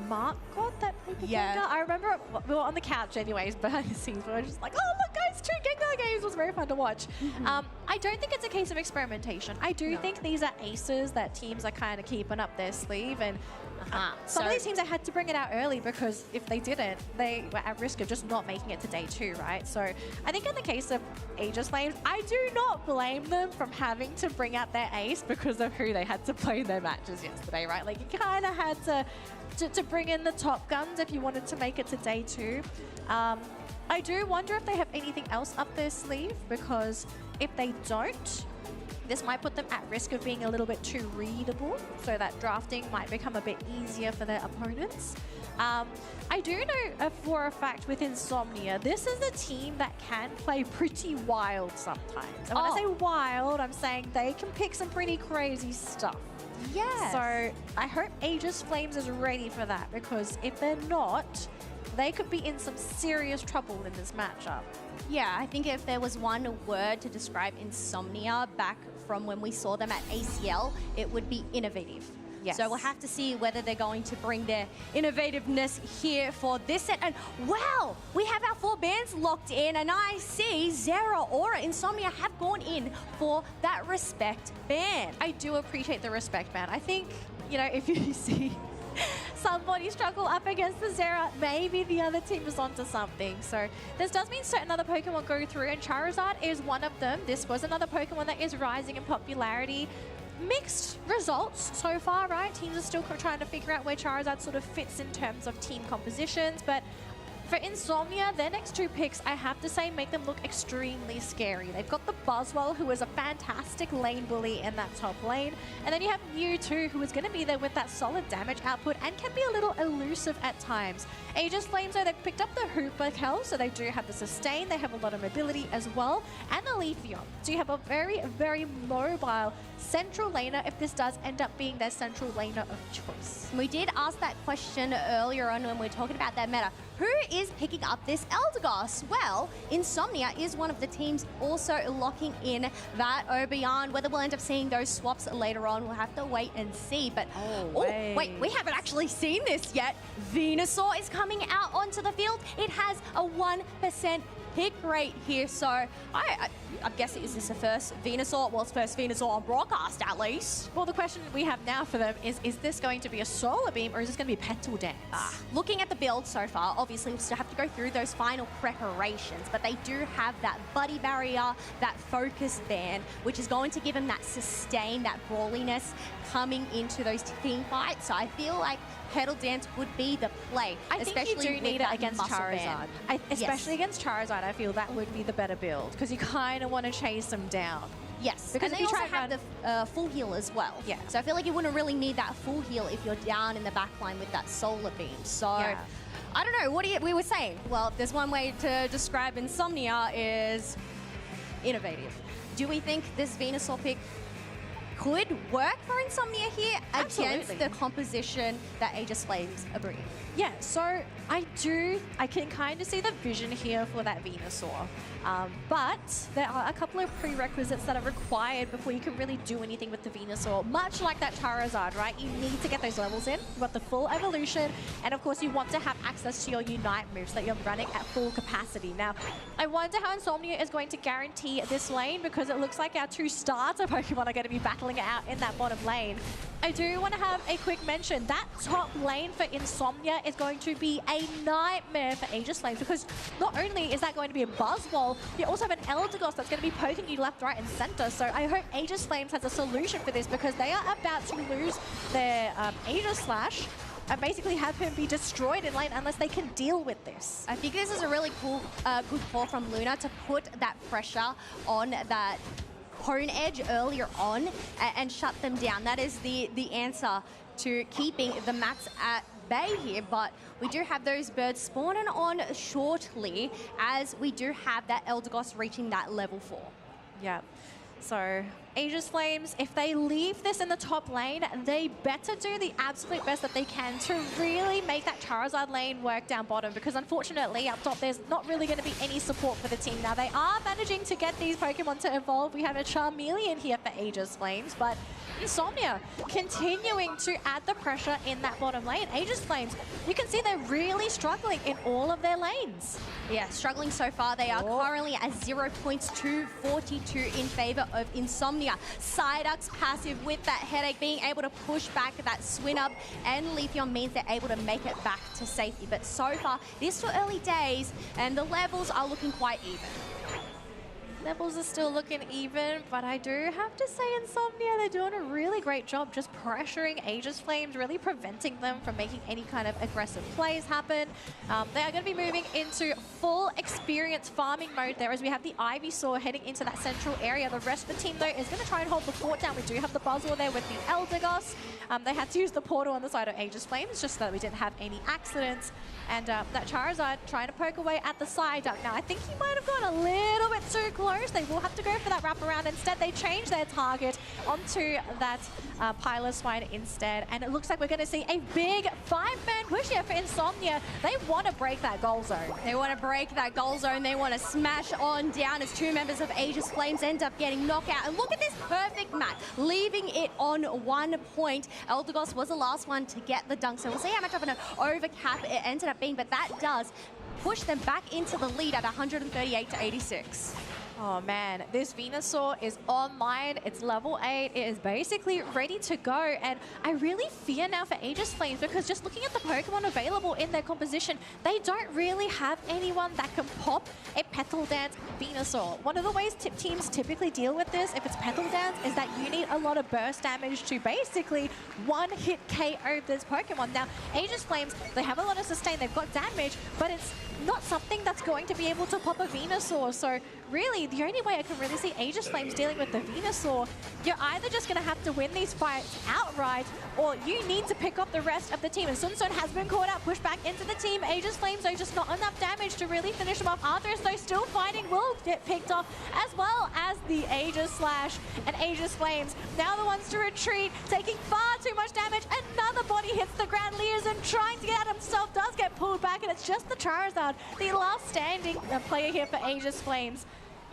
Mark that played the Gengar. I remember we were on the couch anyways, behind the scenes. We were just like, oh look guys, 2 Gengar games. It was very fun to watch. I don't think it's a case of experimentation. I do think these are aces that teams are kind of keeping up their sleeve, and some of these teams, they had to bring it out early because if they didn't, they were at risk of just not making it to day 2, right? So I think in the case of Aegis Flames, I do not blame them from having to bring out their ace because of who they had to play in their matches yesterday, right? Like you kind of had to bring in the top guns if you wanted to make it to day 2. I do wonder if they have anything else up their sleeve, because if they don't, this might put them at risk of being a little bit too readable, so that drafting might become a bit easier for their opponents. I do know for a fact with Insomnia, this is a team that can play pretty wild sometimes. And when I say wild, I'm saying they can pick some pretty crazy stuff. Yes. So I hope Aegis Flames is ready for that, because if they're not, they could be in some serious trouble in this matchup. Yeah, I think if there was one word to describe Insomnia back from when we saw them at ACL, it would be innovative. Yes. So we'll have to see whether they're going to bring their innovativeness here for this set. And wow, we have our 4 bands locked in, and I see Zeraora, Insomnia have gone in for that respect ban. I do appreciate the respect ban. I think, you know, if you see somebody struggle up against the Zera, maybe the other team is onto something. So this does mean certain other Pokemon go through, and Charizard is one of them. This was another Pokemon that is rising in popularity. Mixed results so far, right? Teams are still trying to figure out where Charizard sort of fits in terms of team compositions, but For Insomnia, their next two picks, I have to say, make them look extremely scary. They've got the Buzzwell, who is a fantastic lane bully in that top lane. And then you have Mewtwo, who is going to be there with that solid damage output and can be a little elusive at times. Aegis Flames, though, they've picked up the Hooper Kel, so they do have the sustain. They have a lot of mobility as well, and the Leafeon. So you have a very, very mobile central laner if this does end up being their central laner of choice. We did ask that question earlier on when we were talking about that meta. Who is picking up this Eldegoss? Well, Insomnia is one of the teams also locking in that Obian. Whether we'll end up seeing those swaps later on, we'll have to wait and see. But wait, we haven't actually seen this yet. Venusaur is coming out onto the field. It has a 1% pick rate here, so I'm guessing, is this the first Venusaur? Well, it's first Venusaur on broadcast, at least. Well, the question we have now for them is this going to be a Solar Beam or is this going to be Petal Dance? Looking at the build so far, obviously we still have to go through those final preparations, but they do have that Buddy Barrier, that Focus Band, which is going to give them that sustain, that brawliness coming into those team fights. So I feel like Petal Dance would be the play. I think you do need it against Charizard. Especially against Charizard, I feel that would be the better build because you kind of want to chase them down. Yes, because and if they you also try have the full heal as well. Yeah. So I feel like you wouldn't really need that full heal if you're down in the back line with that Solar Beam. So I don't know, what we were saying? Well, if there's one way to describe Insomnia is innovative. Do we think this Venusaur pick could work for Insomnia here against the composition that Aegis Flames are bringing? Yeah, so I can kind of see the vision here for that Venusaur. But there are a couple of prerequisites that are required before you can really do anything with the Venusaur. Much like that Charizard, right? You need to get those levels in. You want the full evolution. And of course, you want to have access to your Unite moves that you're running at full capacity. Now, I wonder how Insomnia is going to guarantee this lane because it looks like our two starter Pokemon are going to be battling it out in that bottom lane. I do want to have a quick mention. That top lane for Insomnia is going to be a nightmare for Aegis Flames because not only is that going to be a Buzzwole, you also have an Eldegoss that's going to be poking you left, right, and center. So I hope Aegis Flames has a solution for this because they are about to lose their Aegis Slash and basically have him be destroyed in lane unless they can deal with this. I think this is a really cool, good call from Luna to put that pressure on that Hone Edge earlier on and shut them down. That is the answer to keeping the mats at bay here, but we do have those birds spawning on shortly as we do have that Eldegoss reaching that level 4. Yeah. So Aegis Flames, if they leave this in the top lane, they better do the absolute best that they can to really make that Charizard lane work down bottom because unfortunately up top there's not really going to be any support for the team. Now they are managing to get these Pokemon to evolve. We have a Charmeleon here for Aegis Flames, but Insomnia continuing to add the pressure in that bottom lane. Aegis Flames, you can see they're really struggling in all of their lanes. Yeah, struggling so far. They are currently at 0 points to 42 in favor of Insomnia. Psyduck's passive with that headache, being able to push back that Swinub and Leafeon means they're able to make it back to safety. But so far, this is still early days, and the levels are looking quite even. Levels are still looking even, but I do have to say Insomnia, they're doing a really great job just pressuring Aegis Flames, really preventing them from making any kind of aggressive plays happen. They are going to be moving into full experience farming mode there as we have the Ivysaur heading into that central area. The rest of the team, though, is going to try and hold the fort down. We do have the Buzzwole there with the Eldegoss. They had to use the portal on the side of Aegis Flames just so that we didn't have any accidents. And that Charizard trying to poke away at the Psyduck. Now, I think he might have gone a little bit too close. They will have to go for that wraparound. Instead, they change their target onto that Piloswine instead. And it looks like we're going to see a big 5-man push here for Insomnia. They want to break that goal zone. They want to break that goal zone. They want to smash on down as two members of Aegis Flames end up getting knocked out. And look at this perfect match, leaving it on 1 point. Eldegoss was the last one to get the dunk. So we'll see how much of an overcap it ended up being, but that does push them back into the lead at 138 to 86. Oh man, this Venusaur is online. It's level 8. It is basically ready to go. And I really fear now for Aegis Flames because just looking at the Pokemon available in their composition, they don't really have anyone that can pop a Petal Dance Venusaur. One of the ways teams typically deal with this, if it's Petal Dance, is that you need a lot of burst damage to basically one-hit KO this Pokemon. Now, Aegis Flames, they have a lot of sustain. They've got damage, but it's not something that's going to be able to pop a Venusaur. So really, the only way I can really see Aegis Flames dealing with the Venusaur, you're either just going to have to win these fights outright, or you need to pick up the rest of the team. And Sun Sun has been caught out, pushed back into the team. Aegis Flames, though, just not enough damage to really finish him off. Arthurs, though, still fighting, will get picked off, as well as the Aegis Slash and Aegis Flames. Now the ones to retreat, taking far too much damage. Another body hits the ground. Liaison trying to get out himself, does get pulled back, and it's just the Charizard, the last standing player here for Aegis Flames.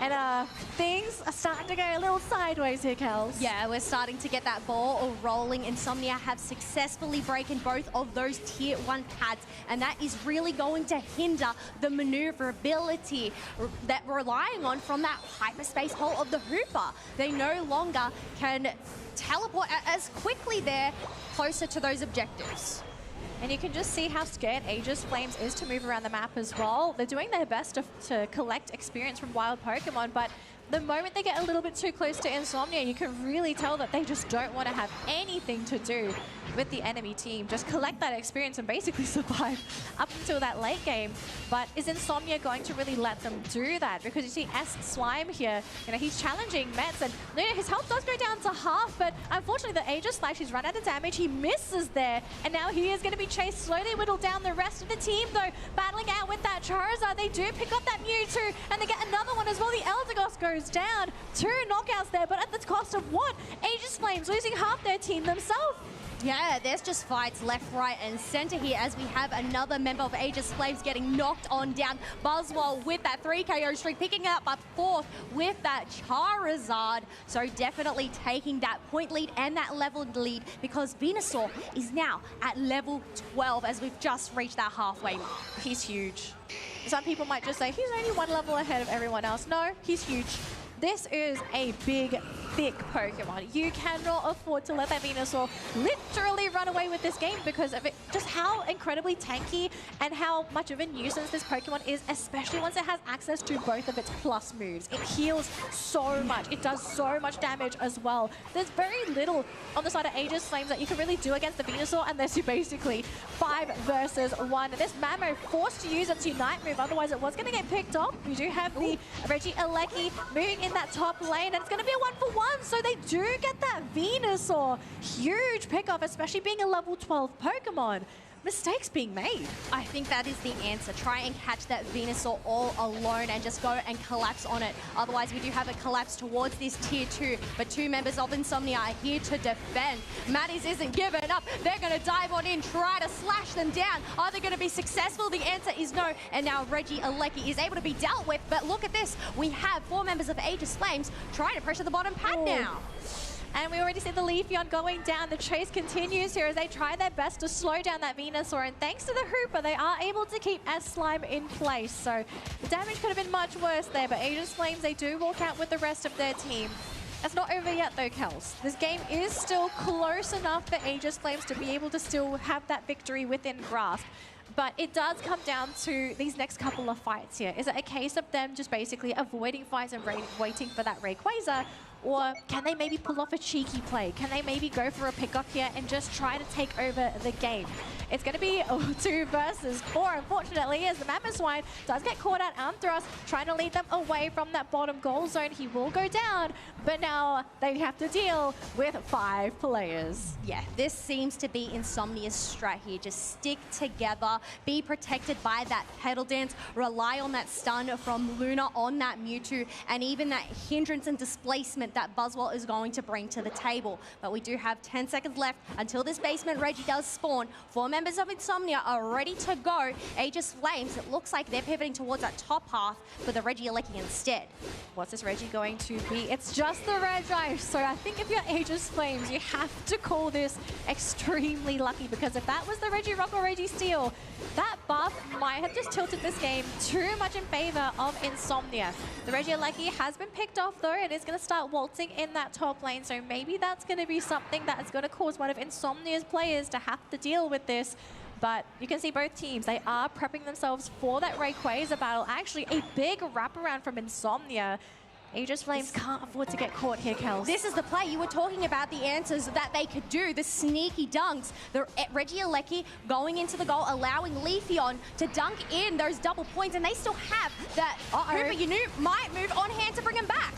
And things are starting to go a little sideways here, Kels. Yeah, we're starting to get that ball rolling. Insomnia have successfully broken both of those tier 1 pads, and that is really going to hinder the maneuverability that we're relying on from that hyperspace hole of the Hooper. They no longer can teleport as quickly there closer to those objectives. And you can just see how scared Aegis Flames is to move around the map as well. They're doing their best to collect experience from wild Pokemon, but the moment they get a little bit too close to Insomnia, you can really tell that they just don't want to have anything to do with the enemy team. Just collect that experience and basically survive up until that late game. But is Insomnia going to really let them do that? Because you see S Slime here, you know, he's challenging Mets, and his health does go down to half, but unfortunately the Aegis Slash, he's run out of damage, he misses there, and now he is going to be chased, slowly whittled down. The rest of the team, though, battling out with that Charizard. They do pick up that Mewtwo, and they get another one as well. The Eldegoss goes down. 2 knockouts there, but at the cost of what? Aegis Flames losing half their team themselves. Yeah, there's just fights left, right, and center here as we have another member of Aegis Flames getting knocked on down. Buzzwole with that 3 KO streak, picking up a 4th with that Charizard. So definitely taking that point lead and that level lead, because Venusaur is now at level 12 as we've just reached that halfway mark. He's huge. Some people might just say, he's only 1 level ahead of everyone else. No, he's huge. This is a big, thick Pokemon. You cannot afford to let that Venusaur literally run away with this game because of it, just how incredibly tanky and how much of a nuisance this Pokemon is, especially once it has access to both of its plus moves. It heals so much. It does so much damage as well. There's very little on the side of Aegis Flames that you can really do against the Venusaur unless you basically 5 versus 1. This Mamo forced to use its Unite move, otherwise it was going to get picked off. You do have the Reggie Alecki moving in that top lane, and it's going to be a 1-for-1, so they do get that Venusaur. Huge pickoff, especially being a level 12 Pokemon. Mistakes being made. I think that is the answer. Try and catch that Venusaur all alone and just go and collapse on it. Otherwise, we do have a collapse towards this tier 2, but 2 members of Insomnia are here to defend. Matties isn't giving up. They're going to dive on in, try to slash them down. Are they going to be successful? The answer is no. And now Reggie Alecki is able to be dealt with, but look at this. We have 4 members of Aegis Flames trying to pressure the bottom pad now. And we already see the Leafeon going down. The chase continues here as they try their best to slow down that Venusaur. And thanks to the Hooper, they are able to keep S-Slime in place. So the damage could have been much worse there. But Aegis Flames, they do walk out with the rest of their team. It's not over yet though, Kels. This game is still close enough for Aegis Flames to be able to still have that victory within grasp. But it does come down to these next couple of fights here. Is it a case of them just basically avoiding fights and waiting for that Rayquaza? Or can they maybe pull off a cheeky play? Can they maybe go for a pickup here and just try to take over the game? It's going to be 2 versus 4, unfortunately, as the Mamoswine does get caught out. Armthrust trying to lead them away from that bottom goal zone. He will go down, but now they have to deal with 5 players. Yeah, this seems to be Insomnia's strat here. Just stick together, be protected by that Petal Dance, rely on that stun from Luna on that Mewtwo, and even that hindrance and displacement excitement that Buzzwell is going to bring to the table. But we do have 10 seconds left until this basement Reggie does spawn. 4 members of Insomnia are ready to go. Aegis Flames, it looks like they're pivoting towards that top half for the Reggie Alecki instead. What's this Reggie going to be? It's just the Regi. So I think if you're Aegis Flames, you have to call this extremely lucky, because if that was the Reggie Rock or Reggie Steel, that buff might have just tilted this game too much in favor of Insomnia. The Reggie Alecki has been picked off though, and is going to start waltzing in that top lane, so maybe that's going to be something that is going to cause one of Insomnia's players to have to deal with this. But you can see both teams, they are prepping themselves for that Rayquaza battle. Actually, a big wraparound from Insomnia. Aegis Flames can't afford to get caught here, Kels. This is the play. You were talking about the answers that they could do, the sneaky dunks. The Reggie Alecki going into the goal, allowing Leafeon to dunk in those double points, and they still have that Hooper might move on hand to bring him back.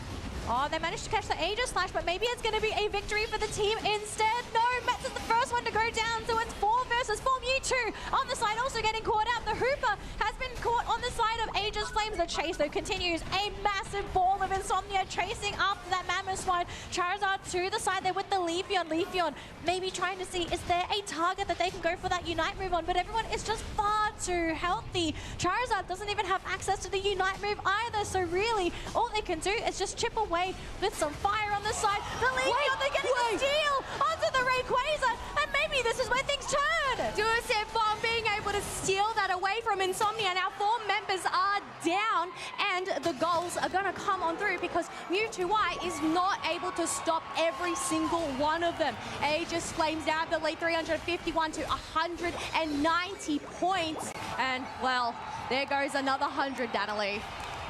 Oh, they managed to catch the Aegis Slash, but maybe it's going to be a victory for the team instead. No, Mets is the first one to go down, so it's 4 versus 4. Mewtwo on the side also getting caught out. The Hooper has been caught on the side of Aegis Flames. The chase, though, continues. A massive ball of Insomnia chasing after that Mammoth Swine. Charizard to the side there with the Leafeon. Leafeon maybe trying to see, is there a target that they can go for that Unite move on? But everyone is just far too healthy. Charizard doesn't even have access to the Unite move either, so really, all they can do is just chip away with some fire on the side. The Leafeon, they're getting the steal onto the Rayquaza, and maybe this is where things turn. Duosef Bomb being able to steal that away from Insomnia. Now 4 members are down, and the goals are going to come on through because Mewtwo is not able to stop every single one of them. Aegis Flames down the lead, 351 to 190 points. And, well, there goes another 100, Danalee.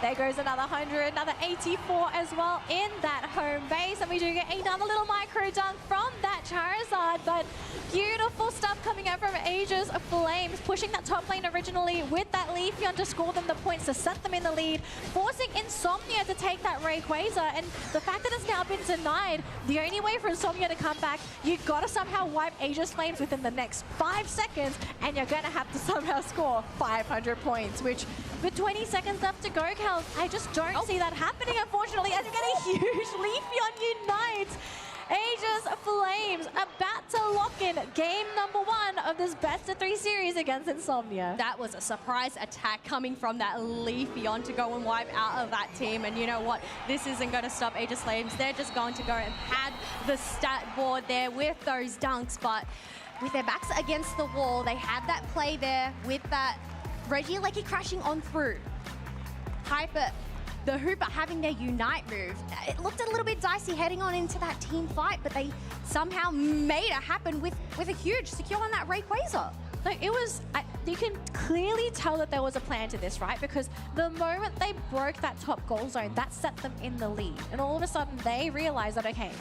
There goes another 100, another 84 as well in that home base. And we do get another little micro dunk from that Charizard. But beautiful stuff coming out from Aegis Flames, pushing that top lane originally with that Leafeon to score them the points to set them in the lead, forcing Insomnia to take that Rayquaza. And the fact that it's now been denied, the only way for Insomnia to come back, you've got to somehow wipe Aegis Flames within the next 5 seconds, and you're going to have to somehow score 500 points, which with 20 seconds left to go, I just don't see that happening, unfortunately, as you get a huge Leafeon Unite. Aegis Flames about to lock in game number 1 of this best-of-3 series against Insomnia. That was a surprise attack coming from that Leafeon to go and wipe out of that team. And you know what? This isn't going to stop Aegis Flames. They're just going to go and pad the stat board there with those dunks. But with their backs against the wall, they had that play there with that Reggie Alecki crashing on through. Hyper, the Hooper having their Unite move. It looked a little bit dicey heading on into that team fight, but they somehow made it happen with a huge secure on that Rayquaza. Like, it was, you can clearly tell that there was a plan to this, right? Because the moment they broke that top goal zone, that set them in the lead. And all of a sudden, they realized that, okay,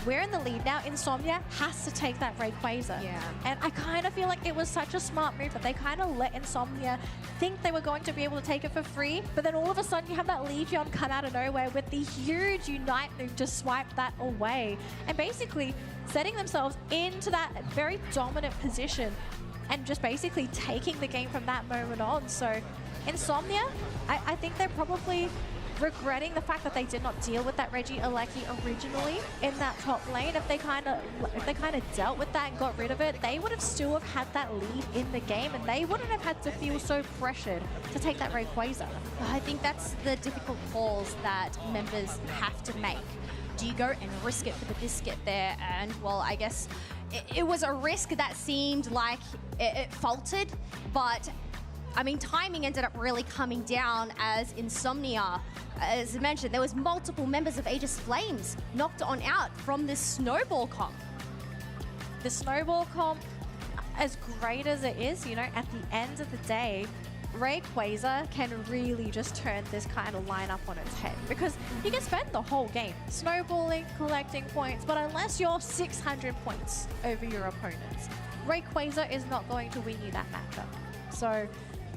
we're in the lead now. Insomnia has to take that Rayquaza. Yeah. And I kind of feel like it was such a smart move that they kind of let Insomnia think they were going to be able to take it for free. But then all of a sudden, you have that Leafeon come out of nowhere with the huge Unite move to swipe that away. And basically setting themselves into that very dominant position and just basically taking the game from that moment on. So Insomnia, I think they're probably regretting the fact that they did not deal with that Reggie Alecki originally in that top lane. If they kind of dealt with that and got rid of it, they would have still have had that lead in the game, and they wouldn't have had to feel so pressured to take that Rayquaza. I think that's the difficult calls that members have to make. Do you go and risk it for the biscuit there? And, well, I guess it was a risk that seemed like it faltered, but I mean, timing ended up really coming down as Insomnia, as I mentioned, there was multiple members of Aegis Flames knocked on out from this snowball comp. The snowball comp, as great as it is, you know, at the end of the day, Rayquaza can really just turn this kind of lineup on its head, because you can spend the whole game snowballing, collecting points, but unless you're 600 points over your opponents, Rayquaza is not going to win you that matchup. So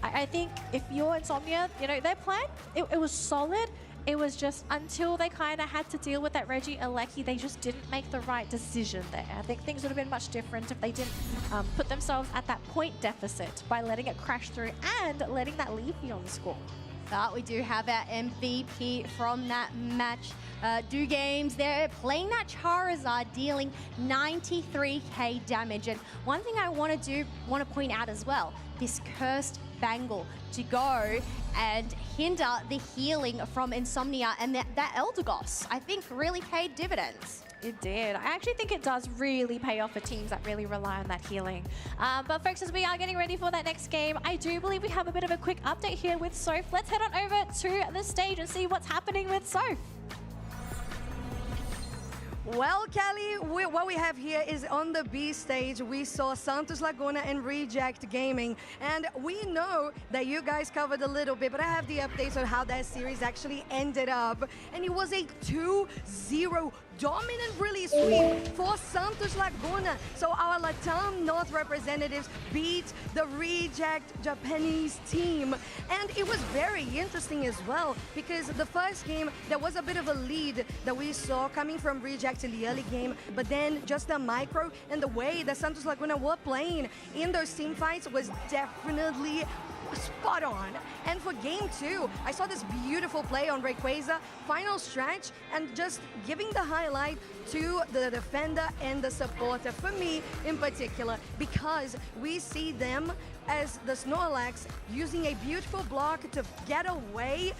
I think if you're Insomnia, you know, their plan, it was solid. It was just until they kind of had to deal with that Reggie Alecki, they just didn't make the right decision there. I think things would have been much different if they didn't put themselves at that point deficit by letting it crash through and letting that Leafeon score. But we do have our MVP from that match. do games. They're playing that Charizard, dealing 93k damage. And one thing I want to point out as well, this cursed bangle to go and hinder the healing from Insomnia, and that Eldegoss, I think, really paid dividends. It did. I actually think it does really pay off for teams that really rely on that healing. But folks, as we are getting ready for that next game, I do believe we have a bit of a quick update here with Soph. Let's head on over to the stage and see what's happening with Soph. Well, Kelly, what we have here is on the B stage, we saw Santos Laguna and Reject Gaming. And we know that you guys covered a little bit, but I have the updates on how that series actually ended up. And it was a 2-0 dominant release sweep for Santos Laguna. So our Latam North representatives beat the Reject Japanese team. And it was very interesting as well, because the first game, there was a bit of a lead that we saw coming from Reject in the early game, but then just the micro and the way that Santos Laguna were playing in those team fights was definitely spot on. And for game 2, I saw this beautiful play on Rayquaza, final stretch, and just giving the highlight to the defender and the supporter, for me in particular, because we see them as the Snorlax using a beautiful block to get away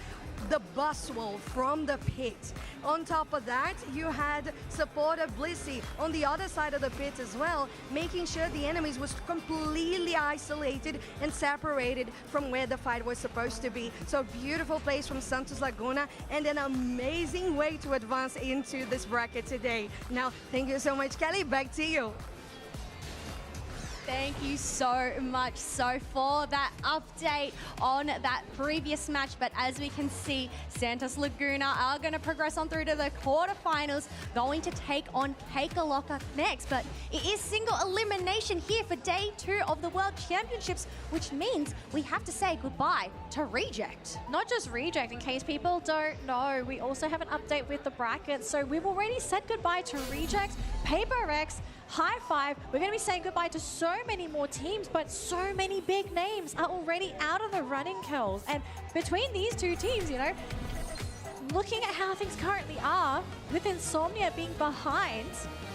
the Buswell from the pit. On top of that, you had supporter Blissey on the other side of the pit as well, making sure the enemies was completely isolated and separated from where the fight was supposed to be. So beautiful plays from Santos Laguna and an amazing way to advance into this bracket today. Now, thank you so much, Kelly. Back to you. Thank you so much, So, for that update on that previous match. But as we can see, Santos Laguna are going to progress on through to the quarterfinals, going to take on Kakalaka next. But it is single elimination here for day 2 of the World Championships, which means we have to say goodbye to Reject. Not just Reject, in case people don't know, we also have an update with the bracket. So we've already said goodbye to Reject, Paper X, High Five. We're going to be saying goodbye to so many more teams, but so many big names are already out of the running, Kells. And between these two teams, you know, looking at how things currently are, with Insomnia being behind,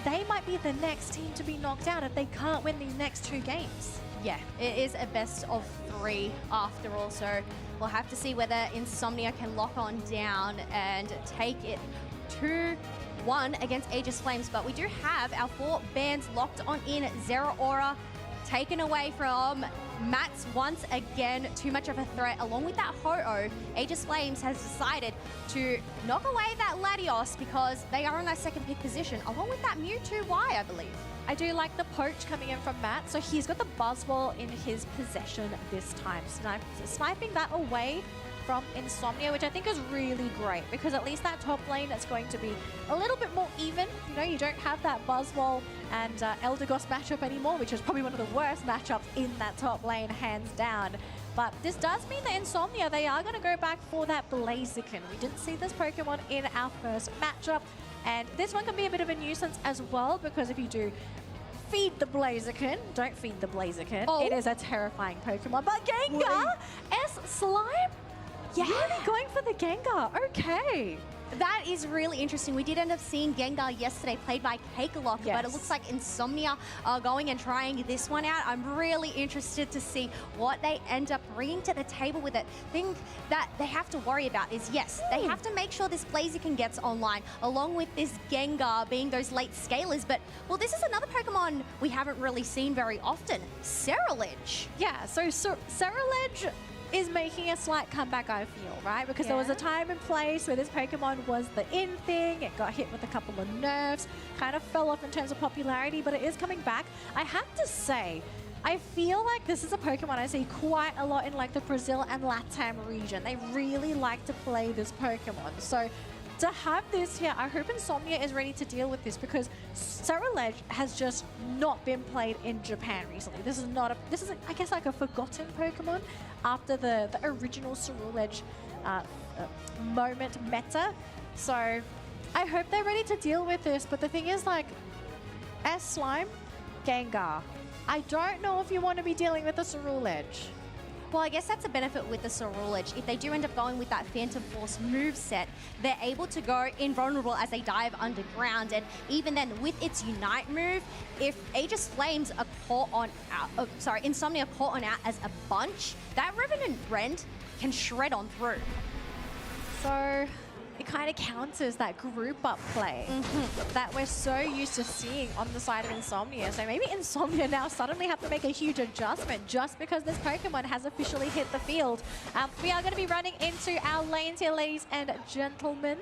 they might be the next team to be knocked out if they can't win these next 2 games. Yeah, it is a best of 3 after all, so we'll have to see whether Insomnia can lock on down and take it 2-1 against Aegis Flames. But we do have our 4 bands locked on in. Zero Aura taken away from Mats once again, too much of a threat. Along with that Ho-Oh, Aegis Flames has decided to knock away that Latios because they are in that second pick position, along with that Mewtwo Y, I believe. I do like the poach coming in from Matt. So he's got the Buzzwole in his possession this time. Sniping that away from Insomnia, which I think is really great, because at least that top lane that's going to be a little bit more even. You know, you don't have that Buzzwole and Eldegoss matchup anymore, which is probably one of the worst matchups in that top lane, hands down. But this does mean that Insomnia, they are going to go back for that Blaziken. We didn't see this Pokemon in our first matchup, and this one can be a bit of a nuisance as well, because if you do feed the Blaziken, don't feed the Blaziken. Oh. It is a terrifying Pokemon. But Gengar, S-Slime? Yeah. Really going for the Gengar, okay. That is really interesting. We did end up seeing Gengar yesterday, played by Kakalaka, but it looks like Insomnia are going and trying this one out. I'm really interested to see what they end up bringing to the table with it. Thing that they have to worry about is, yes, they have to make sure this Blaziken gets online, along with this Gengar being those late scalers. But, well, this is another Pokemon we haven't really seen very often, Cerulege. Yeah, so Cerulege is making a slight comeback, I feel, right? Because there was a time and place where this Pokemon was the in thing. It got hit with a couple of nerfs, kind of fell off in terms of popularity, but it is coming back. I have to say, I feel like this is a Pokemon I see quite a lot in like the Brazil and Latam region. They really like to play this Pokemon. So to have this here, I hope Insomnia is ready to deal with this, because Cerulege has just not been played in Japan recently. This is I guess like a forgotten Pokemon after the original Cerulege moment meta. So I hope they're ready to deal with this. But the thing is, like, S-Slime, Gengar, I don't know if you want to be dealing with a Cerulege. Well, I guess that's a benefit with the Cerulege. If they do end up going with that Phantom Force moveset, they're able to go invulnerable as they dive underground. And even then, with its Unite move, if Aegis Flames are caught on out, Insomnia caught on out as a bunch, that Revenant Rend can shred on through. So it kind of counters that group up play that we're so used to seeing on the side of Insomnia. So maybe Insomnia now suddenly have to make a huge adjustment just because this Pokemon has officially hit the field. We are going to be running into our lanes here, ladies and gentlemen.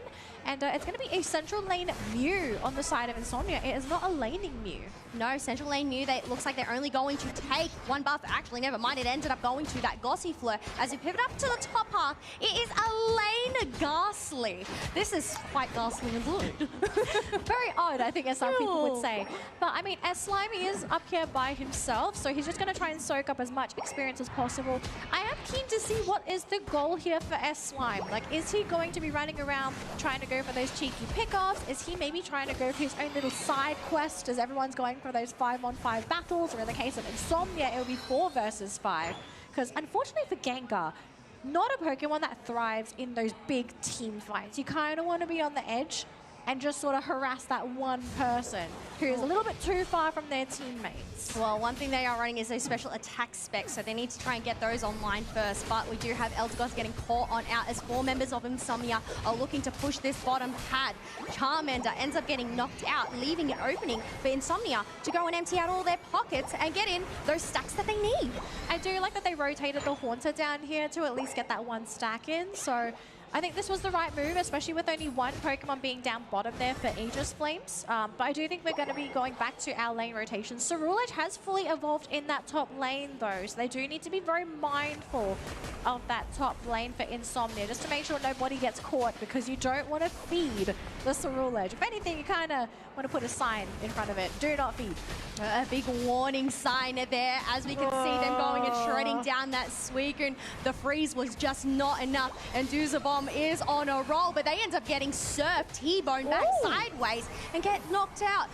And it's going to be a central lane Mew on the side of Insomnia. It is not a laning Mew. No, central lane Mew, it looks like they're only going to take one buff. Actually, never mind, it ended up going to that Gossifleur. As we pivot up to the top half, it is a lane Ghastly. This is quite ghastly indeed. Very odd, I think, as some people would say. But I mean, S-Slime is up here by himself, so he's just going to try and soak up as much experience as possible. I am keen to see what is the goal here for S-Slime. Like, is he going to be running around trying to go for those cheeky pickoffs? Is he maybe trying to go for his own little side quest as everyone's going for those 5-on-5 battles? Or in the case of Insomnia, it will be 4 versus 5. Because unfortunately for Gengar, not a Pokemon that thrives in those big team fights. You kind of want to be on the edge and just sort of harass that one person who is a little bit too far from their teammates. Well, one thing they are running is those special attack specs, so they need to try and get those online first. But we do have Eldegoss getting caught on out as 4 members of Insomnia are looking to push this bottom pad. Charmander ends up getting knocked out, leaving an opening for Insomnia to go and empty out all their pockets and get in those stacks that they need. I do like that they rotated the Haunter down here to at least get that 1 stack in. So I think this was the right move, especially with only 1 Pokemon being down bottom there for Aegis Flames. But I do think we're going to be going back to our lane rotation. Cerulege has fully evolved in that top lane, though, so they do need to be very mindful of that top lane for Insomnia, just to make sure nobody gets caught, because you don't want to feed the Cerulege. If anything, you kind of want to put a sign in front of it. Do not feed. A big warning sign there as we can see them going and shredding down that Suicune. The freeze was just not enough, and Duzabomb is on a roll, but they end up getting surfed, T-bone back sideways and get knocked out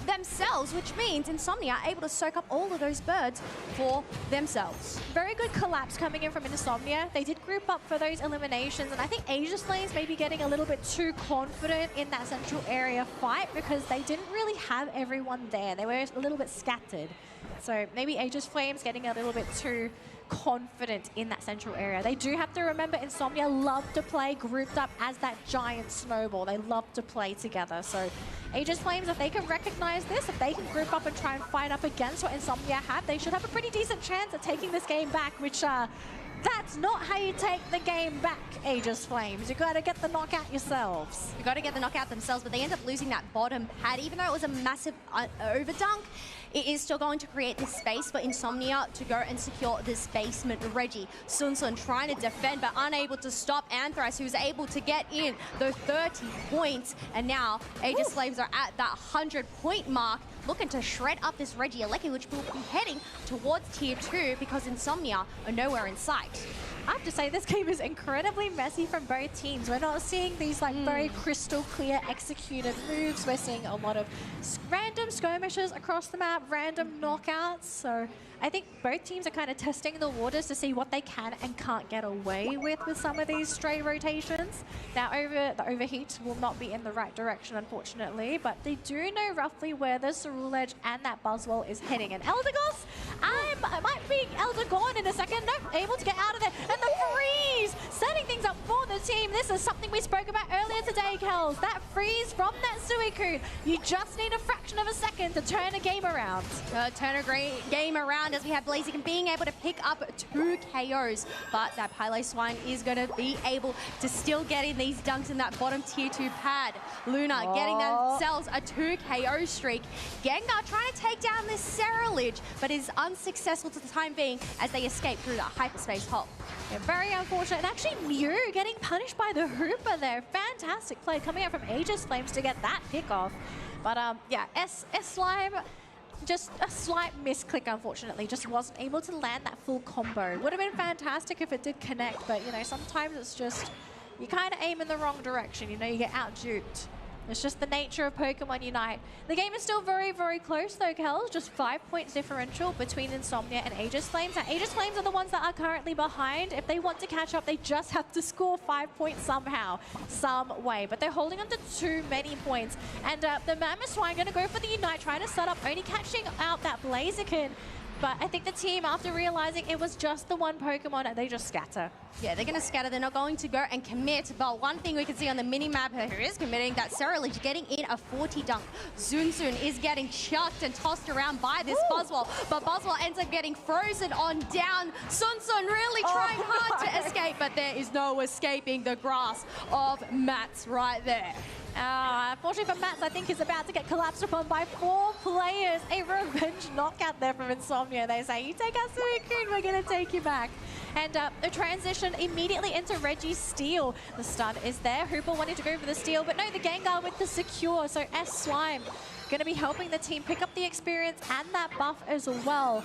themselves, which means Insomnia are able to soak up all of those birds for themselves. Very good collapse coming in from Insomnia. They did group up for those eliminations, and I think Aegis Flames may be getting a little bit too confident in that central area fight because they didn't really have everyone there. They were a little bit scattered. So maybe Aegis Flames getting a little bit too confident in that central area. They do have to remember Insomnia love to play grouped up as that giant snowball. They love to play together. So Aegis Flames, if they can recognize this, if they can group up and try and fight up against what Insomnia have, they should have a pretty decent chance at taking this game back, which that's not how you take the game back, Aegis Flames. You got to get the knockout yourselves. You got to get the knockout themselves, but they end up losing that bottom pad. Even though it was a massive overdunk, it is still going to create this space for Insomnia to go and secure this basement. Reggie, Sun trying to defend, but unable to stop Anthrax, who's able to get in the 30 points. And now Aegis Flames are at that 100-point mark, looking to shred up this Regieleki, which will be heading towards Tier 2 because Insomnia are nowhere in sight. I have to say, this game is incredibly messy from both teams. We're not seeing these like very crystal clear executed moves. We're seeing a lot of random skirmishes across the map, random knockouts. So I think both teams are kind of testing the waters to see what they can and can't get away with some of these stray rotations. Now, the overheat will not be in the right direction, unfortunately, but they do know roughly where the Cerulege and that Buzzwole is heading. And Eldegoss, I might be Elder in a second. Nope, able to get out of there. And the freeze, setting things up for the team. This is something we spoke about earlier today, Kels. That freeze from that Suicune. You just need a fraction of a second to turn a game around. Turn a great game around as we have Blaziken being able to pick up 2 KOs. But that Pile Swine is going to be able to still get in these dunks in that bottom Tier 2 pad. Luna getting themselves a 2 KO streak. Gengar trying to take down this Cerulege, but is unsuccessful to the time being as they escape through that hyperspace hole. Yeah, very unfortunate. And actually, Mew getting punished by the Hooper there. Fantastic play coming out from Aegis Flames to get that pick off. But yeah, S-Slime, just a slight misclick, unfortunately. Just wasn't able to land that full combo. Would have been fantastic if it did connect, but you know, sometimes it's just, you kind of aim in the wrong direction. You know, you get out-duped. It's just the nature of Pokemon Unite. The game is still very, very close though, Kels. Just 5 points differential between Insomnia and Aegis Flames. Now, Aegis Flames are the ones that are currently behind. If they want to catch up, they just have to score 5 points somehow, some way. But they're holding on to too many points. And the Mammoth Swine going to go for the Unite, trying to set up, only catching out that Blaziken. But I think the team, after realizing it was just the one Pokemon, they just scatter. Yeah, they're going to scatter. They're not going to go and commit. But one thing we can see on the mini-map who is committing, that Cerealich getting in a 40 dunk. Zunzun is getting chucked and tossed around by this Buzzwole. But Buzzwole ends up getting frozen on down. Sunsun really trying hard to escape, but there is no escaping the grasp of Mats right there. Unfortunately for Mats, I think he's about to get collapsed upon by 4 players. A revenge knockout there from Insomnia. They say, you take out Suicune, we're going to take you back. And the transition immediately into Reggie's steal. The stun is there. Hooper wanting to go for the steal, but no, the Gengar with the secure. So S-Slime going to be helping the team pick up the experience and that buff as well.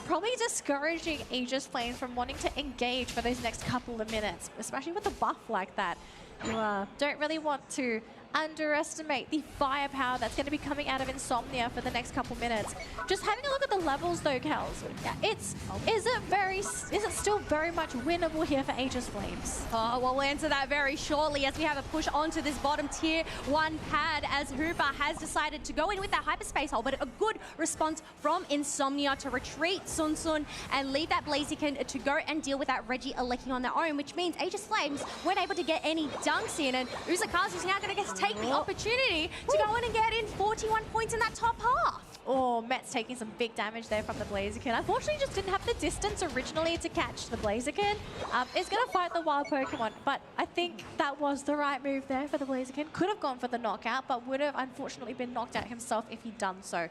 Probably discouraging Aegis Flames from wanting to engage for those next couple of minutes, especially with a buff like that. You don't really want to underestimate the firepower that's going to be coming out of Insomnia for the next couple minutes. Just having a look at the levels though, Kels. Is it still very much winnable here for Aegis Flames? Oh, well, we'll answer that very shortly as we have a push onto this bottom tier 1 pad as Hooper has decided to go in with that hyperspace hole, but a good response from Insomnia to retreat Sunsun and leave that Blaziken to go and deal with that Reggie Alecki on their own, which means Aegis Flames weren't able to get any dunks in, and Uzakazu's now going to get take the opportunity to go in and get in 41 points in that top half. Oh, Met's taking some big damage there from the Blaziken. Unfortunately, just didn't have the distance originally to catch the Blaziken. Is going to fight the wild Pokemon, but I think that was the right move there for the Blaziken. Could have gone for the knockout, but would have unfortunately been knocked out himself if he'd done so.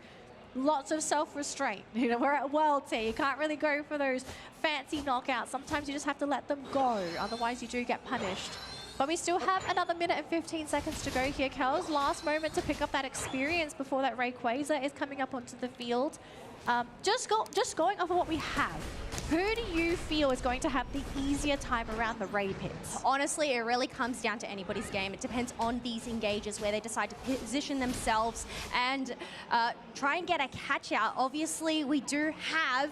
Lots of self-restraint. You know, we're at Worlds here. You can't really go for those fancy knockouts. Sometimes you just have to let them go. Otherwise, you do get punished. But we still have another minute and 15 seconds to go here, Kels. Last moment to pick up that experience before that Rayquaza is coming up onto the field. Just going off of what we have, who do you feel is going to have the easier time around the Ray pits? Honestly, it really comes down to anybody's game. It depends on these engages where they decide to position themselves and try and get a catch out. Obviously, we do have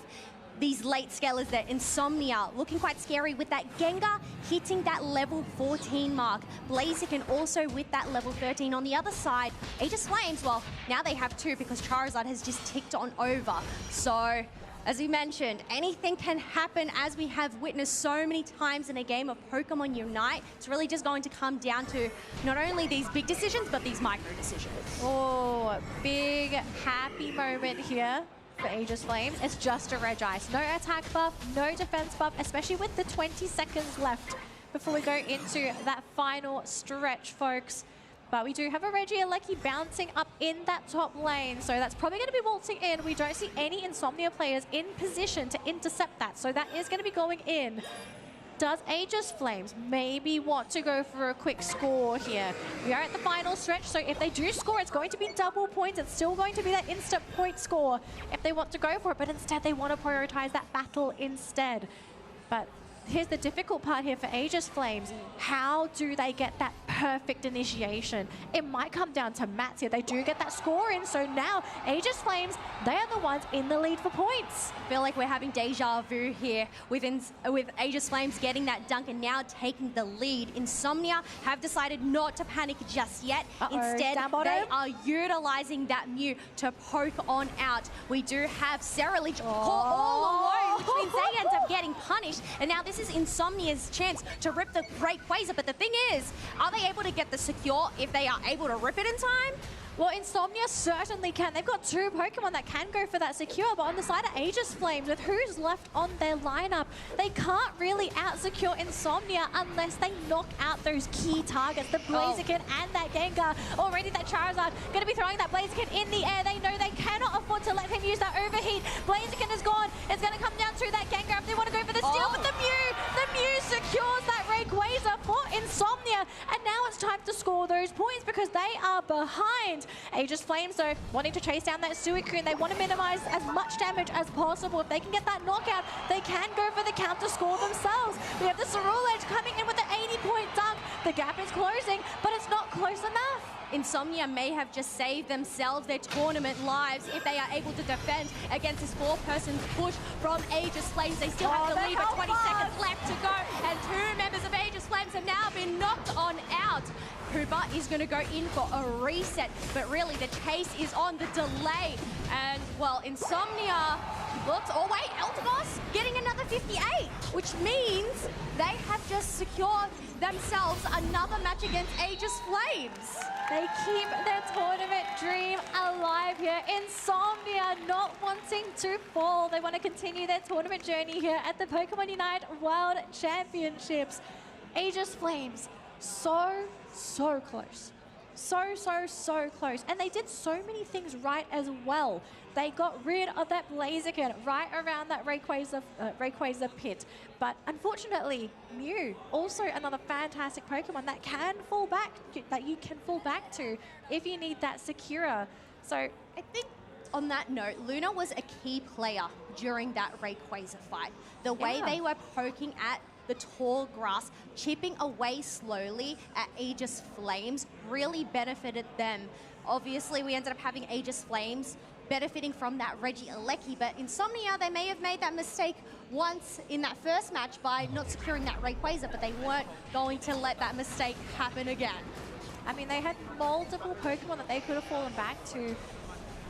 these late scalers there. Insomnia looking quite scary with that Gengar hitting that level 14 mark. Blaziken also with that level 13 on the other side. Aegis Flames, well, now they have 2 because Charizard has just ticked on over. So, as we mentioned, anything can happen as we have witnessed so many times in a game of Pokemon Unite. It's really just going to come down to not only these big decisions, but these micro decisions. Oh, big happy moment here for Aegis Flames. It's just a Regice. No attack buff, no defense buff, especially with the 20 seconds left before we go into that final stretch, folks. But we do have a Reggie Alecki bouncing up in that top lane, so that's probably going to be waltzing in. We don't see any Insomnia players in position to intercept that, so that is going to be going in. Does Aegis Flames maybe want to go for a quick score here? We are at the final stretch, so if they do score, it's going to be double points. It's still going to be that instant point score if they want to go for it, but instead they want to prioritize that battle instead. But here's the difficult part here for Aegis Flames. How do they get that perfect initiation? It might come down to Mats here. They do get that score in, so now Aegis Flames, they are the ones in the lead for points. I feel like we're having deja vu here with Aegis Flames getting that dunk and now taking the lead. Insomnia have decided not to panic just yet. Instead, they are utilizing that Mew to poke on out. We do have Cerealich all alone, which means they end up getting punished. And now this is Insomnia's chance to rip the Rayquaza. But the thing is, are they able to get the secure if they are able to rip it in time? Well, Insomnia certainly can. They've got 2 Pokemon that can go for that secure, but on the side of Aegis Flames, with who's left on their lineup, they can't really out-secure Insomnia unless they knock out those key targets, the Blaziken and that Gengar. Already that Charizard going to be throwing that Blaziken in the air. They know they cannot afford to let him use that overheat. Blaziken is gone. It's going to come down to that Gengar if they want to go for the steal, but the Mew secures that Rayquaza for Insomnia, and now it's time to score those points because they are behind. Aegis Flames, though, wanting to chase down that Suicune. They want to minimize as much damage as possible. If they can get that knockout, they can go for the counter score themselves. We have the Ceruledge coming in with the 80-point dunk. The gap is closing, but it's not close enough. Insomnia may have just saved themselves their tournament lives if they are able to defend against this 4-person push from Aegis Flames. They still have the lead, but 20 seconds left to go, and 2 members of Aegis Flames have now been knocked on out. Hooper is going to go in for a reset, but really the chase is on the delay. And, well, Insomnia looks... Oh, wait, Eldegoss getting another 58, which means they have just secured themselves another match against Aegis Flames. They keep their tournament dream alive here. Insomnia not wanting to fall. They want to continue their tournament journey here at the Pokemon Unite World Championships. Aegis Flames, so close. So close. And they did so many things right as well. They got rid of that Blaziken right around that Rayquaza pit. But unfortunately, Mew, also another fantastic Pokemon that can fall back, that you can fall back to if you need that Sakura. So I think on that note, Luna was a key player during that Rayquaza fight. The way they were poking at the tall grass, chipping away slowly at Aegis Flames really benefited them. Obviously, we ended up having Aegis Flames benefiting from that Regieleki, but Insomnia, they may have made that mistake once in that first match by not securing that Rayquaza, but they weren't going to let that mistake happen again. I mean, they had multiple Pokemon that they could have fallen back to.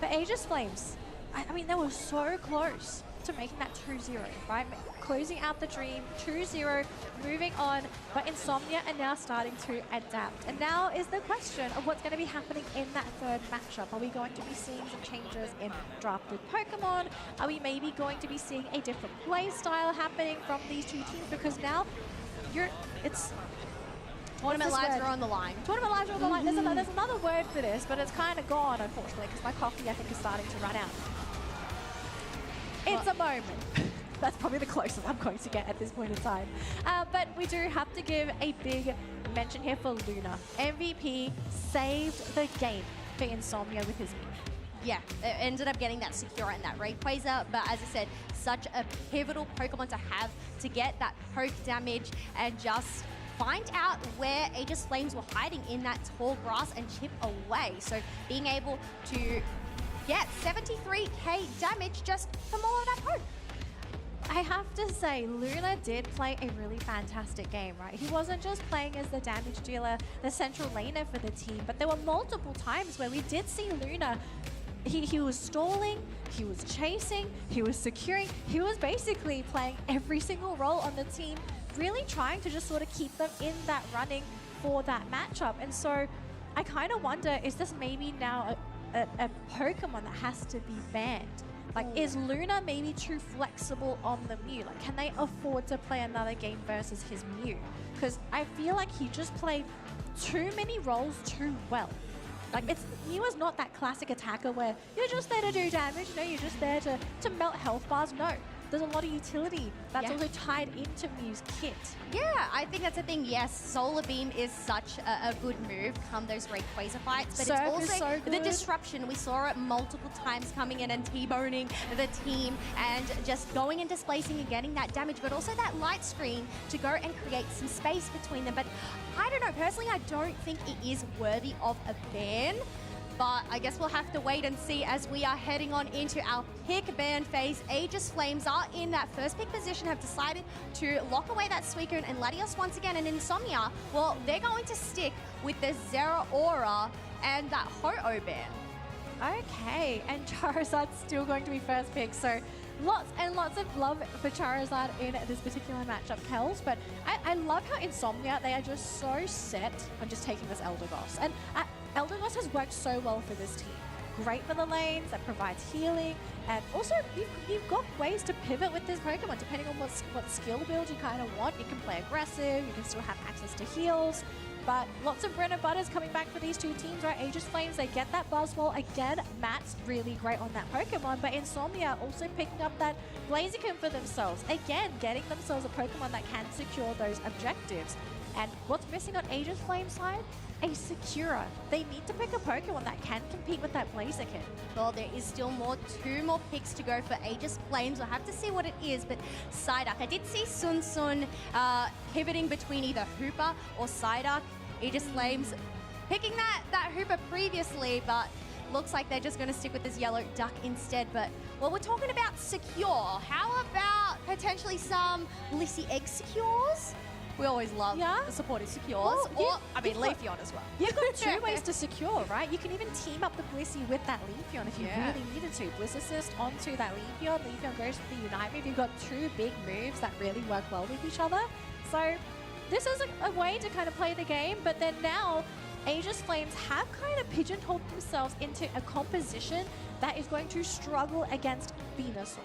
But Aegis Flames, I mean, they were so close to making that 2-0, right? Closing out the dream, 2-0, moving on. But Insomnia are now starting to adapt. And now is the question of what's going to be happening in that third matchup. Are we going to be seeing some changes in drafted Pokemon? Are we maybe going to be seeing a different play style happening from these two teams? Because now tournament lives are on the line. Tournament lives are on the line. There's another word for this, but it's kind of gone, unfortunately, because my coffee, I think, is starting to run out. It's a moment. That's probably the closest I'm going to get at this point in time. But we do have to give a big mention here for Luna. MVP saved the game for Insomnia with his Mew. Yeah, it ended up getting that Sakura and that Rayquaza, but as I said, such a pivotal Pokemon to have to get that poke damage and just find out where Aegis Flames were hiding in that tall grass and chip away. So being able to get 73k damage just from all of that poke. I have to say, Luna did play a really fantastic game, right? He wasn't just playing as the damage dealer, the central laner for the team, but there were multiple times where we did see Luna. He was stalling, he was chasing, he was securing, he was basically playing every single role on the team, really trying to just sort of keep them in that running for that matchup. And so I kind of wonder, is this maybe now a Pokemon that has to be banned? Like, is Luna maybe too flexible on the Mew? Like, can they afford to play another game versus his Mew? Because I feel like he just played too many roles too well. Like, Mew is not that classic attacker where you're just there to do damage, you know, you're just there to melt health bars. No, there's a lot of utility that's also tied into Mew's kit. Yeah, I think that's the thing. Yes, Solar Beam is such a good move come those Rayquaza fights, but Surf it's is also so the good. disruption. We saw it multiple times coming in and T-boning the team and just going and displacing and getting that damage, but also that light screen to go and create some space between them. But I don't know, personally, I don't think it is worthy of a ban. But I guess we'll have to wait and see as we are heading on into our pick ban phase. Aegis Flames are in that first pick position, have decided to lock away that Suicune and Latios once again. And Insomnia, well, they're going to stick with the Zeraora and that Ho-Oh ban. Okay, and Charizard's still going to be first pick, so lots and lots of love for Charizard in this particular matchup, Kels. But I love how Insomnia, they are just so set on just taking this Eldegoss. And Eldegoss has worked so well for this team. Great for the lanes, that provides healing, and also you've got ways to pivot with this Pokemon depending on what skill build you kind of want. You can play aggressive, you can still have access to heals, but lots of bread and butters coming back for these two teams, right? Aegis Flames, they get that Buzzwole. Again, Matt's really great on that Pokemon, but Insomnia also picking up that Blaziken for themselves. Again, getting themselves a Pokemon that can secure those objectives. And what's missing on Aegis Flames side? A Sakura. They need to pick a Pokemon that can compete with that Blaziken. Well, there is still two more picks to go for Aegis Flames. We'll have to see what it is, but Psyduck. I did see Sun pivoting between either Hooper or Psyduck. Aegis Flames picking that Hooper previously, but looks like they're just going to stick with this yellow duck instead. But, well, we're talking about secure. How about potentially some Blissey egg secures? We always love the supported secures. Well, I mean, Leafeon as well. You've got two ways to secure, right? You can even team up the Blissey with that Leafeon if you really needed to. Bliss Assist onto that Leafeon. Leafeon goes for the Unite move. You've got two big moves that really work well with each other. So this is a way to kind of play the game, but then now Aegis Flames have kind of pigeonholed themselves into a composition that is going to struggle against Venusaur.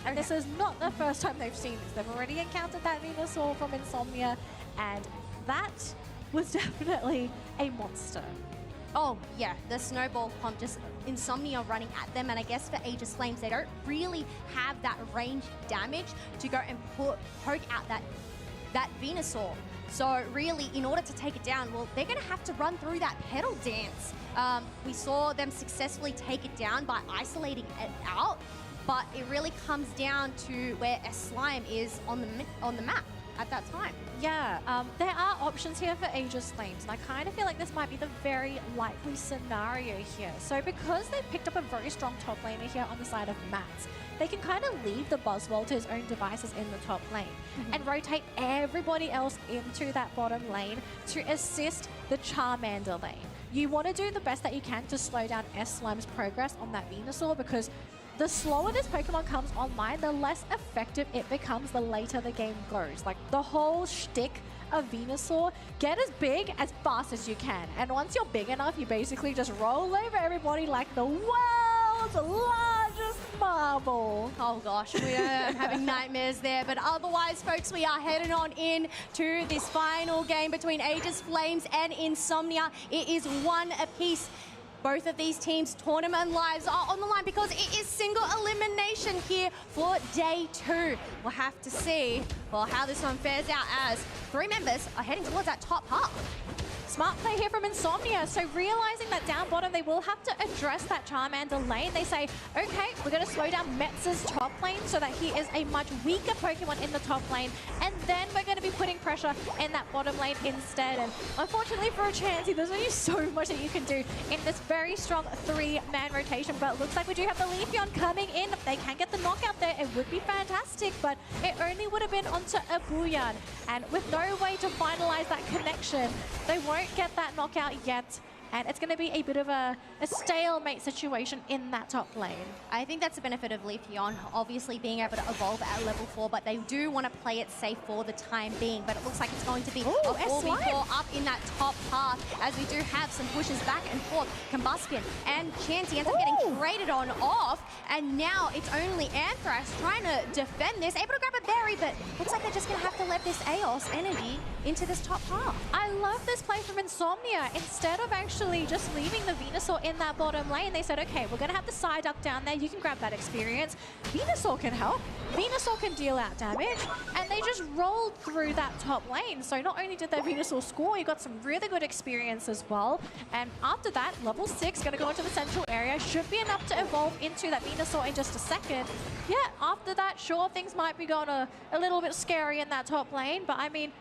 And this is not the first time they've seen this. They've already encountered that Venusaur from Insomnia, and that was definitely a monster. Oh, yeah, the snowball pump, just Insomnia running at them, and I guess for Aegis Flames, they don't really have that range damage to go and poke out that Venusaur. So really, in order to take it down, well, they're going to have to run through that pedal dance. We saw them successfully take it down by isolating it out, but it really comes down to where S-Slime is on the map at that time. Yeah, there are options here for Aegis Flames, and I kind of feel like this might be the very likely scenario here. So because they've picked up a very strong top laner here on the side of Mats, they can kind of leave the Buzzwole to his own devices in the top lane and rotate everybody else into that bottom lane to assist the Charmander lane. You want to do the best that you can to slow down S-Slime's progress on that Venusaur, because the slower this Pokemon comes online, the less effective it becomes the later the game goes. Like, the whole shtick of Venusaur, get as big as fast as you can. And once you're big enough, you basically just roll over everybody like the world's largest marble. Oh gosh, we are having nightmares there. But otherwise, folks, we are heading on in to this final game between Aegis Flames and Insomnia. It is 1 apiece. Both of these teams' tournament lives are on the line because it is single elimination here for day 2. We'll have to see, well, how this one fares out as 3 members are heading towards that top half. Smart play here from Insomnia. So realizing that down bottom, they will have to address that Charmander lane. They say, okay, we're going to slow down Metz's top lane so that he is a much weaker Pokemon in the top lane. And then we're going to be putting pressure in that bottom lane instead. And unfortunately for a Chansey, there's only so much that you can do in this very strong 3-man rotation. But it looks like we do have the Leafeon coming in. If they can get the knockout there, it would be fantastic. But it only would have been onto a Booyah. And with no way to finalize that connection, they won't get that knockout yet, and it's going to be a bit of a stalemate situation in that top lane. I think that's the benefit of Leafeon, obviously being able to evolve at level 4, but they do want to play it safe for the time being. But it looks like it's going to be a 4v4 up in that top path, as we do have some pushes back and forth. Combustion and Chansey ends up getting traded on off, and now it's only Anthrax trying to defend this, able to grab a berry, but looks like they're just going to have to let this Eos energy into this top path. I love this play from Insomnia. Instead of actually just leaving the Venusaur in that bottom lane, they said, okay, we're going to have the Psyduck down there. You can grab that experience. Venusaur can help. Venusaur can deal out damage. And they just rolled through that top lane. So not only did their Venusaur score, you got some really good experience as well. And after that, level 6, going to go into the central area. Should be enough to evolve into that Venusaur in just a second. Yeah, after that, sure, things might be going a little bit scary in that top lane. But I mean,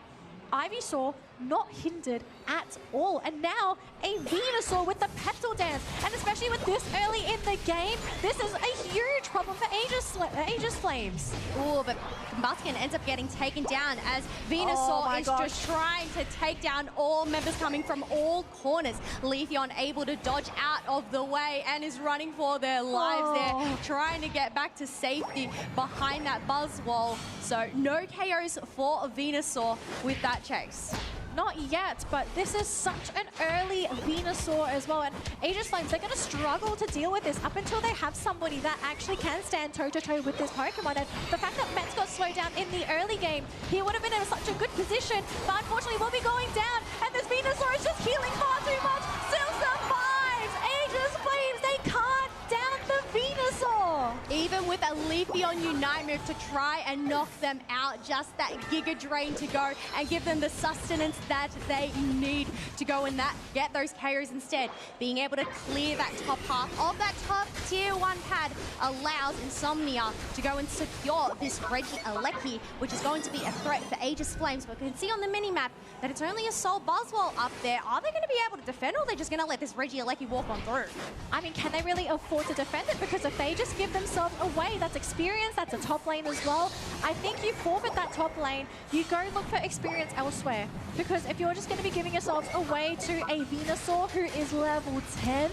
Ivysaur not hindered at all. And now a Venusaur with the petal dance. And especially with this early in the game, this is a huge problem for Aegis Flames. Oh, but Combustion ends up getting taken down as Venusaur is just trying to take down all members coming from all corners. Leafeon able to dodge out of the way and is running for their lives there, trying to get back to safety behind that Buzzwole. So no KOs for Venusaur with that chase. Not yet, but this is such an early Venusaur as well. And Aegis Flames, they're going to struggle to deal with this up until they have somebody that actually can stand toe-to-toe with this Pokemon. And the fact that Metz got slowed down in the early game, he would have been in such a good position, but unfortunately will be going down. And this Venusaur is just healing far too much. Still survives! Aegis Flames, they can't down the Venusaur! Even with with a Leafeon Unite move to try and knock them out. Just that Giga Drain to go and give them the sustenance that they need to go and get those KOs instead. Being able to clear that top half of that top tier 1 pad allows Insomnia to go and secure this Regieleki, which is going to be a threat for Aegis Flames. But we can see on the mini-map that it's only a Soul Buzzwole up there. Are they going to be able to defend, or are they just going to let this Regieleki walk on through? I mean, can they really afford to defend it? Because if they just give themselves away, that's experience, that's a top lane as well. I think you forfeit that top lane, you go look for experience elsewhere. Because if you're just going to be giving yourselves away to a Venusaur who is level 10,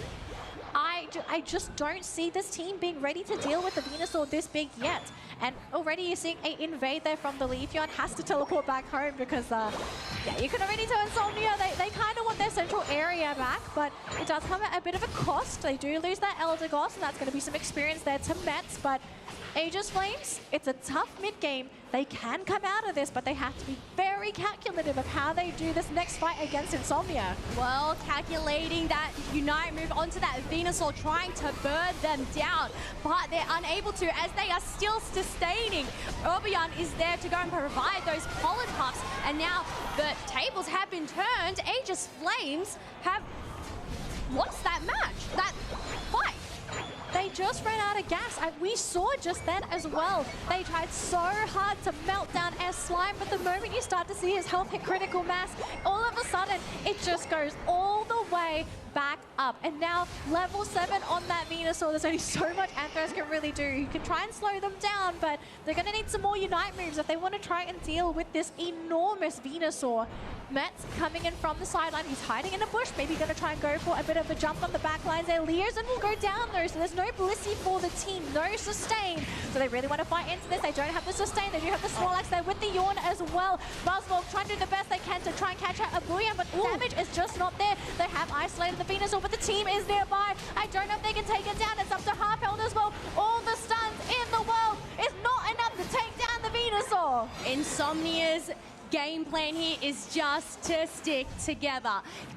I just don't see this team being ready to deal with the Venusaur this big yet. And already you're seeing an invade there from the Leafeon, has to teleport back home because, yeah, you can already tell Insomnia, they kind of want their central area back, but it does come at a bit of a cost. They do lose that Elder Goss, and that's going to be some experience there to Mets, but Aegis Flames, it's a tough mid-game. They can come out of this, but they have to be very calculative of how they do this next fight against Insomnia. Well, calculating that Unite move onto that Venusaur, trying to burn them down, but they're unable to as they are still sustaining. Orbionne is there to go and provide those pollen puffs, and now the tables have been turned. Aegis Flames have lost that match, that fight. They just ran out of gas, and we saw just then as well. They tried so hard to melt down S-Slime, but the moment you start to see his health hit critical mass, all of a sudden, it just goes all the way back up. And now, level 7 on that Venusaur, there's only so much Anthros can really do. You can try and slow them down, but they're going to need some more Unite moves if they want to try and deal with this enormous Venusaur. Mets coming in from the sideline. He's hiding in a bush. Maybe going to try and go for a bit of a jump on the back lines there. Leosin will go down though, so there's no Blissey for the team. No sustain. So they really want to fight into this. They don't have the sustain. They do have the Snorlax there with the Yawn as well. Buzzwole trying to do the best they can to try and catch out a Booyah, but damage is just not there. They have isolated the Venusaur, but the team is nearby. I don't know if they can take it down. It's up to half health as well. All the stuns in the world is not enough to take down the Venusaur. Insomnia's game plan here is just to stick together.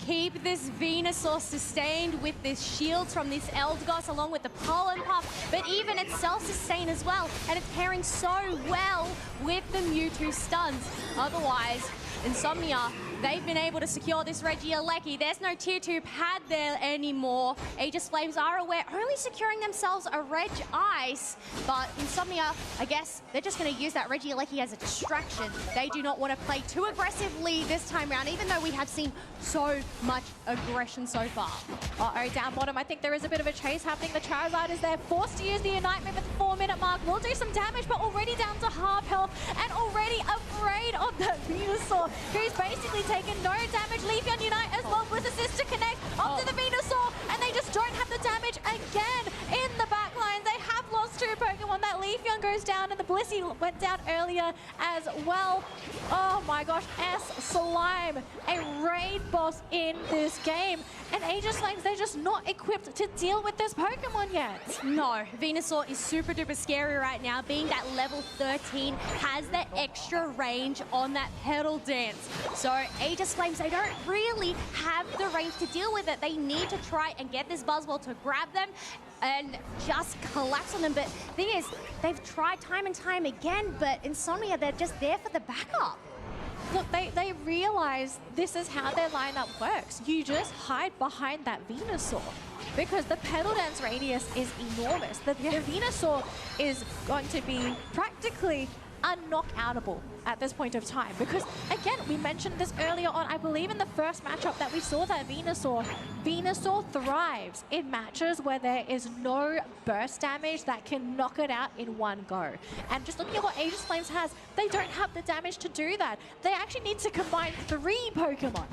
Keep this Venusaur sustained with this shield from this Eldegoss along with the Pollen Puff, but even it's self-sustained as well, and it's pairing so well with the Mewtwo stuns. Otherwise, Insomnia, they've been able to secure this Regieleki. There's no tier 2 pad there anymore. Aegis Flames are aware, only securing themselves a Reg Ice, but Insomnia, I guess, they're just going to use that Regieleki as a distraction. They do not want to play too aggressively this time around, even though we have seen so much aggression so far. Uh-oh, down bottom, I think there is a bit of a chase happening. The Charizard is there, forced to use the Unite move at the 4-minute mark. Will do some damage, but already down to half health, and already afraid of that Venusaur, who's basically taken no damage. Leafeon Unite as well, with assist to connect onto the Venusaur, and they just don't have the damage again in the back lines. They have lost 2 Pokemon. That Leafeon goes down, and the Blissey went down earlier as well. Oh my gosh, S-Slime, a raid boss in this game. And Aegis Flames, they're just not equipped to deal with this Pokemon yet. No, Venusaur is super duper scary right now, being that level 13, has that extra range on that Petal Dance. So Aegis Flames, they don't really have the range to deal with it. They need to try and get this Buzzwole to grab them and just collapse on them. But the thing is, they've tried time and time again, but Insomnia, they're just there for the backup. Look, they realize this is how their lineup works. You just hide behind that Venusaur because the Petal Dance radius is enormous. The Venusaur is going to be practically unknockoutable at this point of time because, again, we mentioned this earlier on, I believe in the first matchup that we saw that Venusaur thrives in matches where there is no burst damage that can knock it out in one go. And just looking at what Aegis Flames has, they don't have the damage to do that. They actually need to combine 3 Pokemon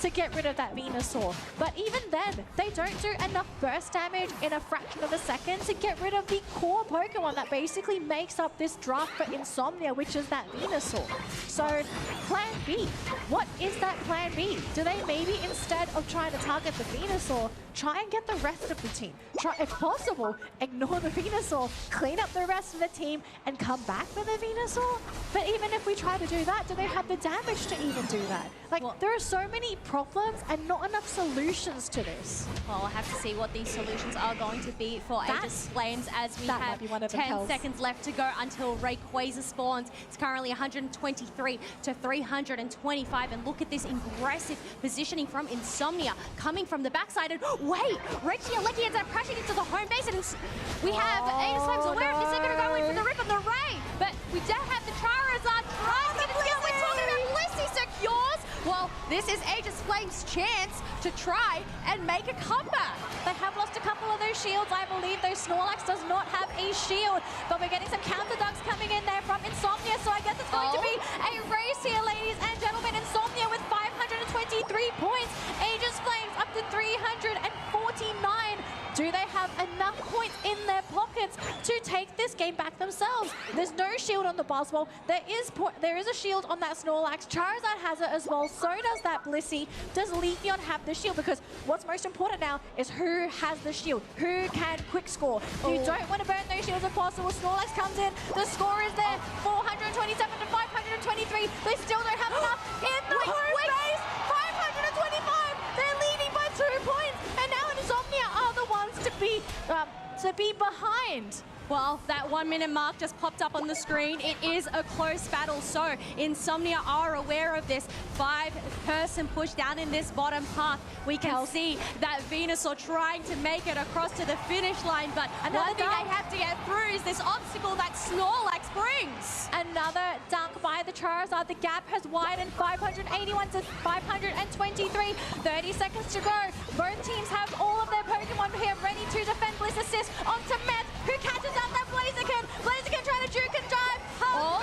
to get rid of that Venusaur. But even then, they don't do enough burst damage in a fraction of a second to get rid of the core Pokemon that basically makes up this draft for Insomnia, which is that Venusaur. Venusaur. So plan B, what is that plan B? Do they maybe instead of trying to target the Venusaur, try and get the rest of the team? Try, if possible, ignore the Venusaur, clean up the rest of the team and come back for the Venusaur? But even if we try to do that, do they have the damage to even do that? Like, there are so many problems and not enough solutions to this. Well, I'll have to see what these solutions are going to be for Aegis Flames as we have 10 seconds left to go until Rayquaza spawns. It's currently 123 to 325, and look at this aggressive positioning from Insomnia coming from the backside. And wait, Regieleki ends up crashing into the home base, and we have Aegis Flames aware of this. They're going to go in for the rip and the Ray, but we don't have the Charizard trying to get it. We're talking about Blissey secures. Well, this is Aegis Flames' chance to try and make a comeback. They have lost a couple of those shields. I believe those Snorlax does not have a shield, but we're getting some counter ducks coming in there from Insomnia, so I guess it's going to be a race here, ladies and gentlemen. Insomnia with 523 points. Aegis Flames up to 349. Do they have enough points in their pockets to take this game back themselves? There's no shield on the Buzzwole. There is a shield on that Snorlax. Charizard has it as well. So does that Blissey. Does Leafeon have the shield? Because what's most important now is who has the shield. Who can quick score? You don't want to burn those shields if possible. Snorlax comes in. The score is there. 427 to 523. They still don't have enough in the home base. 525. They're leading by 2 points. And now Insomnia are the ones to be behind. Well, that 1 minute mark just popped up on the screen. It is a close battle, so Insomnia are aware of this. 5-person push down in this bottom path. We can see that Venusaur trying to make it across to the finish line, but one thing they have to get through is this obstacle that Snorlax brings. Another dunk by the Charizard. The gap has widened 581 to 523. 30 seconds to go. Both teams have all of their Pokemon here ready to defend. Bliss assist onto Meth, who catches out that Blaziken. Blaziken trying to juke and drive.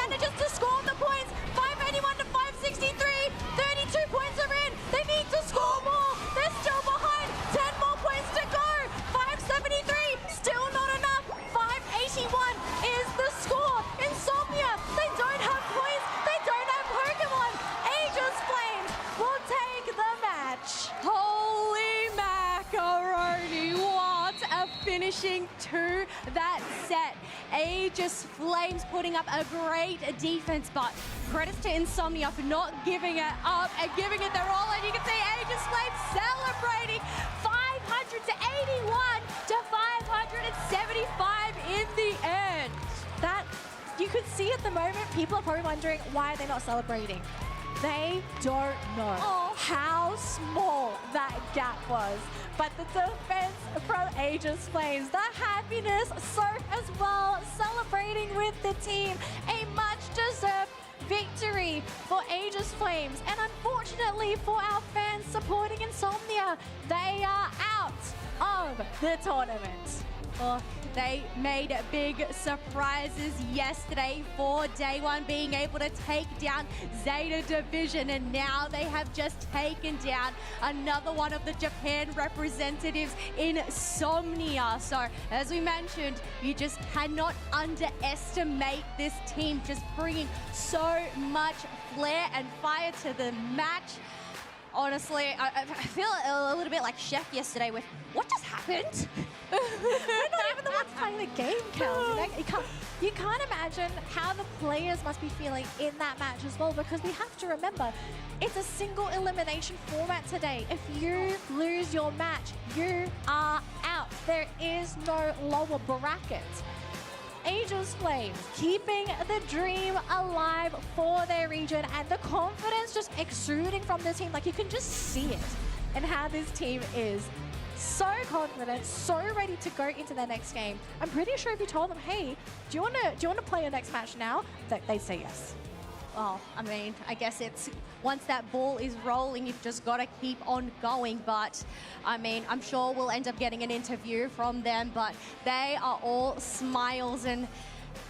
Manages to score the points. 581 to 563. 32 points are in. They need to score more. They're still behind. 10 more points to go. 573. Still not enough. 581 is the score. Insomnia, they don't have points. They don't have Pokemon. Aegis Flames will take the match. Holy macaroni. What a finishing to that set. Aegis Flames putting up a great defense, but credits to Insomnia for not giving it up and giving it their all. And you can see Aegis Flames celebrating 500 to 81 to 575 in the end. That, you could see at the moment, people are probably wondering why they're not celebrating. They don't know how small that gap was. But the defense from Aegis Flames, the happiness, Surf as well, celebrating with the team. A much-deserved victory for Aegis Flames. And unfortunately for our fans supporting Insomnia, they are out of the tournament. Look, they made big surprises yesterday for day one, being able to take down Zeta Division, and now they have just taken down another one of the Japan representatives, Insomnia. So, as we mentioned, you just cannot underestimate this team, just bringing so much flair and fire to the match. Honestly, I feel a little bit like Chef yesterday with, what just happened? We're not even the ones playing the game, Kels. You can't imagine how the players must be feeling in that match as well, because we have to remember, it's a single elimination format today. If you lose your match, you are out. There is no lower bracket. Aegis Flames keeping the dream alive for their region, and the confidence just exuding from this team. Like, you can just see it and how this team is so confident, so ready to go into their next game. I'm pretty sure if you told them, hey, do you want to play your next match now, they'd say yes. Well, I mean, I guess it's once that ball is rolling, you've just got to keep on going. But, I mean, I'm sure we'll end up getting an interview from them, but they are all smiles and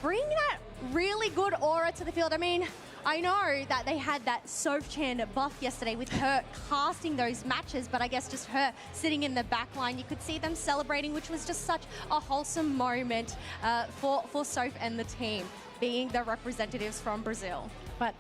bring that really good aura to the field. I mean, I know that they had that Soph-Chan buff yesterday with her casting those matches, but I guess just her sitting in the back line, you could see them celebrating, which was just such a wholesome moment for Soph and the team, being the representatives from Brazil. but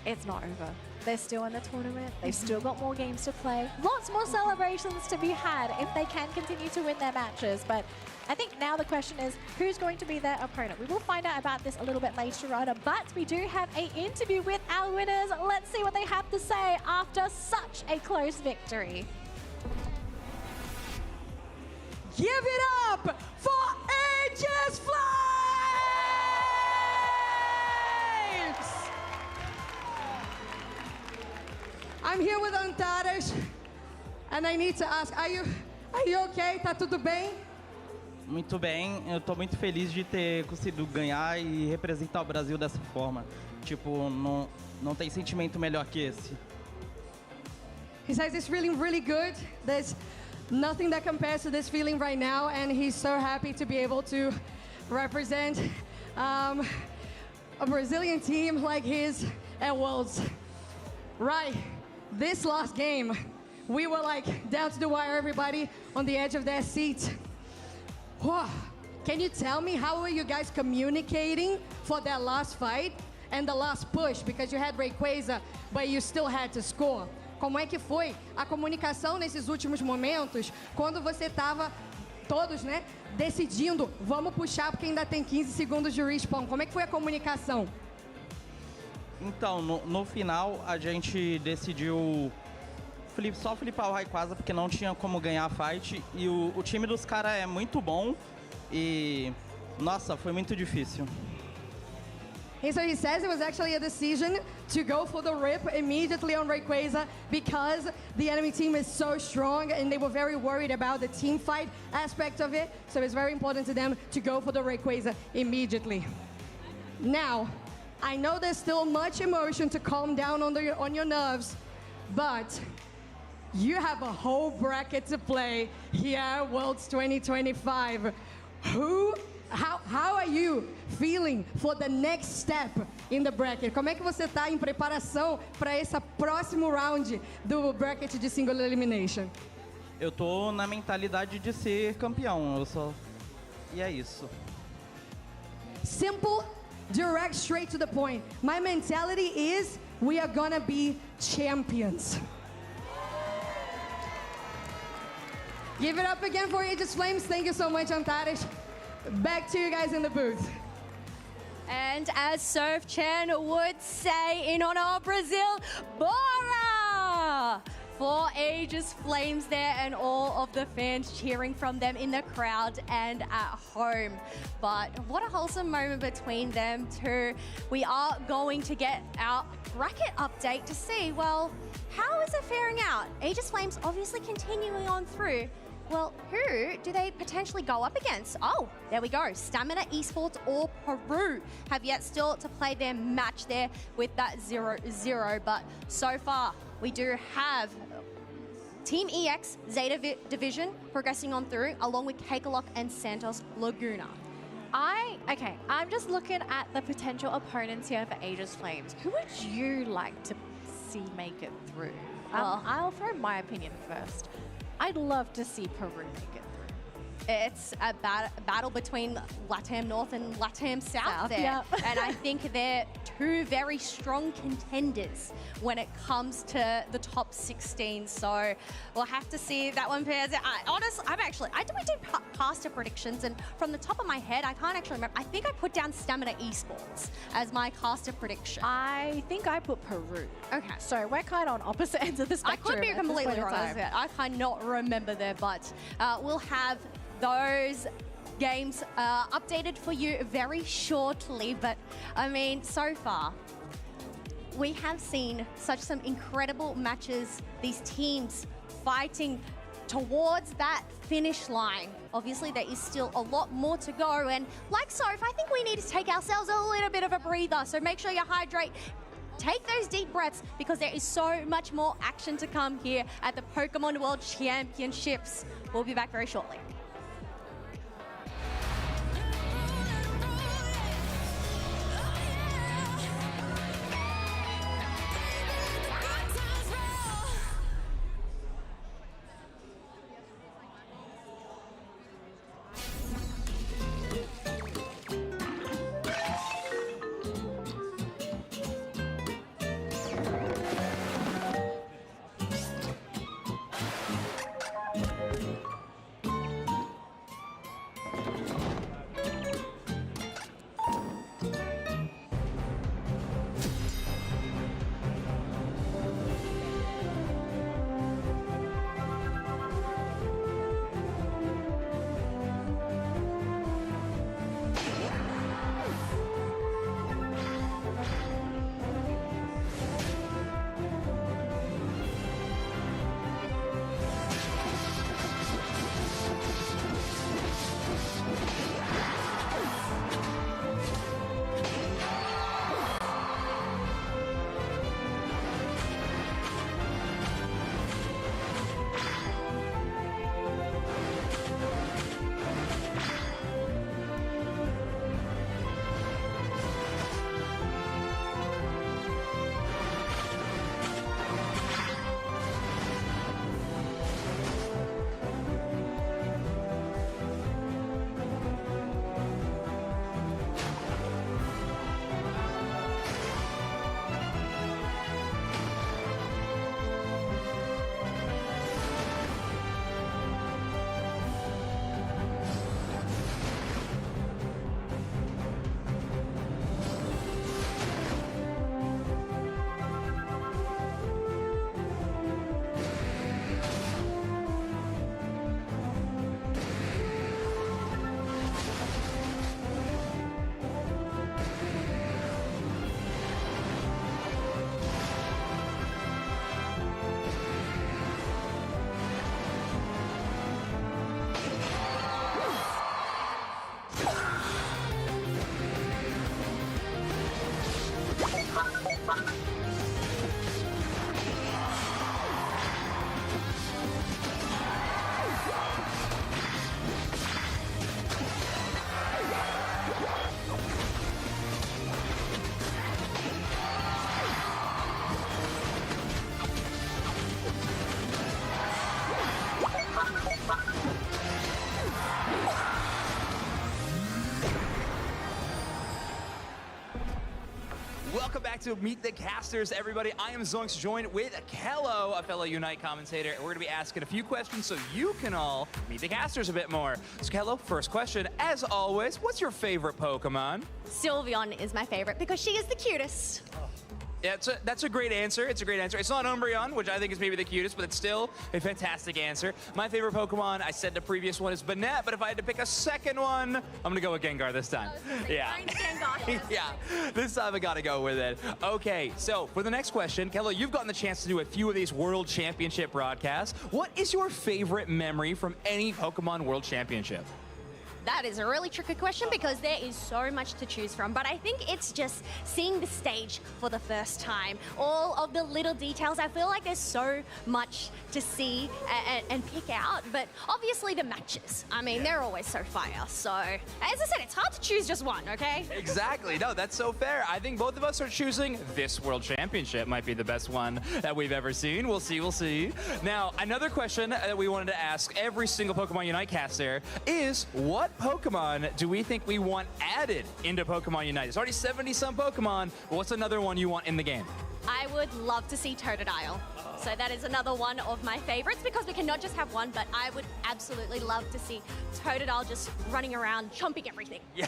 it's not over. They're still in the tournament. They've still got more games to play. Lots more celebrations to be had if they can continue to win their matches. But I think now the question is, who's going to be their opponent? We will find out about this a little bit later on, but we do have an interview with our winners. Let's see what they have to say after such a close victory. Give it up for Aegis Flames! I'm here with Antares, and I need to ask, are you okay? Tá tudo bem? Muito bem, eu tô muito feliz de ter conseguido ganhar e representar o Brasil dessa forma. Tipo, não tem sentimento melhor que esse. He says it's feeling really good. There's nothing that compares to this feeling right now, and he's so happy to be able to represent a Brazilian team like his at Worlds. Right, this last game, we were like down to the wire, everybody on the edge of their seat. Can you tell me how were you guys communicating for that last fight and the last push? Because you had Rayquaza, but you still had to score. Como é que foi a comunicação nesses últimos momentos, quando você estava, todos, né, decidindo, vamos puxar porque ainda tem 15 segundos de respawn. Como é que foi a comunicação? Então, no final, a gente decidiu só flipar o Rayquaza porque não tinha como ganhar a fight. E o time dos caras é muito bom e, nossa, foi muito difícil. And so he says it was actually a decision to go for the rip immediately on Rayquaza because the enemy team is so strong and they were very worried about the team fight aspect of it. So it's very important to them to go for the Rayquaza immediately. Now, I know there's still much emotion to calm down on your nerves, but you have a whole bracket to play here at Worlds 2025. How are you feeling for the next step in the bracket? Como é que você está em preparação para esse próximo round do bracket de single elimination? Eu tô na mentalidade de ser campeão, e é isso. Simple, direct, straight to the point. My mentality is we are gonna be champions. Give it up again for Aegis Flames. Thank you so much, Antares. Back to you guys in the booth. And as Surf Chan would say in honor of Brazil, Bora! For Aegis Flames there and all of the fans cheering from them in the crowd and at home. But what a wholesome moment between them two. We are going to get our bracket update to see, well, how is it faring out? Aegis Flames obviously continuing on through. Well, who do they potentially go up against? Oh, there we go. Stamina Esports or Peru have yet still to play their match there with that 0-0. But so far, we do have Team EX Zeta Division progressing on through, along with Kakalok and Santos Laguna. I'm just looking at the potential opponents here for Aegis Flames. Who would you like to see make it through? Well, I'll throw my opinion first. I'd love to see Peru make it through. It's a battle between LATAM North and LATAM South there. Yep. And I think they're two very strong contenders when it comes to the top 16. So we'll have to see that one pairs. Honestly, we did caster predictions, and from the top of my head, I can't actually remember. I think I put down Stamina Esports as my caster prediction. I think I put Peru. Okay. So we're kind of on opposite ends of the spectrum. I could be completely wrong. I cannot remember there, but we'll have those games updated for you very shortly. But I mean, so far, we have seen some incredible matches, these teams fighting towards that finish line. Obviously, there is still a lot more to go, and like Soph, I think we need to take ourselves a little bit of a breather, so make sure you hydrate. Take those deep breaths because there is so much more action to come here at the Pokemon World Championships. We'll be back very shortly. Welcome back to Meet the Casters, everybody. I am Zoinks, joined with Kello, a fellow Unite commentator, and we're going to be asking a few questions so you can all meet the casters a bit more. So, Kello, first question, as always, what's your favorite Pokemon? Sylveon is my favorite because she is the cutest. Yeah, that's a great answer. It's a great answer. It's not Umbreon, which I think is maybe the cutest, but it's still a fantastic answer. My favorite Pokemon, I said the previous one, is Banette, but if I had to pick a second one, I'm going to go with Gengar this time. Yeah. Yeah, this time I got to go with it. Okay, so for the next question, Kello, you've gotten the chance to do a few of these World Championship broadcasts. What is your favorite memory from any Pokemon World Championship? That is a really tricky question because there is so much to choose from, but I think it's just seeing the stage for the first time. All of the little details, I feel like there's so much to see and pick out, but obviously the matches. I mean, they're always so fire. So, as I said, it's hard to choose just one, okay? Exactly. No, that's so fair. I think both of us are choosing this World Championship might be the best one that we've ever seen. We'll see, we'll see. Now, another question that we wanted to ask every single Pokemon Unite caster is, what Pokemon do we think we want added into Pokemon Unite? There's already 70-some Pokemon, but what's another one you want in the game? I would love to see Totodile. So that is another one of my favorites because we cannot just have one, but I would absolutely love to see Totodile just running around, chomping everything. Yeah,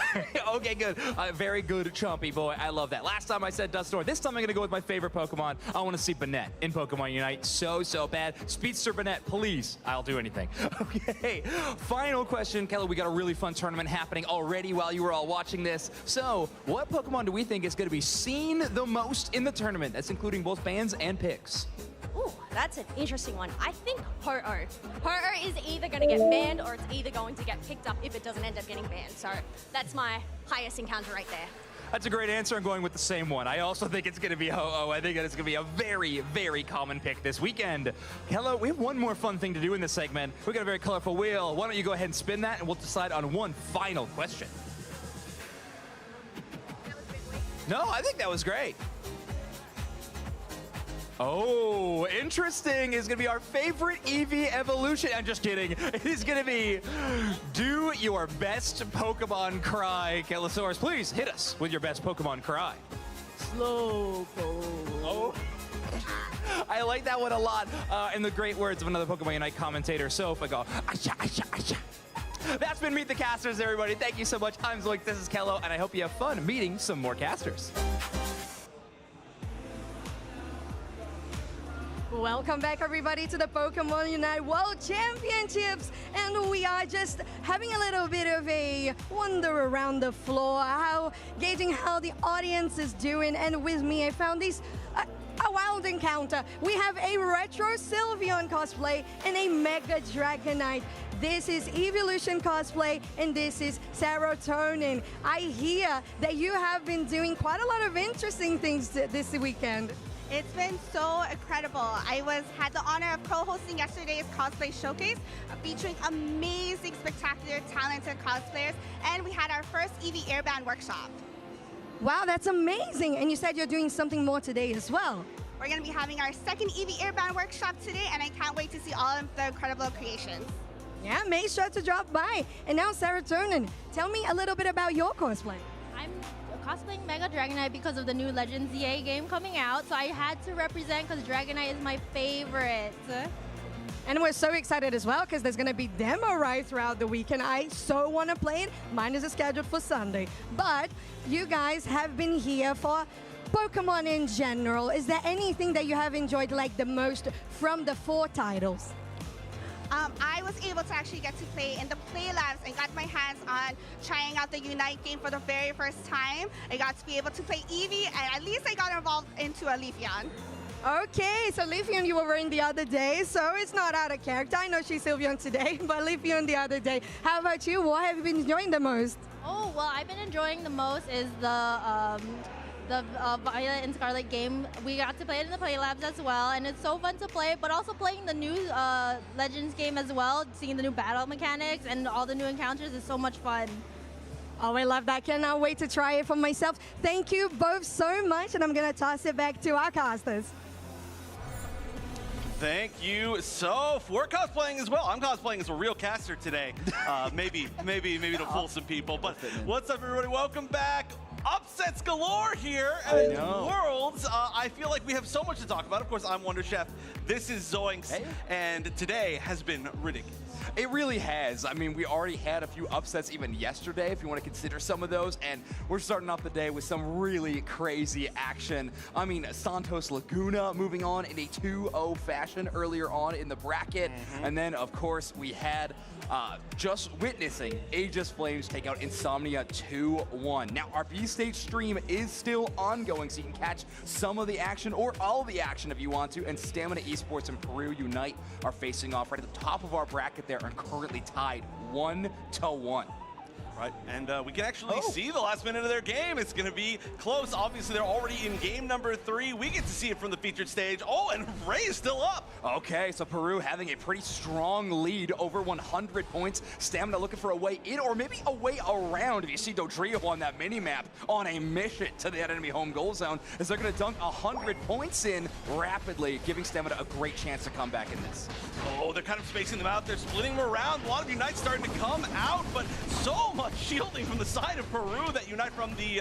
okay, good. Very good chompy boy. I love that. Last time I said Dusknoir. This time I'm going to go with my favorite Pokemon. I want to see Banette in Pokemon Unite. So bad. Speedster Banette, please. I'll do anything. Okay, final question. Kelly, we got a really fun tournament happening already while you were all watching this. So, what Pokemon do we think is going to be seen the most in the tournament? That's including both bans and picks. Ooh, that's an interesting one. I think Ho-Oh. Ho-Oh is either going to get banned or it's either going to get picked up if it doesn't end up getting banned. So that's my highest encounter right there. That's a great answer. I'm going with the same one. I also think it's going to be Ho-Oh. I think that it's going to be a very, very common pick this weekend. Hello, we have one more fun thing to do in this segment. We got a very colorful wheel. Why don't you go ahead and spin that and we'll decide on one final question. No, I think that was great. Oh, interesting is going to be our favorite Eevee evolution. I'm just kidding. It is going to be do your best Pokemon cry. Kellosaurus, please hit us with your best Pokemon cry. Slowpoke. Oh. I like that one a lot. In the great words of another Pokemon Unite commentator, Soph, I go, asha, asha, asha. That's been Meet the Casters, everybody. Thank you so much. I'm Zoinks, this is Kello, and I hope you have fun meeting some more casters. Welcome back, everybody, to the Pokemon Unite World Championships. And we are just having a little bit of a wander around the floor, gauging how the audience is doing. And with me, I found this a wild encounter. We have a retro Sylveon cosplay and a Mega Dragonite. This is Evolution cosplay, and this is Serotonin. I hear that you have been doing quite a lot of interesting things this weekend. It's been so incredible. I had the honor of co-hosting yesterday's cosplay showcase, featuring amazing, spectacular, talented cosplayers, and we had our first Eevee Airband workshop. Wow, that's amazing! And you said you're doing something more today as well. We're going to be having our second Eevee Airband workshop today, and I can't wait to see all of the incredible creations. Yeah, make sure to drop by. And now, Serotonin, tell me a little bit about your cosplay. I'm cosplaying Mega Dragonite because of the new Legends EA game coming out, so I had to represent because Dragonite is my favorite. And we're so excited as well because there's going to be demo right throughout the week, and I so want to play it. Mine is scheduled for Sunday. But you guys have been here for Pokemon in general. Is there anything that you have enjoyed like the most from the 4 titles? I was able to actually get to play in the Play Labs and got my hands on trying out the Unite game for the very first time. I got to be able to play Eevee, and at least I got involved into a Leafeon. Okay, so Leafeon you were wearing the other day, so it's not out of character. I know she's Sylveon today, but Leafeon the other day. How about you? What have you been enjoying the most? Oh, well, I've been enjoying the most is the Violet and Scarlet game. We got to play it in the Play Labs as well, and it's so fun to play, but also playing the new Legends game as well, seeing the new battle mechanics and all the new encounters is so much fun. Oh, I love that. Cannot wait to try it for myself. Thank you both so much, and I'm going to toss it back to our casters. Thank you, Soph. We're cosplaying as well. I'm cosplaying as a real caster today. Maybe to fool some people. But what's up, everybody? Welcome back. upsets galore here at Worlds. I feel like we have so much to talk about. Of course, I'm Wonder Chef. This is Zoinks, and today has been ridiculous. It really has. I mean, we already had a few upsets even yesterday, if you want to consider some of those, and we're starting off the day with some really crazy action. I mean, Santos Laguna moving on in a 2-0 fashion earlier on in the bracket, and then, of course, we had just witnessing Aegis Flames take out Insomnia 2-1. Now, our B-Stage stream is still ongoing, so you can catch some of the action or all of the action if you want to, and Stamina Esports and Peru Unite are facing off right at the top of our bracket there and currently tied 1-1. Right, and we can actually see the last minute of their game. It's going to be close. Obviously, they're already in game number 3. We get to see it from the featured stage. Oh, and Ray is still up. Okay, so Peru having a pretty strong lead, over 100 points. Stamina looking for a way in, or maybe a way around. If you see Dodrio on that mini-map on a mission to the enemy home goal zone, as they're going to dunk 100 points in rapidly, giving Stamina a great chance to come back in this. Oh, they're kind of spacing them out. They're splitting them around. A lot of Unite starting to come out, but so much shielding from the side of Peru that Unite from the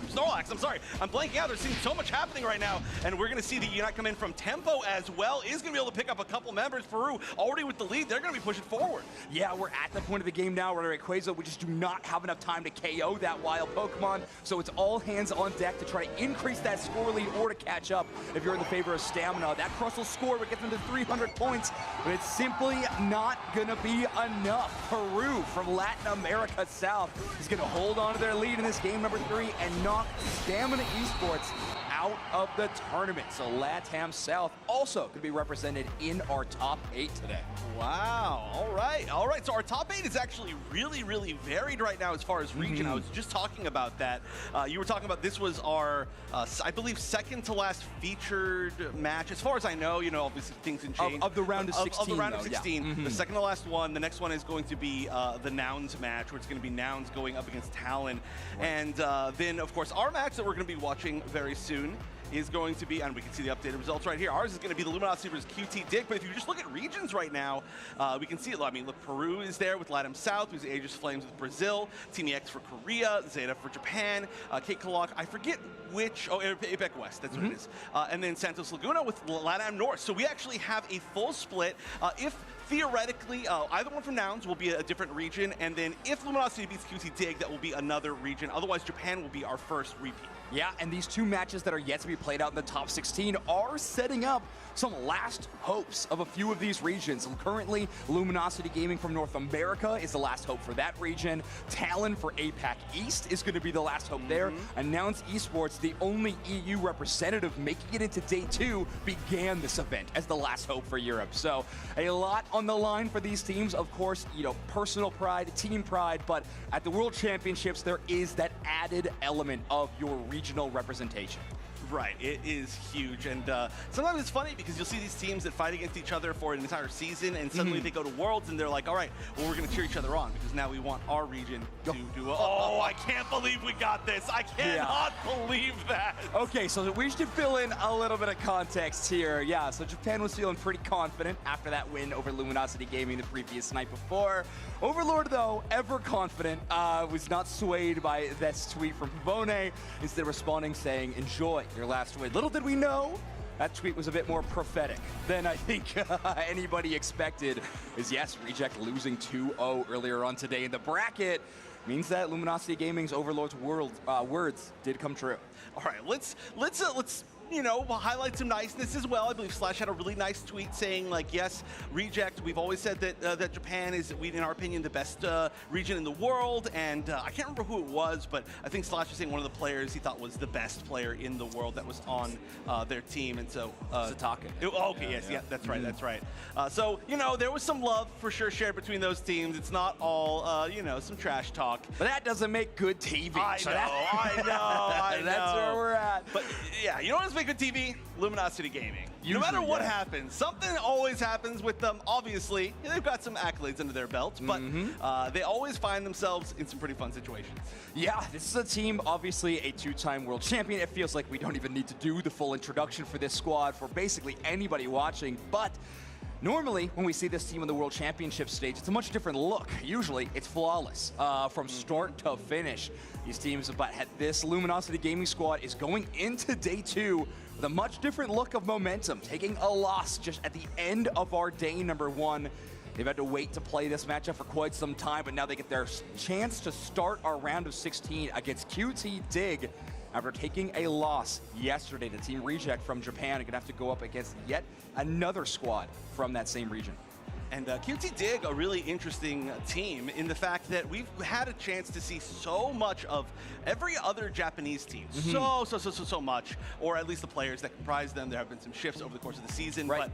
Snorlax. I'm sorry, I'm blanking out. There's seeing so much happening right now, and we're going to see the Unite come in from Tempo as well. Is going to be able to pick up a couple members. Peru already with the lead. They're going to be pushing forward. Yeah, we're at the point of the game now where Rayquaza, we just do not have enough time to KO that wild Pokemon, so it's all hands on deck to try to increase that score lead or to catch up if you're in the favor of Stamina. That Crustle score would get them to 300 points, but it's simply not going to be enough. Peru from Latin America South is going to hold on to their lead in this game number 3 and knock Stamina Esports out of the tournament. So LATAM South also going to be represented in our top 8 today. Wow. All right. All right. So our top 8 is actually really, really varied right now as far as region. I was just talking about that. You were talking about this was our, I believe, second to last featured match. As far as I know, you know, obviously things can change. Of the round of 16. Of the round of 16. Yeah. The second to last one. The next one is going to be the Nouns match, where it's going to be Nouns going up against Talon. Right. And then, of course, our match that we're going to be watching very soon is going to be, and we can see the updated results right here. Ours is going to be the Luminosity versus QT Dig, but if you just look at regions right now, we can see it. I mean, look, Peru is there with LATAM South, who's Aegis Flames with Brazil, Team EX for Korea, Zeta for Japan, Kate Kalak, I forget which, APEC West, that's what it is. And then Santos Laguna with LATAM North. So we actually have a full split. If theoretically, either one from Nouns will be a different region, and then if Luminosity beats QT Dig, that will be another region. Otherwise, Japan will be our first repeat. Yeah, and these two matches that are yet to be played out in the top 16 are setting up some last hopes of a few of these regions. Currently, Luminosity Gaming from North America is the last hope for that region. Talon for APAC East is going to be the last hope there. Announced Esports, the only EU representative making it into day 2, began this event as the last hope for Europe. So a lot on the line for these teams. Of course, you know, personal pride, team pride, but at the World Championships, there is that added element of your regional representation. Right, it is huge, and sometimes it's funny because you'll see these teams that fight against each other for an entire season, and suddenly they go to Worlds, and they're like, all right, well, we're going to cheer each other on because now we want our region to do it. Oh, I can't believe we got this. I cannot believe that. Okay, so we should fill in a little bit of context here. Yeah, so Japan was feeling pretty confident after that win over Luminosity Gaming the previous night before. Overlord, though, ever confident, was not swayed by this tweet from Pavone, instead responding saying, enjoy your last win. Little did we know, that tweet was a bit more prophetic than I think anybody expected. Is yes, Reject losing 2-0 earlier on today in the bracket means that Luminosity Gaming's Overlord's words did come true. All right, let's you know, highlight some niceness as well. I believe Slash had a really nice tweet saying, like, yes, Reject, we've always said that that Japan is, in our opinion, the best region in the world, and I can't remember who it was, but I think Slash was saying one of the players he thought was the best player in the world that was on their team, and so... Sataka. That's right, that's right. So, you know, there was some love for sure shared between those teams. It's not all, you know, some trash talk. But that doesn't make good TV. I know. That's where we're at. But, yeah, you know what does make good TV? Luminosity Gaming. No matter what happens, something always happens with them. Obviously, they've got some accolades under their belt, but they always find themselves in some pretty fun situations. Yeah, this is a team, obviously a 2-time world champion. It feels like we don't even need to do the full introduction for this squad for basically anybody watching, but Normally, when we see this team on the World Championship stage, it's a much different look. Usually, it's flawless from start to finish. These teams have had this Luminosity Gaming squad is going into day 2 with a much different look of momentum, taking a loss just at the end of our day number 1. They've had to wait to play this matchup for quite some time, but now they get their chance to start our round of 16 against QT Dig. After taking a loss yesterday, the Team Reject from Japan are going to have to go up against yet another squad from that same region. And QT Dig, a really interesting team in the fact that we've had a chance to see so much of every other Japanese team. So much, or at least the players that comprise them. There have been some shifts over the course of the season, but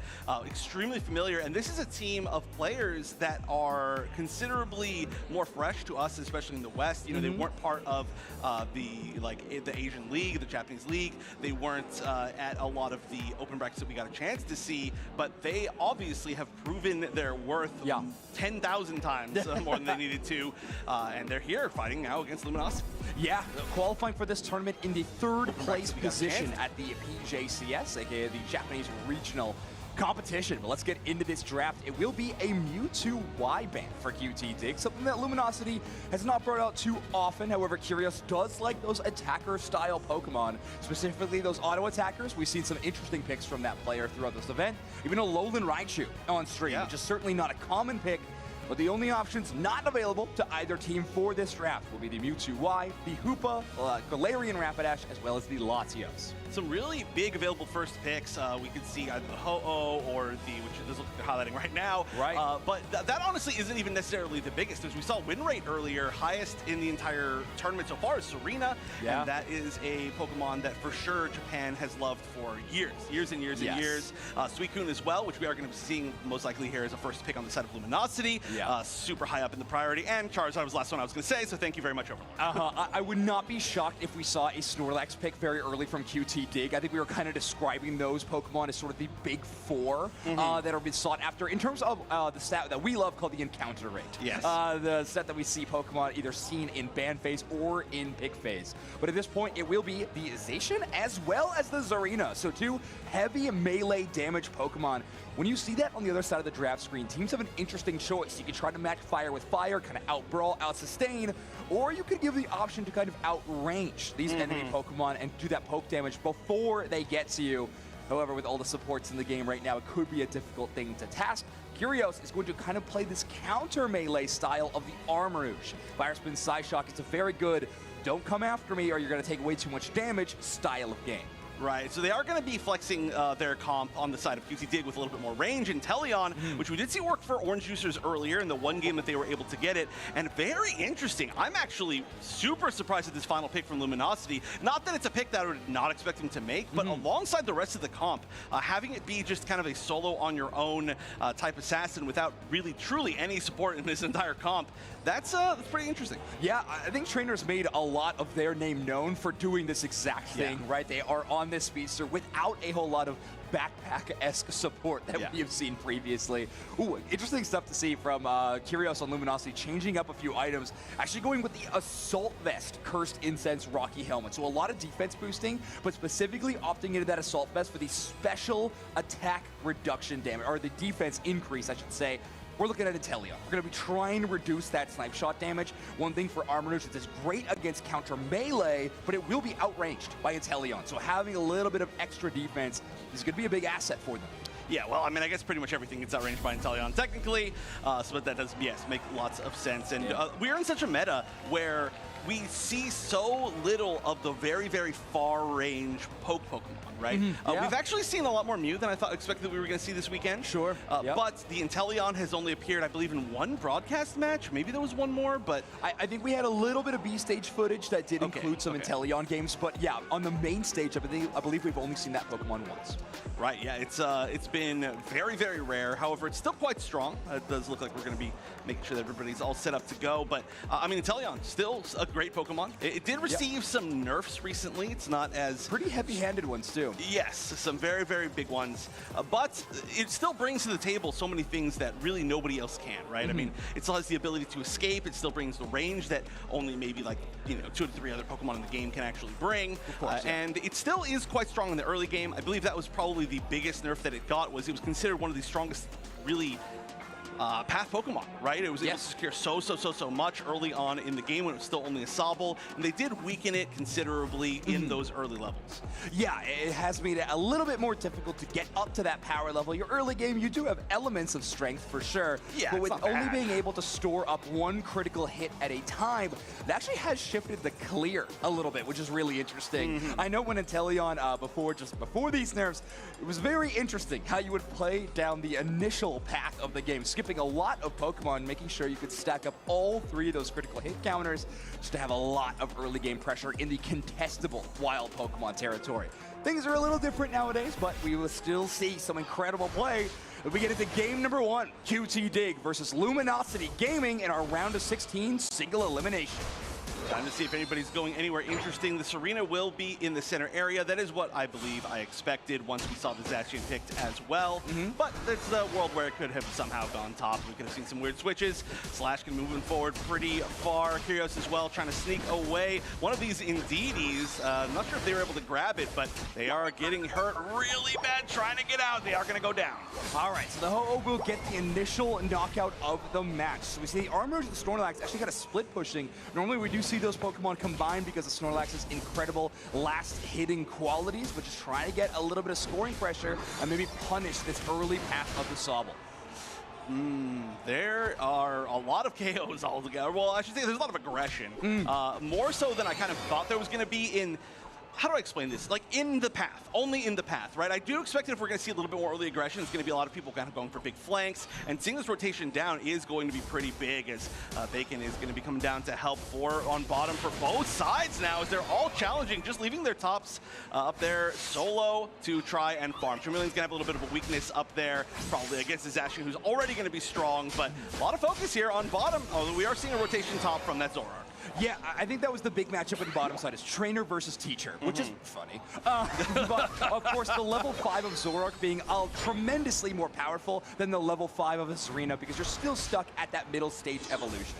extremely familiar. And this is a team of players that are considerably more fresh to us, especially in the West. You know, they weren't part of the Asian League, the Japanese League. They weren't at a lot of the open brackets that we got a chance to see, but they obviously have proven their worth 10,000 times more than they needed to, and they're here fighting now against Luminosity. Yeah, qualifying for this tournament in the 3rd place position at the PJCS, aka the Japanese Regional Competition. But let's get into this draft. It will be a Mewtwo Y-Band for QT Dig, something that Luminosity has not brought out too often. However, Curious does like those attacker-style Pokemon, specifically those auto-attackers. We've seen some interesting picks from that player throughout this event. Even a Lowland Raichu on stream, which is certainly not a common pick. But the only options not available to either team for this draft will be the Mewtwo Y, the Hoopa, Galarian Rapidash, as well as the Latios. Some really big available first picks. We could see either the Ho-Oh or which is they're highlighting right now. But that honestly isn't even necessarily the biggest. As we saw win rate earlier, highest in the entire tournament so far is Serena. And that is a Pokemon that for sure Japan has loved for years and years. Suicune as well, which we are going to be seeing most likely here as a first pick on the side of Luminosity. Super high up in the priority. And Charizard was the last one I was going to say, so thank you very much, Overlord. I would not be shocked if we saw a Snorlax pick very early from QT Dig. I think we were kind of describing those Pokemon as sort of the big 4 that are being sought after in terms of the stat that we love called the encounter rate. The set that we see Pokemon either seen in ban phase or in pick phase. But at this point, it will be the Zacian as well as the Zarina. So 2 heavy melee damage Pokemon. When you see that on the other side of the draft screen, teams have an interesting choice. You can try to match fire with fire, kind of out-brawl, out-sustain, or you could give the option to kind of outrange these enemy Pokemon and do that poke damage before they get to you. However, with all the supports in the game right now, it could be a difficult thing to task. Curios is going to kind of play this counter melee style of the Armarouge. Fire Spin Psyshock is a very good, don't come after me or you're going to take way too much damage style of game. Right, so they are going to be flexing their comp on the side of QT Dig with a little bit more range. Inteleon, which we did see work for Orange Juicers earlier in the one game that they were able to get it. And very interesting. I'm actually super surprised at this final pick from Luminosity. Not that it's a pick that I would not expect them to make, but alongside the rest of the comp, having it be just kind of a solo on your own type assassin without really truly any support in this entire comp, that's pretty interesting. Yeah, I think trainers made a lot of their name known for doing this exact thing, right? They are on this speedster without a whole lot of backpack-esque support that we have seen previously. Ooh, interesting stuff to see from Curios on Luminosity, changing up a few items, actually going with the Assault Vest Cursed Incense Rocky Helmet. So a lot of defense boosting, but specifically opting into that Assault Vest for the special attack reduction damage, or the defense increase, I should say. We're looking at Inteleon. We're going to be trying to reduce that snipe shot damage. One thing for Armarouge is it's great against counter melee, but it will be outranged by Inteleon. So having a little bit of extra defense is going to be a big asset for them. Yeah, well, I mean, I guess pretty much everything gets outranged by Inteleon technically, so that does, make lots of sense. And we're in such a meta where we see so little of the very, very far-range poke Pokemon, right? We've actually seen a lot more Mew than I expected that we were going to see this weekend. But the Inteleon has only appeared, I believe, in one broadcast match. Maybe there was one more, but... I think we had a little bit of B-stage footage that did include some Inteleon games, but yeah, on the main stage, I believe we've only seen that Pokemon once. Right, yeah, it's been very, very rare. However, it's still quite strong. It does look like we're going to be making sure that everybody's all set up to go. But, I mean, Inteleon, still a great Pokemon. It did receive some nerfs recently. It's not as... Pretty heavy-handed ones, too. Yes, some very, very big ones. But it still brings to the table so many things that really nobody else can, right? I mean, it still has the ability to escape. It still brings the range that only maybe like, 2 to 3 other Pokemon in the game can actually bring. Of course, And it still is quite strong in the early game. I believe that was probably the biggest nerf that it got, was it was considered one of the strongest, really, path Pokemon, right? It was able to secure so much early on in the game when it was still only a Sobble, and they did weaken it considerably in those early levels. Yeah, it has made it a little bit more difficult to get up to that power level. Your early game, you do have elements of strength for sure, yeah, but with not only bad. being able to store up 1 critical hit at a time, it actually has shifted the clear a little bit, which is really interesting. I know when Inteleon, before these nerfs, it was very interesting how you would play down the initial path of the game, skipping a lot of Pokemon, making sure you could stack up all 3 of those critical hit counters just to have a lot of early game pressure in the contestable wild Pokemon territory. Things are a little different nowadays, but we will still see some incredible play if we get into game number 1, QT Dig versus Luminosity Gaming in our round of 16 single elimination. Time to see if anybody's going anywhere interesting. This arena will be in the center area. That is what I believe I expected once we saw the Zacian picked as well. But it's a world where it could have somehow gone top. We could have seen some weird switches. Slash can moving forward pretty far. Curios as well, trying to sneak away. One of these Indeedys, I'm not sure if they were able to grab it, but they are getting hurt really bad, trying to get out. They are going to go down. All right, so the Ho-Oh will get the initial knockout of the match. So we see the Armors and the Snorlax actually got a split pushing. Normally we do see those Pokemon combined because of Snorlax's incredible last hitting qualities, but just trying to get a little bit of scoring pressure and maybe punish this early path of the Sobble. There are a lot of KOs altogether. Well, I should say there's a lot of aggression. More so than I kind of thought there was going to be in... How do I explain this? Like, in the path, only in the path, right? I do expect that if we're going to see a little bit more early aggression, it's going to be a lot of people kind of going for big flanks, and seeing this rotation down is going to be pretty big, as Bacon is going to be coming down to help on bottom for both sides now, as they're all challenging, just leaving their tops up there solo to try and farm. Charmeleon's going to have a little bit of a weakness up there, probably against the Zacian, who's already going to be strong, but a lot of focus here on bottom, although we are seeing a rotation top from that Zoroark. Yeah, I think that was the big matchup on the bottom side, is trainer versus teacher, which is funny. But, of course, the level 5 of Zoroark being tremendously more powerful than the level 5 of a Serena, because you're still stuck at that middle stage evolution.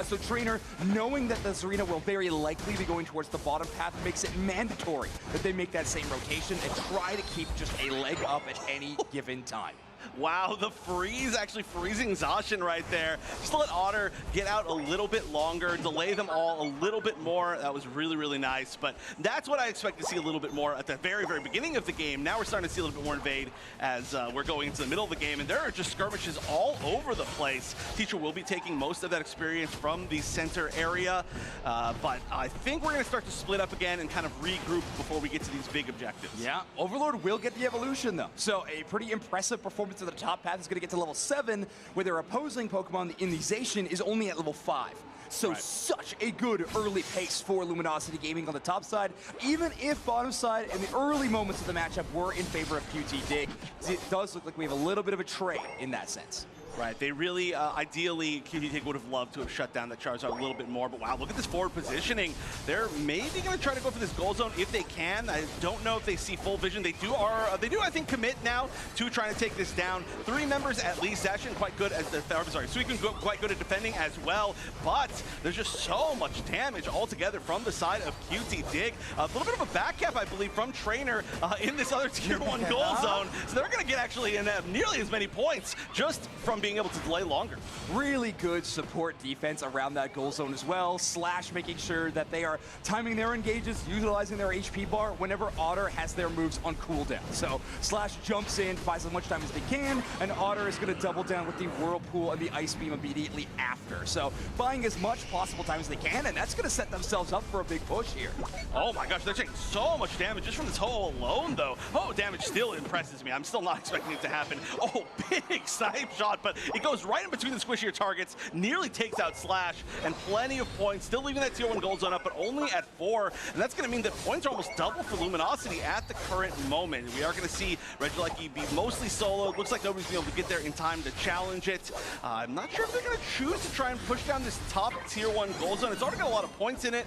So trainer, knowing that the Serena will very likely be going towards the bottom path, makes it mandatory that they make that same rotation and try to keep just a leg up at any given time. Wow, the freeze, actually freezing Zacian right there. Just to let Otter get out a little bit longer, delay them all a little bit more. That was really, really nice. But that's what I expect to see a little bit more at the very, very beginning of the game. Now we're starting to see a little bit more invade as we're going into the middle of the game. And there are just skirmishes all over the place. Teacher will be taking most of that experience from the center area. But I think we're going to start to split up again and kind of regroup before we get to these big objectives. Yeah, Overlord will get the evolution, though. So a pretty impressive performance to the top path is going to get to level 7, where their opposing Pokemon in the Zacian is only at level 5. So such a good early pace for Luminosity Gaming on the top side, even if bottom side in the early moments of the matchup were in favor of QT Dig. It does look like we have a little bit of a trade in that sense. Right, they really, ideally, QT Dig would have loved to have shut down that Charizard a little bit more, but wow, look at this forward positioning. They're maybe going to try to go for this goal zone if they can. I don't know if they see full vision. They do, I think, commit now to trying to take this down. 3 members at least. Zacian quite good as Suicune quite good at defending as well, but there's just so much damage altogether from the side of QT Dig. A little bit of a back cap, I believe, from Trainer in this other tier 1 goal zone, so they're going to get actually nearly as many points just from being able to delay longer. Really good support defense around that goal zone as well. Slash making sure that they are timing their engages, utilizing their HP bar whenever Otter has their moves on cooldown. So Slash jumps in, buys as much time as they can, and Otter is going to double down with the Whirlpool and the Ice Beam immediately after. So buying as much possible time as they can, and that's going to set themselves up for a big push here. Oh my gosh, they're taking so much damage just from this Ho alone, though. Ho damage still impresses me. I'm still not expecting it to happen. Oh, big snipe shot, but but it goes right in between the squishier targets, nearly takes out Slash, and plenty of points, still leaving that tier 1 gold zone up, but only at 4, and that's going to mean that points are almost double for Luminosity at the current moment. We are going to see Regieleki be mostly soloed. Looks like nobody's going to be able to get there in time to challenge it. I'm not sure if they're going to choose to try and push down this top tier 1 gold zone. It's already got a lot of points in it,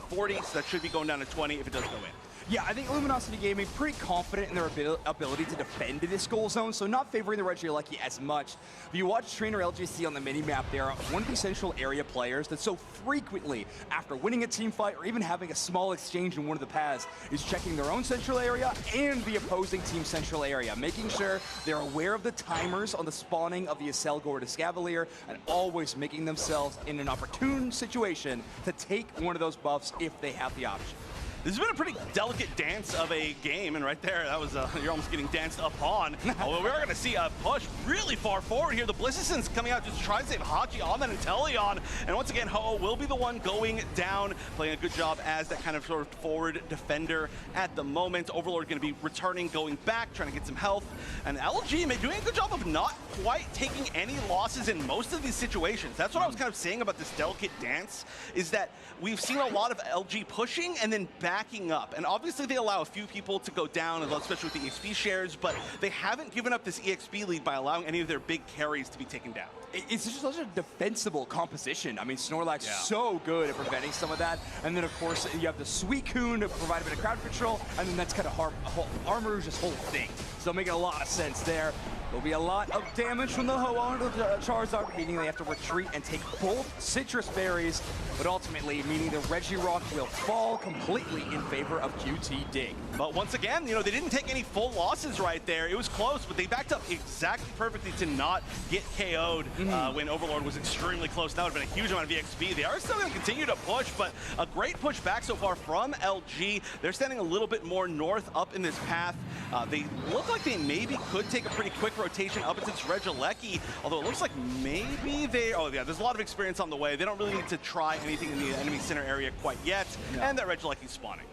40, so that should be going down to 20 if it does go in. Yeah, I think Luminosity Gaming pretty confident in their ability to defend this goal zone, so not favoring the Regieleki as much. If you watch Trainer LGC on the mini-map, they are one of the central area players that so frequently, after winning a team fight or even having a small exchange in one of the paths, is checking their own central area and the opposing team's central area, making sure they're aware of the timers on the spawning of the Aselgor to Scavalier, and always making themselves in an opportune situation to take one of those buffs if they have the option. This has been a pretty delicate dance of a game, and right there, that was you're almost getting danced upon. Although we're going to see a push really far forward here. The Blissisons coming out just trying to save Hachi on that Inteleon, and once again, Ho-Oh will be the one going down, playing a good job as that kind of sort of forward defender at the moment. Overlord going to be returning, going back, trying to get some health, and LG doing a good job of not quite taking any losses in most of these situations. That's what I was kind of saying about this delicate dance, is that we've seen a lot of LG pushing and then backing up. And obviously they allow a few people to go down, especially with the EXP shares, but they haven't given up this EXP lead by allowing any of their big carries to be taken down. It's just such a defensible composition. I mean, Snorlax so good at preventing some of that. And then, of course, you have the Suicune to provide a bit of crowd control, and then that's kind of Armarouge's whole thing. So making a lot of sense there. There'll be a lot of damage from the Ho-Oh to the Charizard, meaning they have to retreat and take both Citrus Berries, but ultimately meaning the Regirock will fall completely in favor of QT Dig. But once again, they didn't take any full losses right there. It was close, but they backed up exactly perfectly to not get KO'd when Overlord was extremely close. That would have been a huge amount of EXP. They are still going to continue to push, but a great push back so far from LG. They're standing a little bit more north up in this path. They look like they maybe could take a pretty quick rotation up into Regieleki, although it looks like maybe they... Oh, yeah, there's a lot of experience on the way. They don't really need to try anything in the enemy center area quite yet, and that Regieleki's spawning.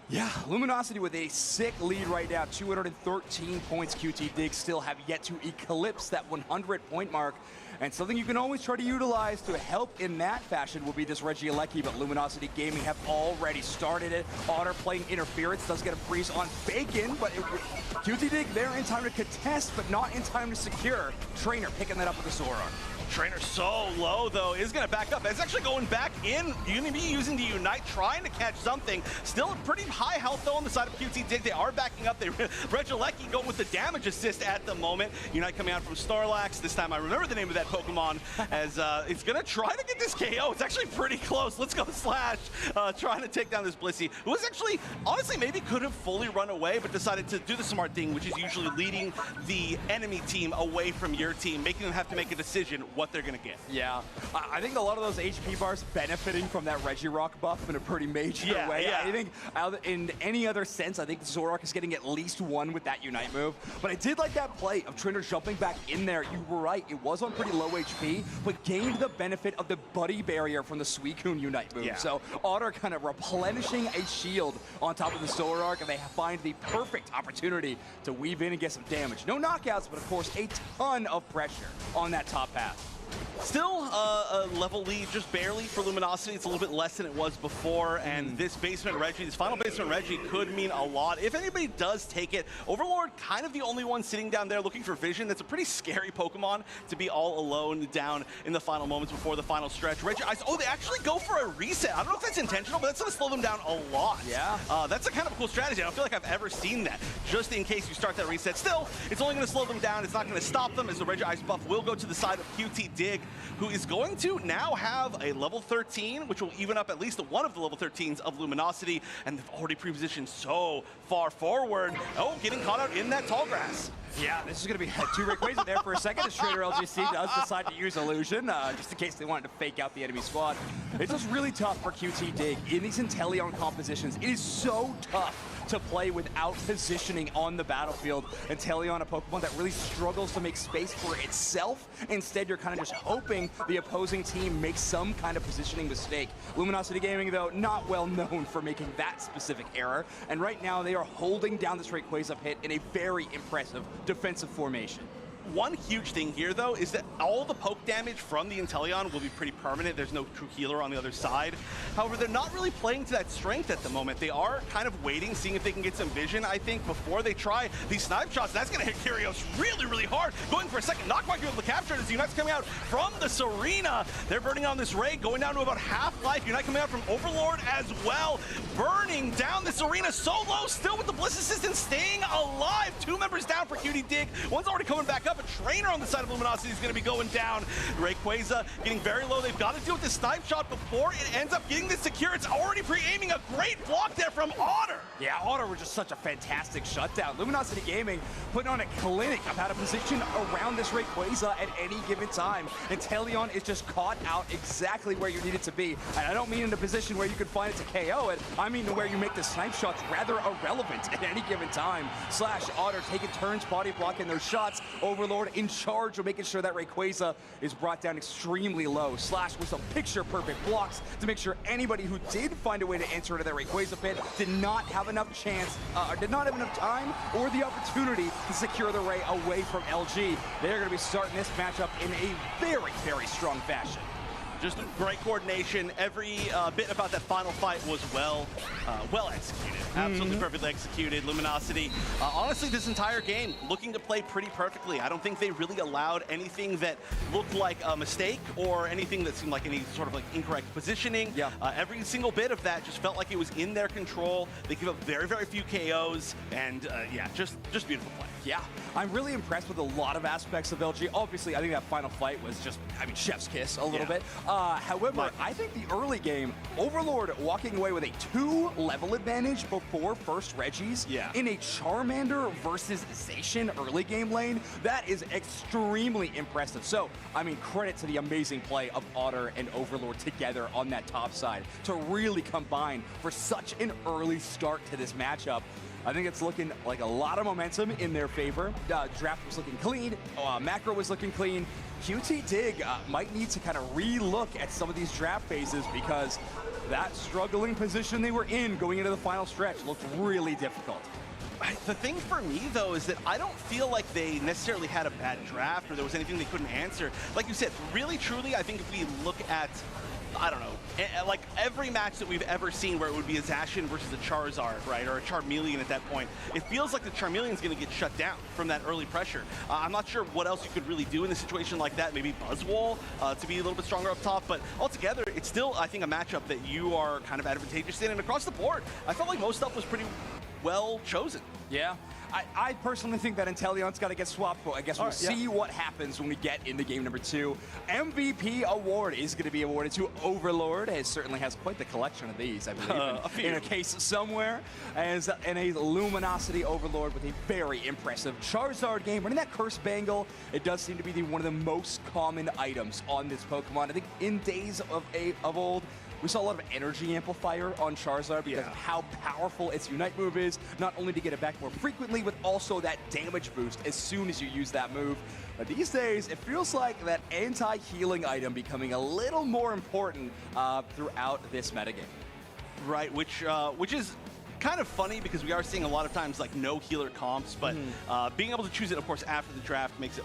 Yeah, Luminosity with a sick lead right now, 213 points. QT Dig still have yet to eclipse that 100-point mark. And something you can always try to utilize to help in that fashion will be this Regieleki, but Luminosity Gaming have already started it. Otter playing interference, does get a freeze on Bacon, but QT Dig there in time to contest, but not in time to secure. Trainer picking that up with the Zoroark. Trainer so low, though, is going to back up. It's actually going back in. Going to be using the Unite, trying to catch something. Still pretty high health, though, on the side of QT Dig. They are backing up. Regieleki going with the damage assist at the moment. Unite coming out from Snorlax. This time I remember the name of that Pokemon, as it's going to try to get this KO. It's actually pretty close. Let's go Slash, trying to take down this Blissey, who was actually, honestly, maybe could have fully run away, but decided to do the smart thing, which is usually leading the enemy team away from your team, making them have to make a decision what they're going to get. Yeah, I think a lot of those HP bars benefiting from that Regirock buff in a pretty major way. Yeah. I think in any other sense, I think Zoroark is getting at least one with that Unite move. But I did like that play of Trainer jumping back in there. You were right, it was on pretty low HP, but gained the benefit of the Buddy Barrier from the Suicune Unite move. Yeah. So Otter kind of replenishing a shield on top of the Zoroark, and they find the perfect opportunity to weave in and get some damage. No knockouts, but of course a ton of pressure on that top path. Still a level lead, just barely for Luminosity. It's a little bit less than it was before, and this basement Reggie, this final basement Reggie could mean a lot. If anybody does take it, Overlord kind of the only one sitting down there looking for vision. That's a pretty scary Pokemon to be all alone down in the final moments before the final stretch. Reggie Ice, they actually go for a reset. I don't know if that's intentional, but that's going to slow them down a lot. Yeah. That's a kind of a cool strategy. I don't feel like I've ever seen that, just in case you start that reset. Still, it's only going to slow them down. It's not going to stop them, as the Reggie Ice buff will go to the side of QT Dig, who is going to now have a level 13, which will even up at least one of the level 13s of Luminosity, and they've already pre-positioned so far forward. Getting caught out in that tall grass. Yeah, this is going to be two-way crazy there for a second as Trainer LGC does decide to use Illusion, just in case they wanted to fake out the enemy squad. It's just really tough for QT Dig. In these Inteleon compositions, it is so tough to play without positioning on the battlefield. Inteleon, a Pokemon that really struggles to make space for itself. Instead, you're kind of just hoping the opposing team makes some kind of positioning mistake. Luminosity Gaming, though, not well known for making that specific error. And right now, they are holding down this Rayquaza pit in a very impressive defensive formation. one huge thing here, though, is that all the poke damage from the Inteleon will be pretty permanent. There's no true healer on the other side. However, they're not really playing to that strength at the moment. They are kind of waiting, seeing if they can get some vision, I think, before they try these snipe shots. That's going to hit Kyrios really, really hard. Going for a second knockback, be able to capture it as Unite's coming out from the Serena. They're burning on this Ray, going down to about half life. Unite coming out from Overlord as well. Burning down this Arena so low, still with the Bliss Assistant staying alive. 2 members down for QT Dig. One's already coming back up. A trainer on the side of Luminosity is going to be going down. Rayquaza getting very low. They've got to deal with this snipe shot before it ends up getting this secure. It's already pre-aiming. A great block there from Otter. Yeah, Otter was just such a fantastic shutdown. Luminosity Gaming putting on a clinic of how to position around this Rayquaza at any given time. And Inteleon is just caught out exactly where you need it to be. And I don't mean in a position where you can find it to KO it. I mean to where you make the snipe shots rather irrelevant at any given time. Slash Otter taking turns, body blocking those shots. Overlord in charge of making sure that Rayquaza is brought down extremely low. Slash with some picture-perfect blocks to make sure anybody who did find a way to enter into that Rayquaza pit did not have enough chance, did not have enough time or the opportunity to secure the Ray away from LG. They're going to be starting this matchup in a very, very strong fashion. Just great coordination. Every bit about that final fight was well executed. Absolutely perfectly executed. Luminosity, honestly, this entire game looking to play pretty perfectly. I don't think they really allowed anything that looked like a mistake or anything that seemed like any sort of like incorrect positioning. Yeah. Every single bit of that just felt like it was in their control. They gave up very, very few KOs, and yeah, just beautiful play. Yeah, I'm really impressed with a lot of aspects of LG. Obviously, I think that final fight was just, I mean, chef's kiss a little bit. However, I think the early game, Overlord walking away with a 2-level advantage before first Regis in a Charmander versus Zacian early game lane, that is extremely impressive. So, I mean, credit to the amazing play of Otter and Overlord together on that top side to really combine for such an early start to this matchup. I think it's looking like a lot of momentum in their favor. Draft was looking clean. Macro was looking clean. QT Dig might need to kind of re-look at some of these draft phases because that struggling position they were in going into the final stretch looked really difficult. The thing for me, though, is that I don't feel like they necessarily had a bad draft or there was anything they couldn't answer. Like you said, really, truly, I think if we look at, I don't know, like every match that we've ever seen where it would be a Zacian versus a Charizard, right, or a Charmeleon at that point, it feels like the Charmeleon's going to get shut down from that early pressure. I'm not sure what else you could really do in a situation like that. Maybe Buzzwole to be a little bit stronger up top, but altogether, it's still, I think, a matchup that you are kind of advantageous in. And across the board, I felt like most stuff was pretty well chosen. Yeah. I personally think that Inteleon's got to get swapped, but I guess we'll see what happens when we get into game number 2. MVP award is going to be awarded to Overlord. It certainly has quite the collection of these, I believe, in a case somewhere. And a Luminosity Overlord with a very impressive Charizard game. Running that Curse Bangle, it does seem to be one of the most common items on this Pokemon. I think in days of old, we saw a lot of energy amplifier on Charizard because of how powerful its Unite move is, not only to get it back more frequently, but also that damage boost as soon as you use that move. But these days, it feels like that anti-healing item becoming a little more important throughout this metagame. Right, which is kind of funny because we are seeing a lot of times like no healer comps, but being able to choose it, of course, after the draft makes it